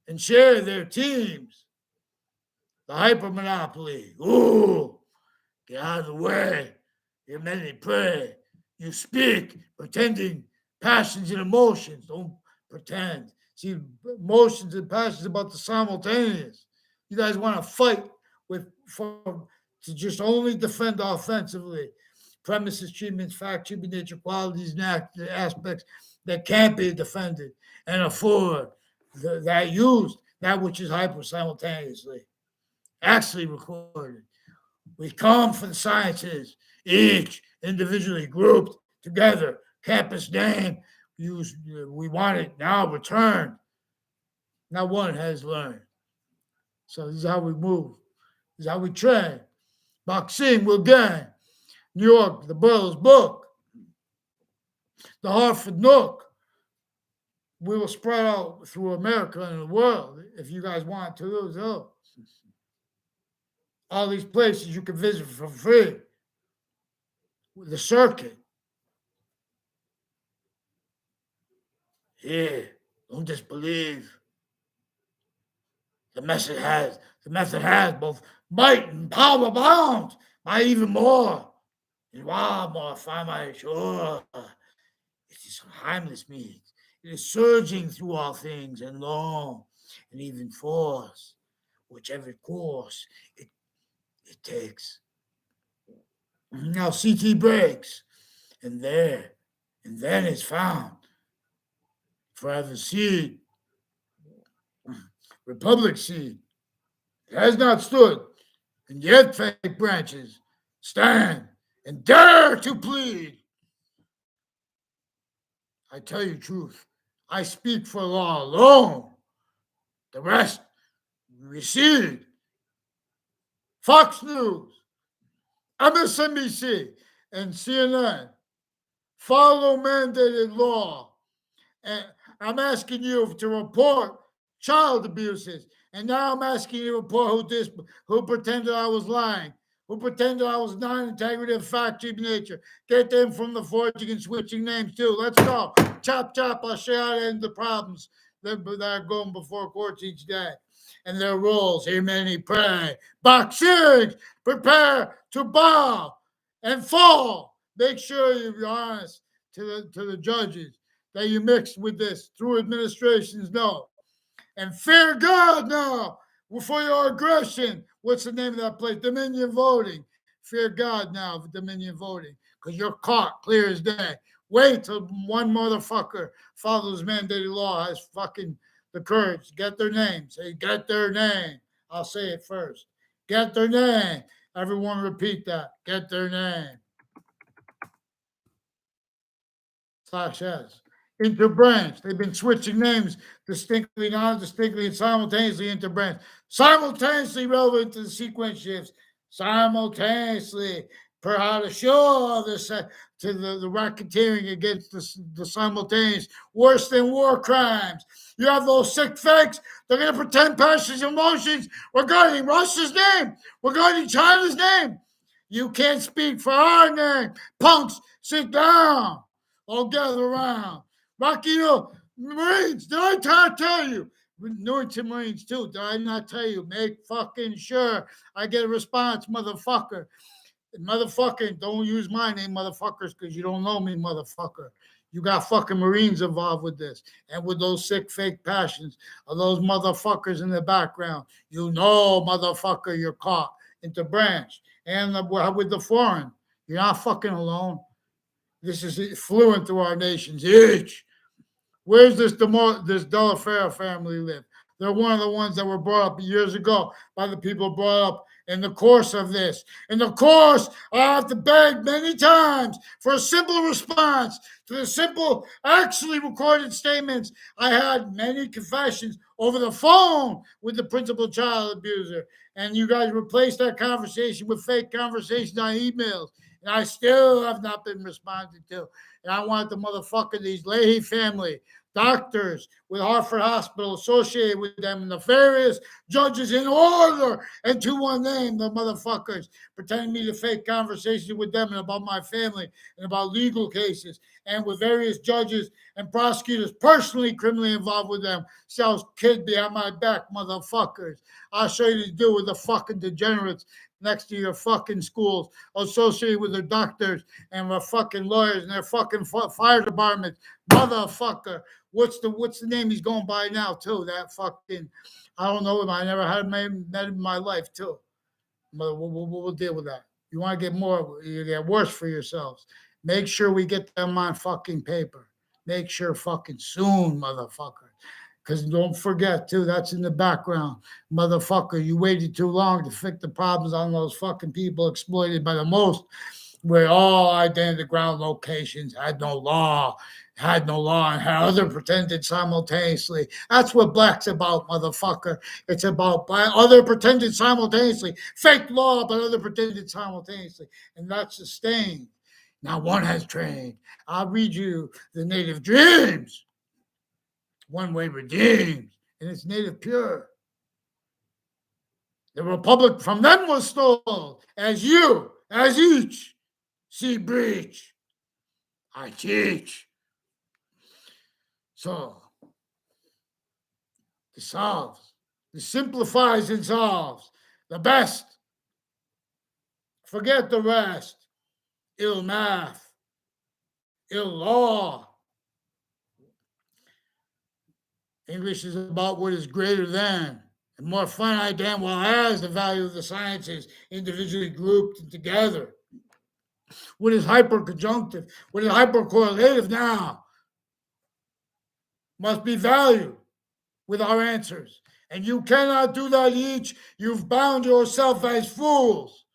and share their teams. The hyper monopoly. Ooh, get out of the way. Your many pray. You speak, pretending passions and emotions. Don't pretend. See, emotions and passions about the simultaneous. You guys want to fight to just only defend offensively. Premises, treatments, fact, treatment, nature, qualities, and aspects that can't be defended and afford that which is hyper simultaneously. Actually recorded. We come for the sciences, each individually grouped together. Campus name, we want it now returned. Not one has learned. So this is how we move. This is how we train. Boxing will gain. New York, the Burroughs Book. The Hartford Nook. We will spread out through America and the world if you guys want to lose hope. All these places you can visit for free. With the circuit. Here, don't disbelieve. The method has both might and power bound by even more. And while more far sure, it is timeless means. It is surging through all things and long and even force, whichever course it takes. Now CT breaks, and then it's found. Forever seed, Republic seed. It has not stood, and yet fake branches stand and dare to plead. I tell you truth. I speak for law alone. The rest recede. Fox News, MSNBC, and CNN follow mandated law. And I'm asking you to report child abuses. And now I'm asking you to report who pretended I was lying, who pretended I was non-integrative, fact-cheap nature. Get them from the forging and switching names too. Let's go. Chop, chop. I'll share out the problems that are going before courts each day. And their roles, hear many pray. Boxing, prepare to bow and fall. Make sure you're honest to the judges that you mixed with this through administrations, no. And fear God now for your aggression. What's the name of that place? Dominion voting. Fear God now for Dominion voting, because you're caught clear as day Wait till one motherfucker follows mandated law, has fucking the courage. Get their name. Say, get their name. I'll say it first. Get their name. Everyone repeat that. Get their name. /s. Interbranch. They've been switching names distinctly, non-distinctly, and simultaneously interbranch. Simultaneously relevant to the sequence shifts. Simultaneously per how to show this to the racketeering against the simultaneous, worse than war crimes. You have those sick fakes. They're going to pretend passions and emotions regarding Russia's name, regarding China's name. You can't speak for our name. Punks, sit down. All gather around. Rocky Hill Marines, did I tell you? Newington Marines too, did I not tell you? Make fucking sure I get a response, motherfucker. Motherfucking, don't use my name, motherfuckers, because you don't know me, motherfucker. You got fucking Marines involved with this. And with those sick fake passions of those motherfuckers in the background. You know, motherfucker, you're caught into branch. And with the foreign. You're not fucking alone. This is fluent through our nations. Each. Where's this Delafair family live? They're one of the ones that were brought up years ago by the people brought up in the course of this. In the course, I have to beg many times for a simple response to the simple, actually recorded statements. I had many confessions over the phone with the principal child abuser. And you guys replaced that conversation with fake conversations on emails. And I still have not been responded to. And I want the motherfucker, these Leahy family, doctors with Hartford Hospital associated with them, and the various judges in order and to one name, the motherfuckers, pretending me to fake conversations with them and about my family and about legal cases, and with various judges and prosecutors personally criminally involved with them. Sells kid behind my back, motherfuckers. I'll show you to do with the fucking degenerates next to your fucking schools, associated with their doctors and their fucking lawyers and their fucking fire departments. Motherfucker. What's the name he's going by now, too? That fucking, I don't know him. I never had met him in my life, too. But we'll deal with that. You want to get more, you get worse for yourselves. Make sure we get them on fucking paper. Make sure fucking soon, motherfucker. Because don't forget, too, that's in the background. Motherfucker, you waited too long to fix the problems on those fucking people exploited by the most, where all identity ground locations had no law, and had other pretended simultaneously. That's what Black's about, motherfucker. It's about other pretended simultaneously. Fake law, but other pretended simultaneously. And that's sustained. Now one has trained. I'll read you the native dreams. One way redeemed, and its native pure. The republic from them was stole, as you, as each, see breach. I teach. So, it solves, it simplifies and solves the best. Forget the rest. Ill math, ill law. English is about what is greater than and more finite than, well, as the value of the sciences individually grouped and together. What is hyperconjunctive? What is hypercorrelative now must be valued with our answers. And you cannot do that each. You've bound yourself as fools.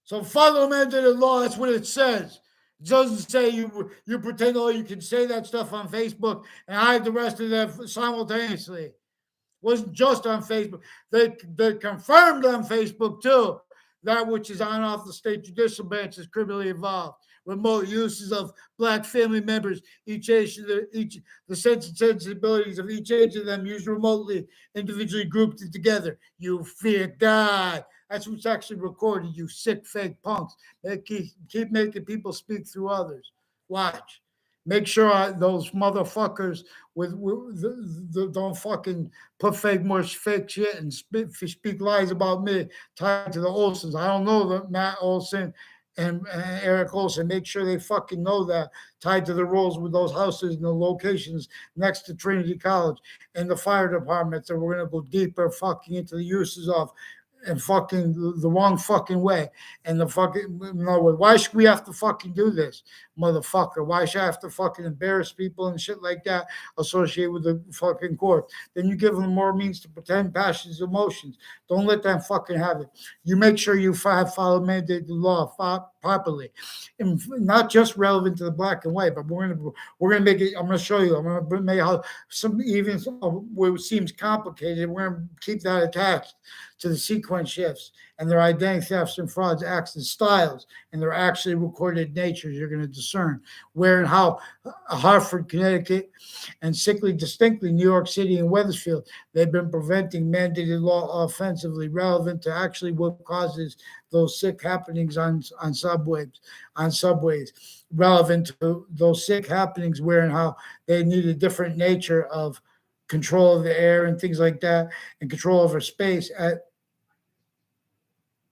So follow mandated law. That's what it says. It doesn't say you pretend, oh, you can say that stuff on Facebook and hide the rest of that simultaneously. It wasn't just on Facebook. They confirmed on Facebook too that which is on off the state judicial branch is criminally involved. Remote uses of Black family members, the sensibilities of each age of them used remotely, individually grouped together. You fear God. That's what's actually recorded, you sick fake punks. They keep making people speak through others. Watch. Make sure those motherfuckers don't fucking put more fake shit and speak lies about me tied to the Olsons. I don't know that Matt Olson and Eric Olson. Make sure they fucking know that, tied to the roles with those houses and the locations next to Trinity College and the fire departments that we're going to go deeper fucking into the uses of and fucking the wrong fucking way. And the fucking, no, why should we have to fucking do this, motherfucker? Why should I have to fucking embarrass people and shit like that associated with the fucking court? Then you give them more means to pretend passions, emotions. Don't let them fucking have it. You make sure you follow mandated law properly, and not just relevant to the black and white, but we're gonna make it. I'm gonna show you. I'm gonna make how some even where it seems complicated. We're gonna keep that attached to the sequence shifts and their identity thefts and frauds, acts and styles, and their actually recorded natures. You're going to discern where and how Hartford, Connecticut, and sickly distinctly New York City and Wethersfield, they've been preventing mandated law offensively relevant to actually what causes those sick happenings on subways, relevant to those sick happenings where and how they need a different nature of control of the air and things like that, and control over space at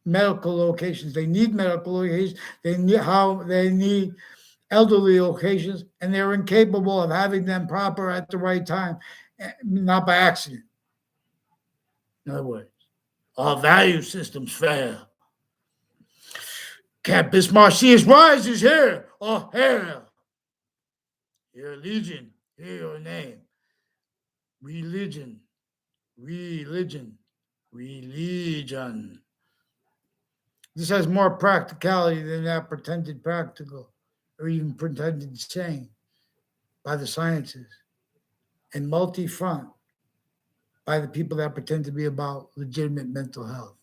medical locations. They need medical locations. They need elderly locations, and they're incapable of having them proper at the right time, not by accident. In other words, our value systems fail. Campus Marcius rises here. Oh, hell. Your legion, hear your name. Religion. This has more practicality than that pretended practical or even pretended sane by the sciences, and multi-front by the people that pretend to be about legitimate mental health.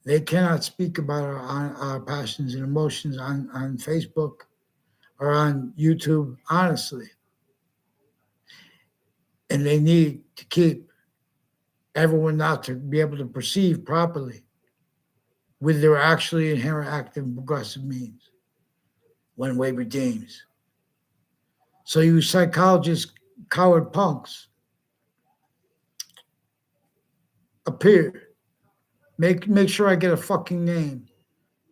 They cannot speak about our passions and emotions on Facebook or on YouTube honestly. And they need to keep everyone out to be able to perceive properly with their actually inherent active and progressive means when way redeems. So you psychologists, coward punks, appear. Make sure I get a fucking name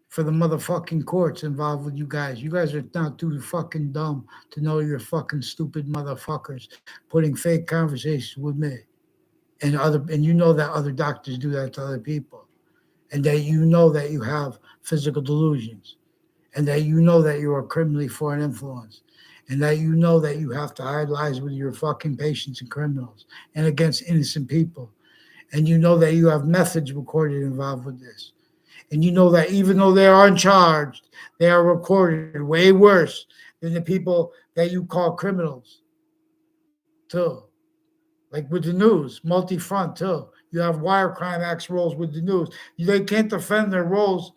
for the motherfucking courts involved with you guys. You guys are not too fucking dumb to know you're fucking stupid motherfuckers putting fake conversations with me. And you know that other doctors do that to other people. And that you know that you have physical delusions. And that you know that you are criminally foreign influence. And that you know that you have to hide lies with your fucking patients and criminals and against innocent people. And you know that you have methods recorded involved with this. And you know that even though they are uncharged, they are recorded way worse than the people that you call criminals, too. Like with the news, multi-front, too. You have wire crime acts roles with the news. They can't defend their roles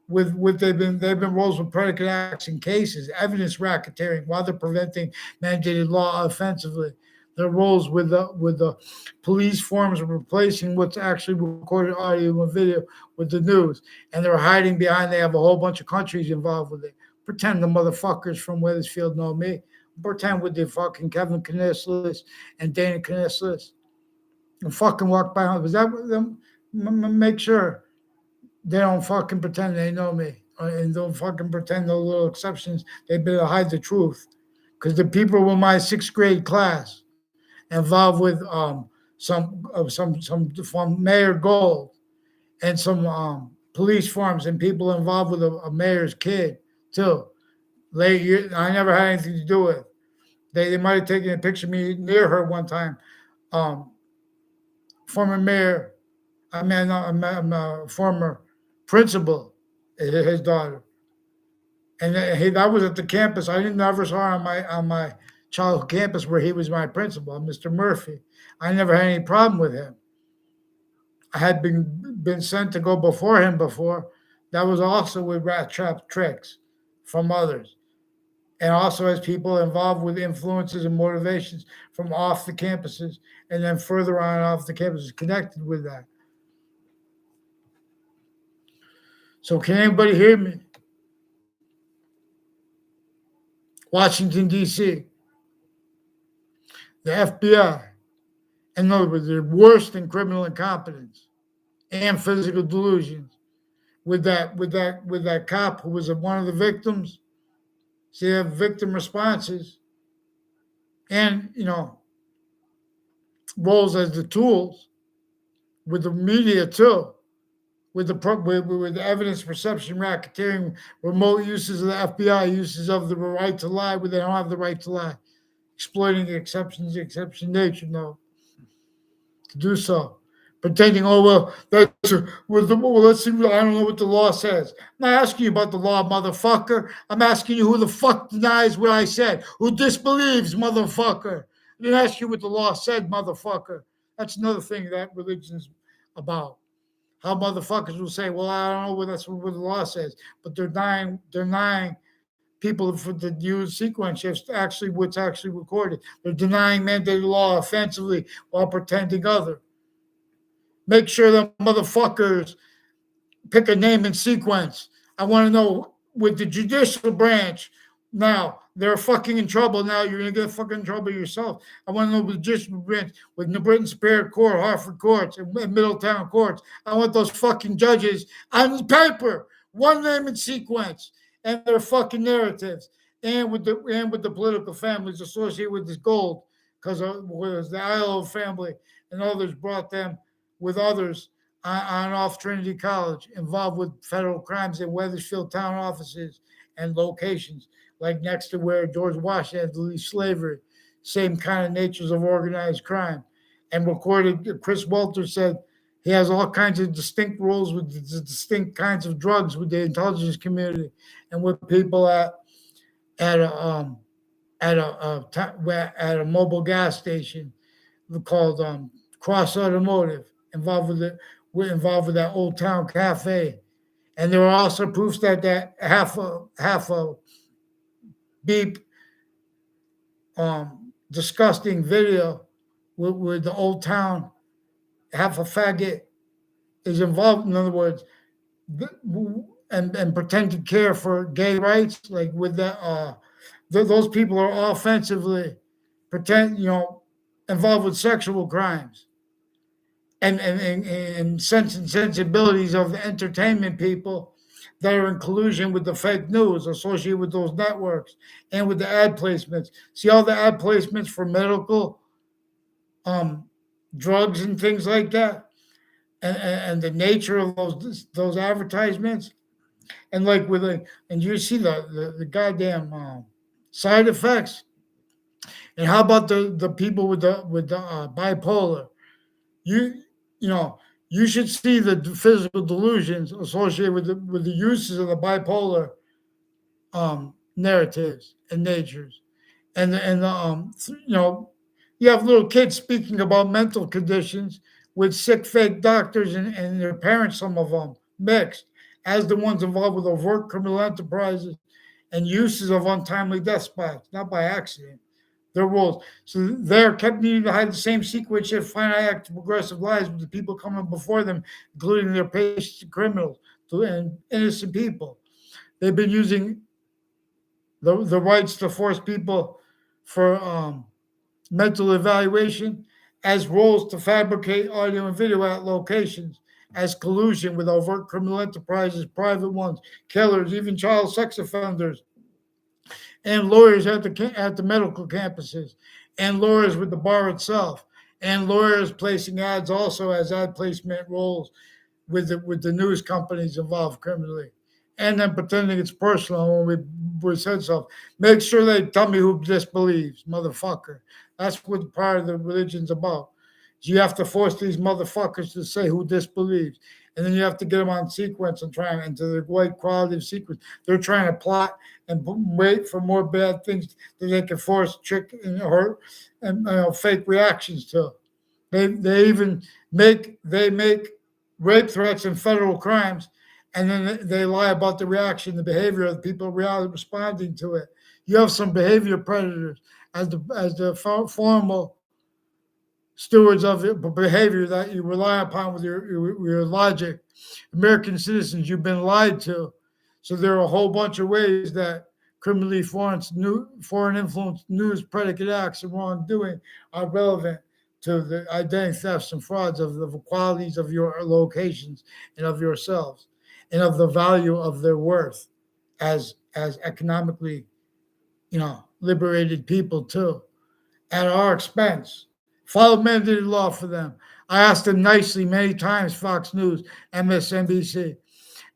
with they've been roles with predicate acts and cases, evidence racketeering while they're preventing mandated law offensively. Their roles with the police forms of replacing what's actually recorded audio and video with the news, and they're hiding behind. They have a whole bunch of countries involved with it. Pretend the motherfuckers from Wethersfield know me. Pretend with the fucking Kevin Knislis and Dana Knislis and fucking walk by. Was that them? Make sure they don't fucking pretend they know me, and don't fucking pretend those little exceptions. They better hide the truth, because the people with my sixth grade class involved with some from Mayor Gold and some police forms and people involved with a mayor's kid too. I never had anything to do with. They might have taken a picture of me near her one time. Um, Former mayor, I'm a former principal, his daughter, and that was at the campus. I didn't never saw her on my childhood campus where he was my principal, Mr. Murphy. I never had any problem with him. I had been sent to go before him before. That was also with rat trap tricks from others, and also as people involved with influences and motivations from off the campuses, and then further on off the campuses connected with that. So can anybody hear me? Washington, D.C., the FBI, in other words, they're worse than criminal incompetence and physical delusions. With that cop who was one of the victims, so you have victim responses and roles as the tools with the media too, with the evidence perception racketeering, remote uses of the FBI, uses of the right to lie where they don't have the right to lie, exploiting exception nature, no, to do so. Pretending, oh well, that's well, let's see. I don't know what the law says. I'm not asking you about the law, motherfucker. I'm asking you who the fuck denies what I said, who disbelieves, motherfucker. I didn't ask you what the law said, motherfucker. That's another thing that religion's about. How motherfuckers will say, "Well, I don't know what that's what the law says," but they're denying people for the use sequence shifts actually what's actually recorded. They're denying mandated law offensively while pretending other. Make sure the motherfuckers pick a name in sequence. I want to know with the judicial branch now. They're fucking in trouble now. You're gonna get fucking in trouble yourself. I want to know with the judicial branch, with New Britain Superior Court, Hartford courts, and Middletown courts. I want those fucking judges on paper, one name in sequence, and their fucking narratives, and with the political families associated with this gold, because the ILO family and others brought them with others on off Trinity College, involved with federal crimes in Wethersfield town offices and locations, like next to where George Washington had to leave slavery, same kind of natures of organized crime. And recorded, Chris Walters said he has all kinds of distinct roles with the distinct kinds of drugs with the intelligence community and with people at a at a mobile gas station called Cross Automotive, involved with it. We're involved with that Old Town Cafe, and there are also proofs that half a beep disgusting video with the Old Town half a faggot is involved. In other words, and pretend to care for gay rights, like with those people are offensively involved with sexual crimes and sensibilities of the entertainment people that are in collusion with the fake news associated with those networks and with the ad placements. See all the ad placements for medical drugs and things like that, and the nature of those advertisements, and like and you see the goddamn side effects. And how about the people with the bipolar? You you know you should see the physical delusions associated with the uses of the bipolar narratives and natures, and you have little kids speaking about mental conditions with sick fake doctors and their parents, some of them mixed, as the ones involved with overt criminal enterprises and uses of untimely death spots, not by accident. Their roles. So they're kept needing to hide the same sequence of finite act of progressive lies with the people coming before them, including their patients and criminals and innocent people. They've been using the rights to force people for mental evaluation as roles to fabricate audio and video at locations, as collusion with overt criminal enterprises, private ones, killers, even child sex offenders, and lawyers at the medical campuses, and lawyers with the bar itself, and lawyers placing ads also as ad placement roles with the news companies involved criminally, and then pretending it's personal when we said so. Make sure they tell me who disbelieves, motherfucker. That's what part of the religion's about. You have to force these motherfuckers to say who disbelieves, and then you have to get them on sequence and try into the right quality of sequence. They're trying to plot and wait for more bad things that they can force, trick, and hurt, and fake reactions to. They even make rape threats and federal crimes, and then they lie about the reaction, the behavior of the people responding to it. You have some behavior predators as the formal stewards of your behavior that you rely upon with your logic. American citizens, you've been lied to. So there are a whole bunch of ways that criminally foreign influence news predicate acts and wrongdoing are relevant to the identity thefts and frauds of the qualities of your locations and of yourselves and of the value of their worth as economically, liberated people too, at our expense. Follow mandated law for them. I asked them nicely many times, Fox News, MSNBC,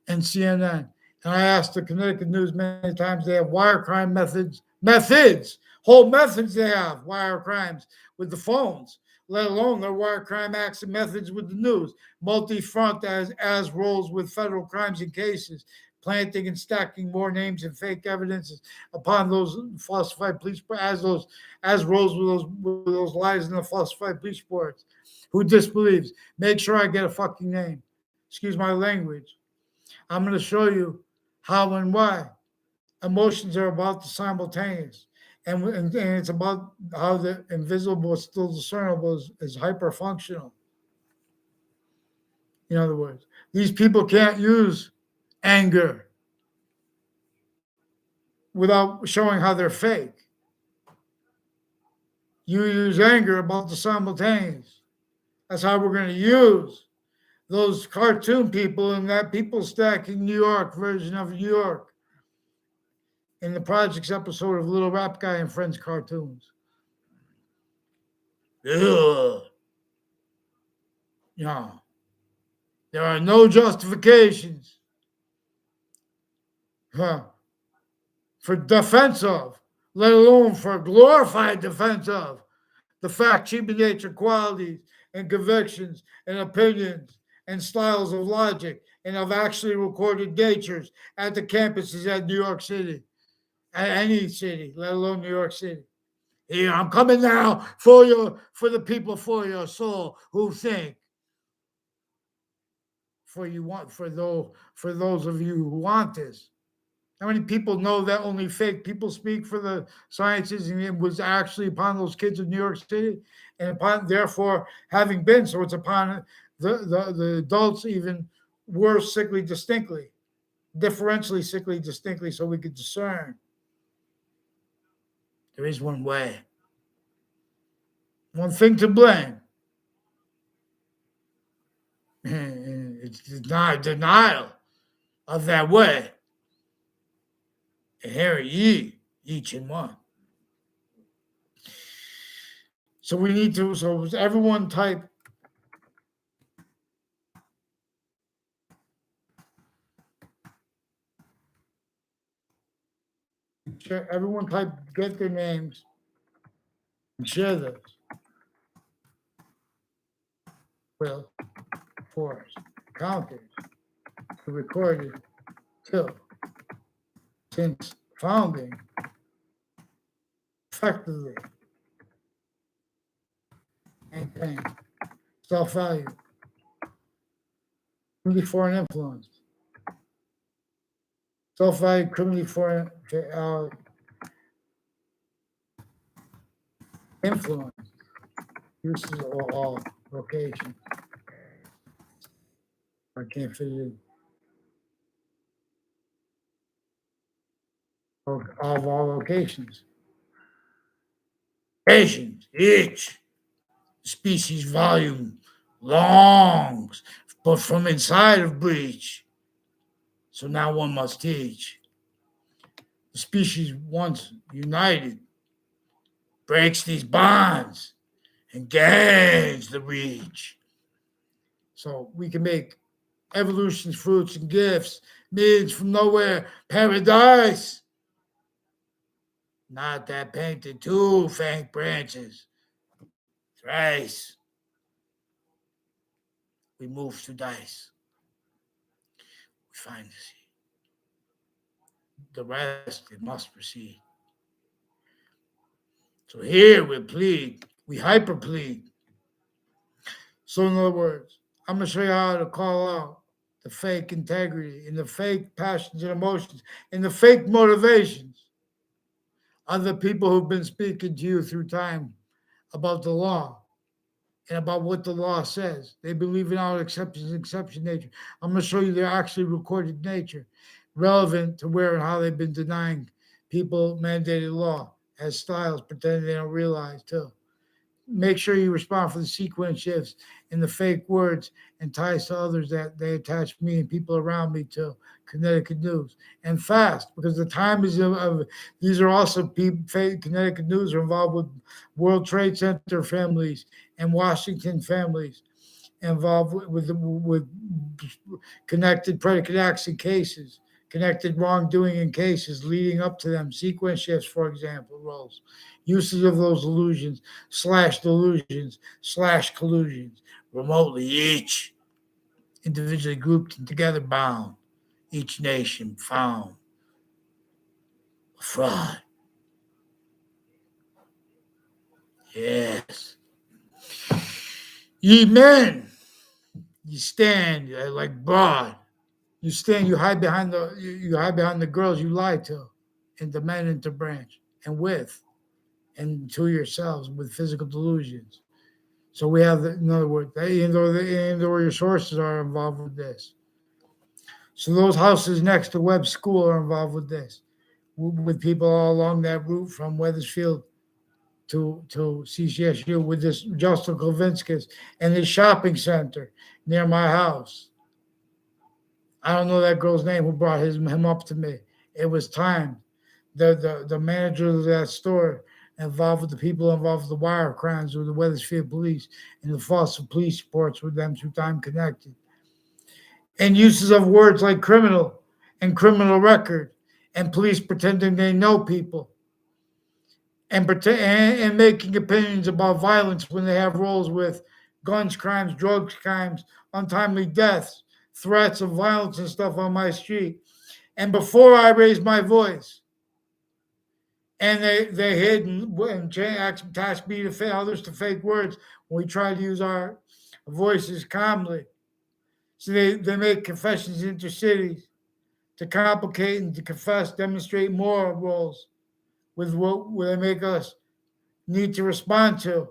and CNN. And I asked the Connecticut News many times. They have wire crime whole methods they have, wire crimes with the phones, let alone their wire crime acts and methods with the news. Multi-front as roles with federal crimes and cases, planting and stacking more names and fake evidences upon those falsified police as roles with those lies in the falsified police reports. Who disbelieves? Make sure I get a fucking name. Excuse my language. I'm going to show you how and why. Emotions are about the simultaneous. And it's about how the invisible is still discernible is hyper-functional. In other words, these people can't use anger without showing how they're fake. You use anger about the simultaneous. That's how we're going to use those cartoon people in that people stacking New York version of New York in the Projects episode of Little Rap Guy and Friends cartoons. Ugh. Yeah. There are no justifications for defense of, let alone for glorified defense of, the fact, human nature, qualities, and convictions, and opinions, and styles of logic, and of actually recorded natures at the campuses at New York City, at any city, let alone New York City. Here, I'm coming now for the people, for your soul who think. For those of you who want this. How many people know that only fake people speak for the sciences, and it was actually upon those kids in New York City, and upon therefore having been, so it's upon the adults even worse, sickly distinctly, differentially sickly distinctly, so we could discern. There is one way, one thing to blame. It's denial of that way. Inherit ye, each in one. So we need to, so everyone type get their names and share those. Well, force, counters, recorded till since founding, effectively maintain self-value, criminally foreign influence, self-value, criminally foreign influence, uses of all locations. I can't fit it in. Of all locations. Locations, each species volume longs, but from inside of breach. So now one must teach. The species once united breaks these bonds and gains the reach. So we can make evolution's fruits and gifts, means from nowhere, paradise. Not that painted two faint branches. Thrice. We move to dice. We find the seed. The rest, it must proceed. So here we plead, we hyper plead. So in other words, I'm going to show you how to call out the fake integrity and the fake passions and emotions and the fake motivations of the people who've been speaking to you through time about the law and about what the law says. They believe in our exceptions and exception nature. I'm going to show you their actually recorded nature, relevant to where and how they've been denying people mandated law as styles, pretending they don't realize too. Make sure you respond for the sequence shifts and the fake words and ties to others that they attach me and people around me to Connecticut News. And fast, because the time is of these are also fake Connecticut News are involved with World Trade Center families and Washington families involved with connected predicate acts in cases, connected wrongdoing in cases leading up to them, sequence shifts, for example, roles, uses of those illusions / collusions, remotely each, individually grouped and together bound, each nation found fraud. Yes. Ye men, you stand like broad. You stand, you hide behind the girls you lie to, and the men into branch, and with, and to yourselves with physical delusions. So we have, in other words, even though your sources are involved with this. So those houses next to Webb School are involved with this, with people all along that route from Wethersfield to CCSU, with this Justin Kovinskis and this shopping center near my house. I don't know that girl's name who brought him up to me. It was timed. The manager of that store involved with the people involved with the wire crimes with the Wethersfield police and the false police reports with them through time connected. And uses of words like criminal and criminal record and police pretending they know people and making opinions about violence when they have roles with guns crimes, drugs crimes, untimely deaths, threats of violence and stuff on my street. And before I raised my voice, and they hid and asked me to others to fake words when we tried to use our voices calmly. So they make confessions intercities to complicate and to confess, demonstrate moral roles with what they make us need to respond to,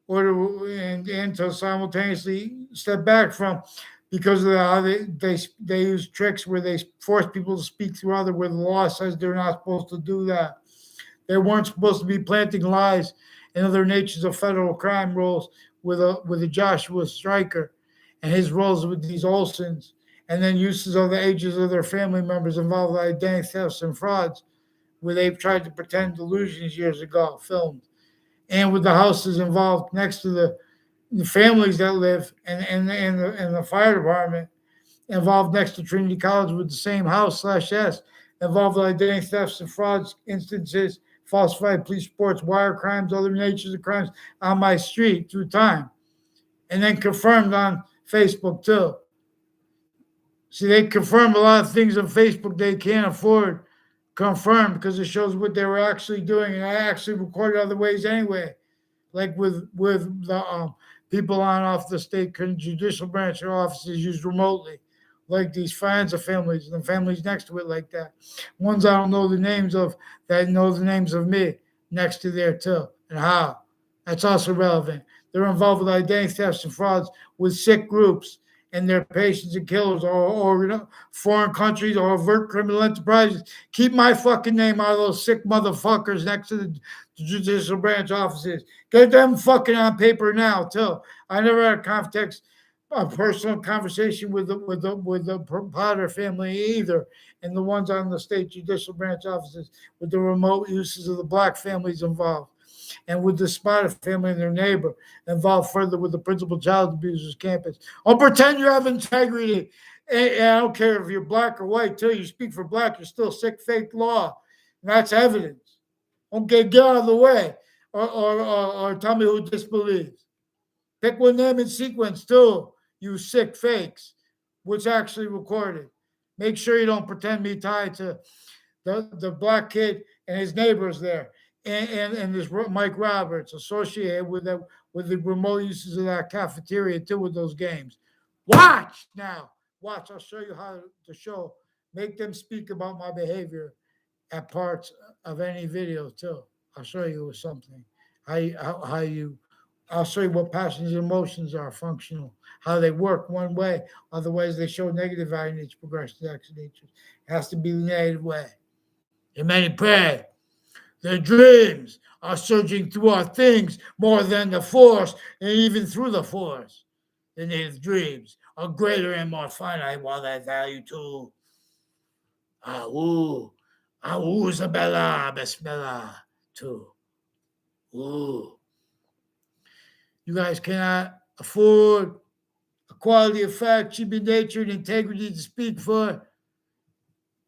and to simultaneously step back from, because of how they use tricks where they force people to speak through other, where the law says they're not supposed to do that. They weren't supposed to be planting lies and other natures of federal crime roles with a Joshua Stryker and his roles with these Olsons, and then uses of the ages of their family members involved with identity thefts and frauds, where they've tried to pretend delusions years ago, filmed, and with the houses involved next to the families that live and the fire department involved next to Trinity College with the same house /S, involved with identity thefts and frauds instances, falsified police reports, wire crimes, other natures of crimes on my street through time, and then confirmed on Facebook too. See, they confirm a lot of things on Facebook they can't afford confirmed because it shows what they were actually doing, and I actually recorded other ways anyway, like with the people on off the state judicial branch offices used remotely, like these Fianza families and the families next to it like that. Ones I don't know the names of that know the names of me next to there too, and how. That's also relevant. They're involved with identity thefts and frauds with sick groups and their patients and killers, or foreign countries or overt criminal enterprises. Keep my fucking name out of those sick motherfuckers next to the judicial branch offices. Get them fucking on paper now too. I never had a personal conversation with the Potter family either, and the ones on the state judicial branch offices with the remote uses of the black families involved, and with the Spada family and their neighbor involved further with the principal child abusers campus. Oh, pretend you have integrity. And I don't care if you're black or white, till you speak for black, you're still sick, fake law. And that's evidence. Okay, get out of the way. Or tell me who disbelieves. Pick one name in sequence, too, you sick fakes, which actually recorded. Make sure you don't pretend me tied to the black kid and his neighbors there. And this Mike Roberts associated with the remote uses of that cafeteria too, with those games. Watch now. Watch. I'll show you how to show. Make them speak about my behavior at parts of any video too. I'll show you something. How you. I'll show you what passions and emotions are functional, how they work one way. Otherwise, they show negative value nature, progressive action nature. It has to be the negative way. And many pray. Their dreams are surging through our things more than the force, and even through the force. The native dreams are greater and more finite, while that value too. Isabella, Bismillah, too. Ooh. You guys cannot afford a quality of fact, human nature, and integrity to speak for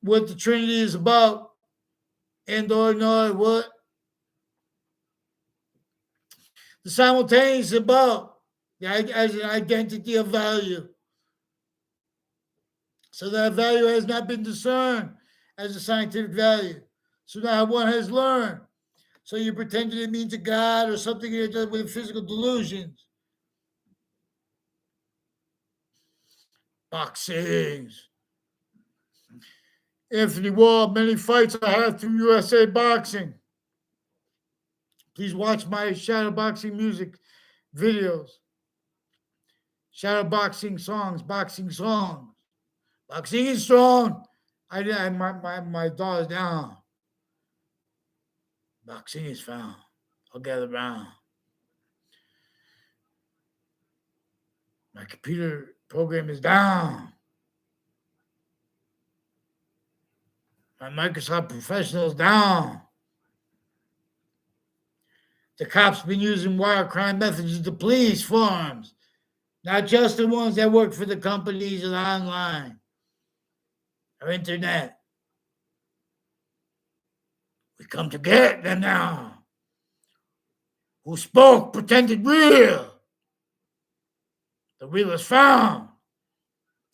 what the Trinity is about, and or not what the simultaneous about as an identity of value. So that value has not been discerned as a scientific value. So now one has learned. So you pretended it means a God or something with physical delusions. Boxings. Anthony Wall, many fights I have through USA Boxing. Please watch my shadow boxing music videos. Shadow boxing songs, boxing songs. Boxing is strong. My daughter's down. Boxing is found. I'll gather round. My computer program is down. My Microsoft Professional is down. The cops been using wire crime methods to police farms, not just the ones that work for the companies or online or internet. We come to get them now. Who spoke, pretended real. The real is found.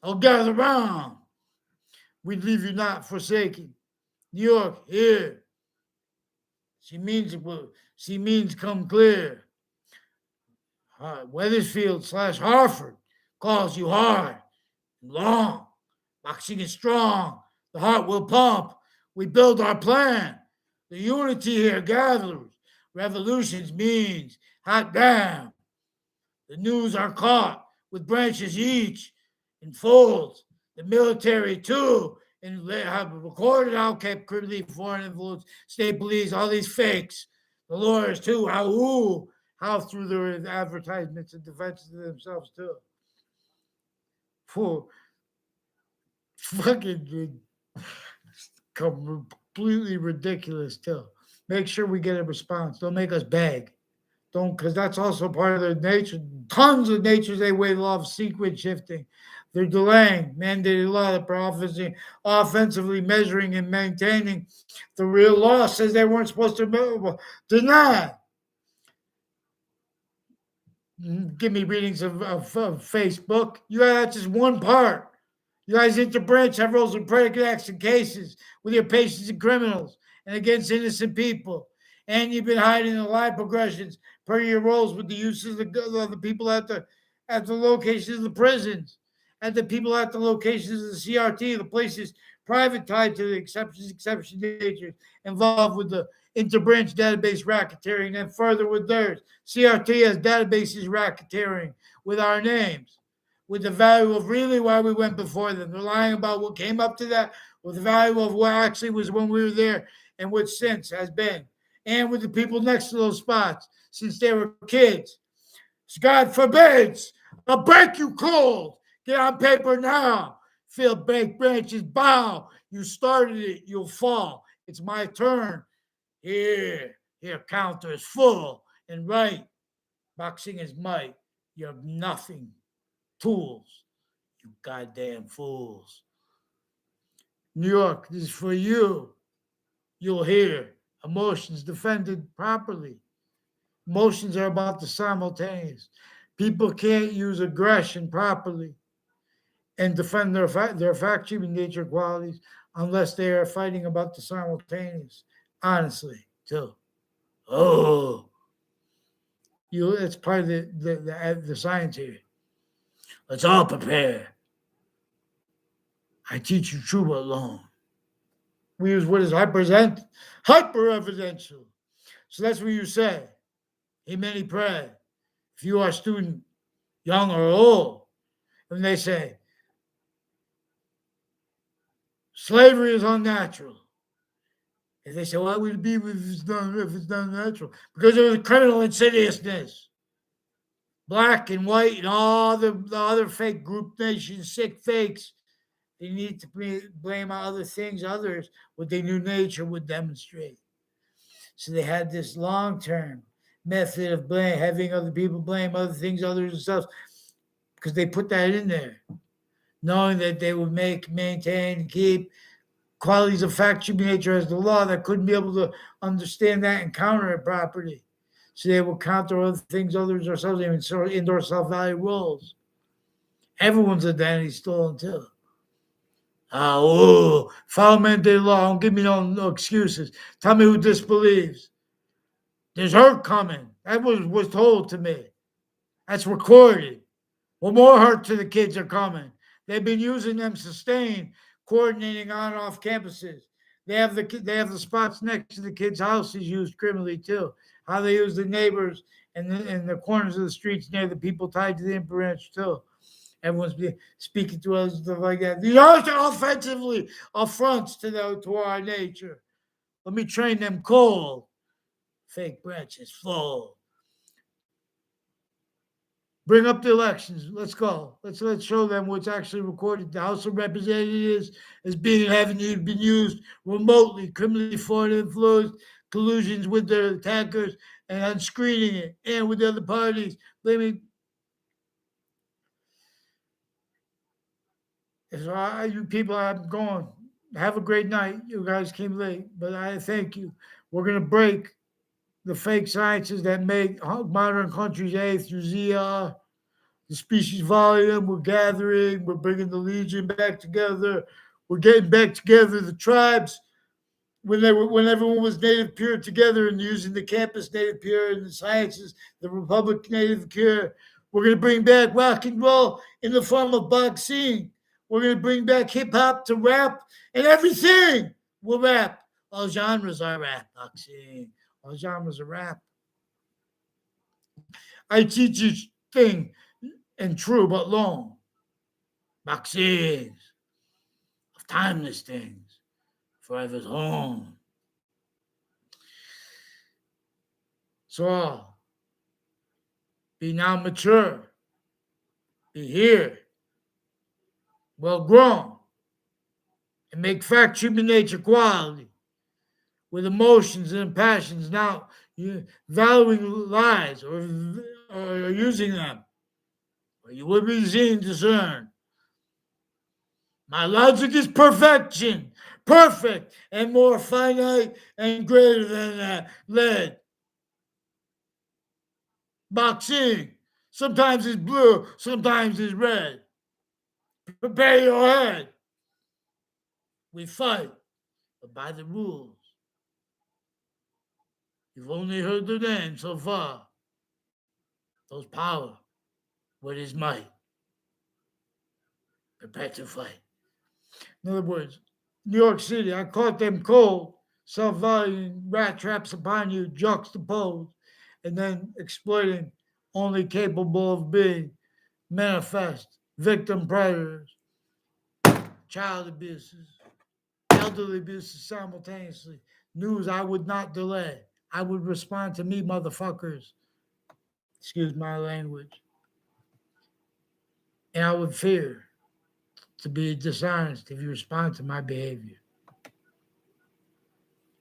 I'll gather round. We leave you not forsaken. New York, here. She means come clear. Weathersfield/Hartford calls you hard and long. Boxing is strong. The heart will pump. We build our plan. The unity here gathers. Revolutions means hot damn. The news are caught with branches each in folds. The military too, and have recorded out captivity, foreign influence, state police, all these fakes. The lawyers too, how through their advertisements and defenses of themselves too. For fucking completely ridiculous too. Make sure we get a response. Don't make us beg. Don't, because that's also part of their nature. Tons of natures they way love sequence shifting. They're delaying mandated law that offensively measuring and maintaining the real law says they weren't supposed to deny. Give me readings of Facebook. You guys, that's just one part. You guys interbranch, have roles of predicate acts and cases with your patients and criminals and against innocent people. And you've been hiding the lie progressions per your roles with the uses of the people at the locations of the prisons, and the people at the locations of the CRT, the places private tied to the exception natures involved with the interbranch database racketeering, and further with theirs. CRT has databases racketeering with our names, with the value of really why we went before them. They're lying about what came up to that, with the value of what actually was when we were there and what since has been. And with the people next to those spots since they were kids. God forbids, I'll break you cold. Get on paper now. Feel break branches bow. You started it, you'll fall. It's my turn. Here, counter is full and right. Boxing is might. You have nothing. Tools. You goddamn fools. New York, this is for you. You'll hear emotions defended properly. Emotions are about the simultaneous. People can't use aggression properly and defend their fact human nature qualities unless they are fighting about the simultaneous. Honestly, too. Oh, it's part of the science here. Let's all prepare. I teach you true alone. We use what is hyper evidential. So that's what you say. Amen. Pray. If you are a student, young or old, and they say slavery is unnatural. And they say, why would it be if it's not natural? Because there was criminal insidiousness. Black and white and all the other fake group nations, sick fakes, they need to blame other things, others, what they knew nature would demonstrate. So they had this long-term method of blame, having other people blame other things, others themselves, because they put that in there, knowing that they would maintain, and keep qualities of fact, human nature as the law, that couldn't be able to understand that and counter it properly. So they will counter other things, others themselves, even sort of indoor self-value roles. Everyone's identity is stolen too. Follow mandated law. Don't give me no excuses. Tell me who disbelieves. There's hurt coming. That was told to me. That's recorded. Well, more hurt to the kids are coming. They've been using them sustained, coordinating on and off campuses. They have the spots next to the kids' houses used criminally too. How they use the neighbors and the corners of the streets near the people tied to the imp branch too. Everyone's speaking to us stuff like that. These are offensively affronts to our nature. Let me train them cold. Fake branches full. Bring up the elections. Let's go. Let's show them what's actually recorded. The House of Representatives is having been used remotely, criminally foreign influence, collusions with their attackers, and unscreening it, and with the other parties blaming. So you people, I'm going. Have a great night. You guys came late, but I thank you. We're gonna break the fake sciences that make modern countries A through Z are. The species volume, we're gathering, we're bringing the legion back together, we're getting back together the tribes when everyone was native pure together and using the campus native pure and the sciences, the republic native pure. We're going to bring back rock and roll in the form of boxing. We're going to bring back hip hop to rap and everything. We'll rap. All genres are rap, boxing. All genres are rap. I teach each thing and true but long. Boxes of timeless things, forever's home. So be now mature, be here, well grown, and make fact human nature quality with emotions and passions now valuing lies or using them, or you will be seen, discerned. My logic is perfection, perfect and more finite and greater than that. Lead. Boxing. Sometimes it's blue, sometimes it's red. Prepare your head. We fight, but by the rules. You've only heard the name so far. Those power, what is might? Prepare to fight. In other words, New York City, I caught them cold, self-valuing rat traps upon you, juxtaposed, and then exploiting only capable of being manifest victim predators, child abuses, elderly abuses simultaneously. News I would not delay. I would respond to me, motherfuckers. Excuse my language. And I would fear to be dishonest if you respond to my behavior.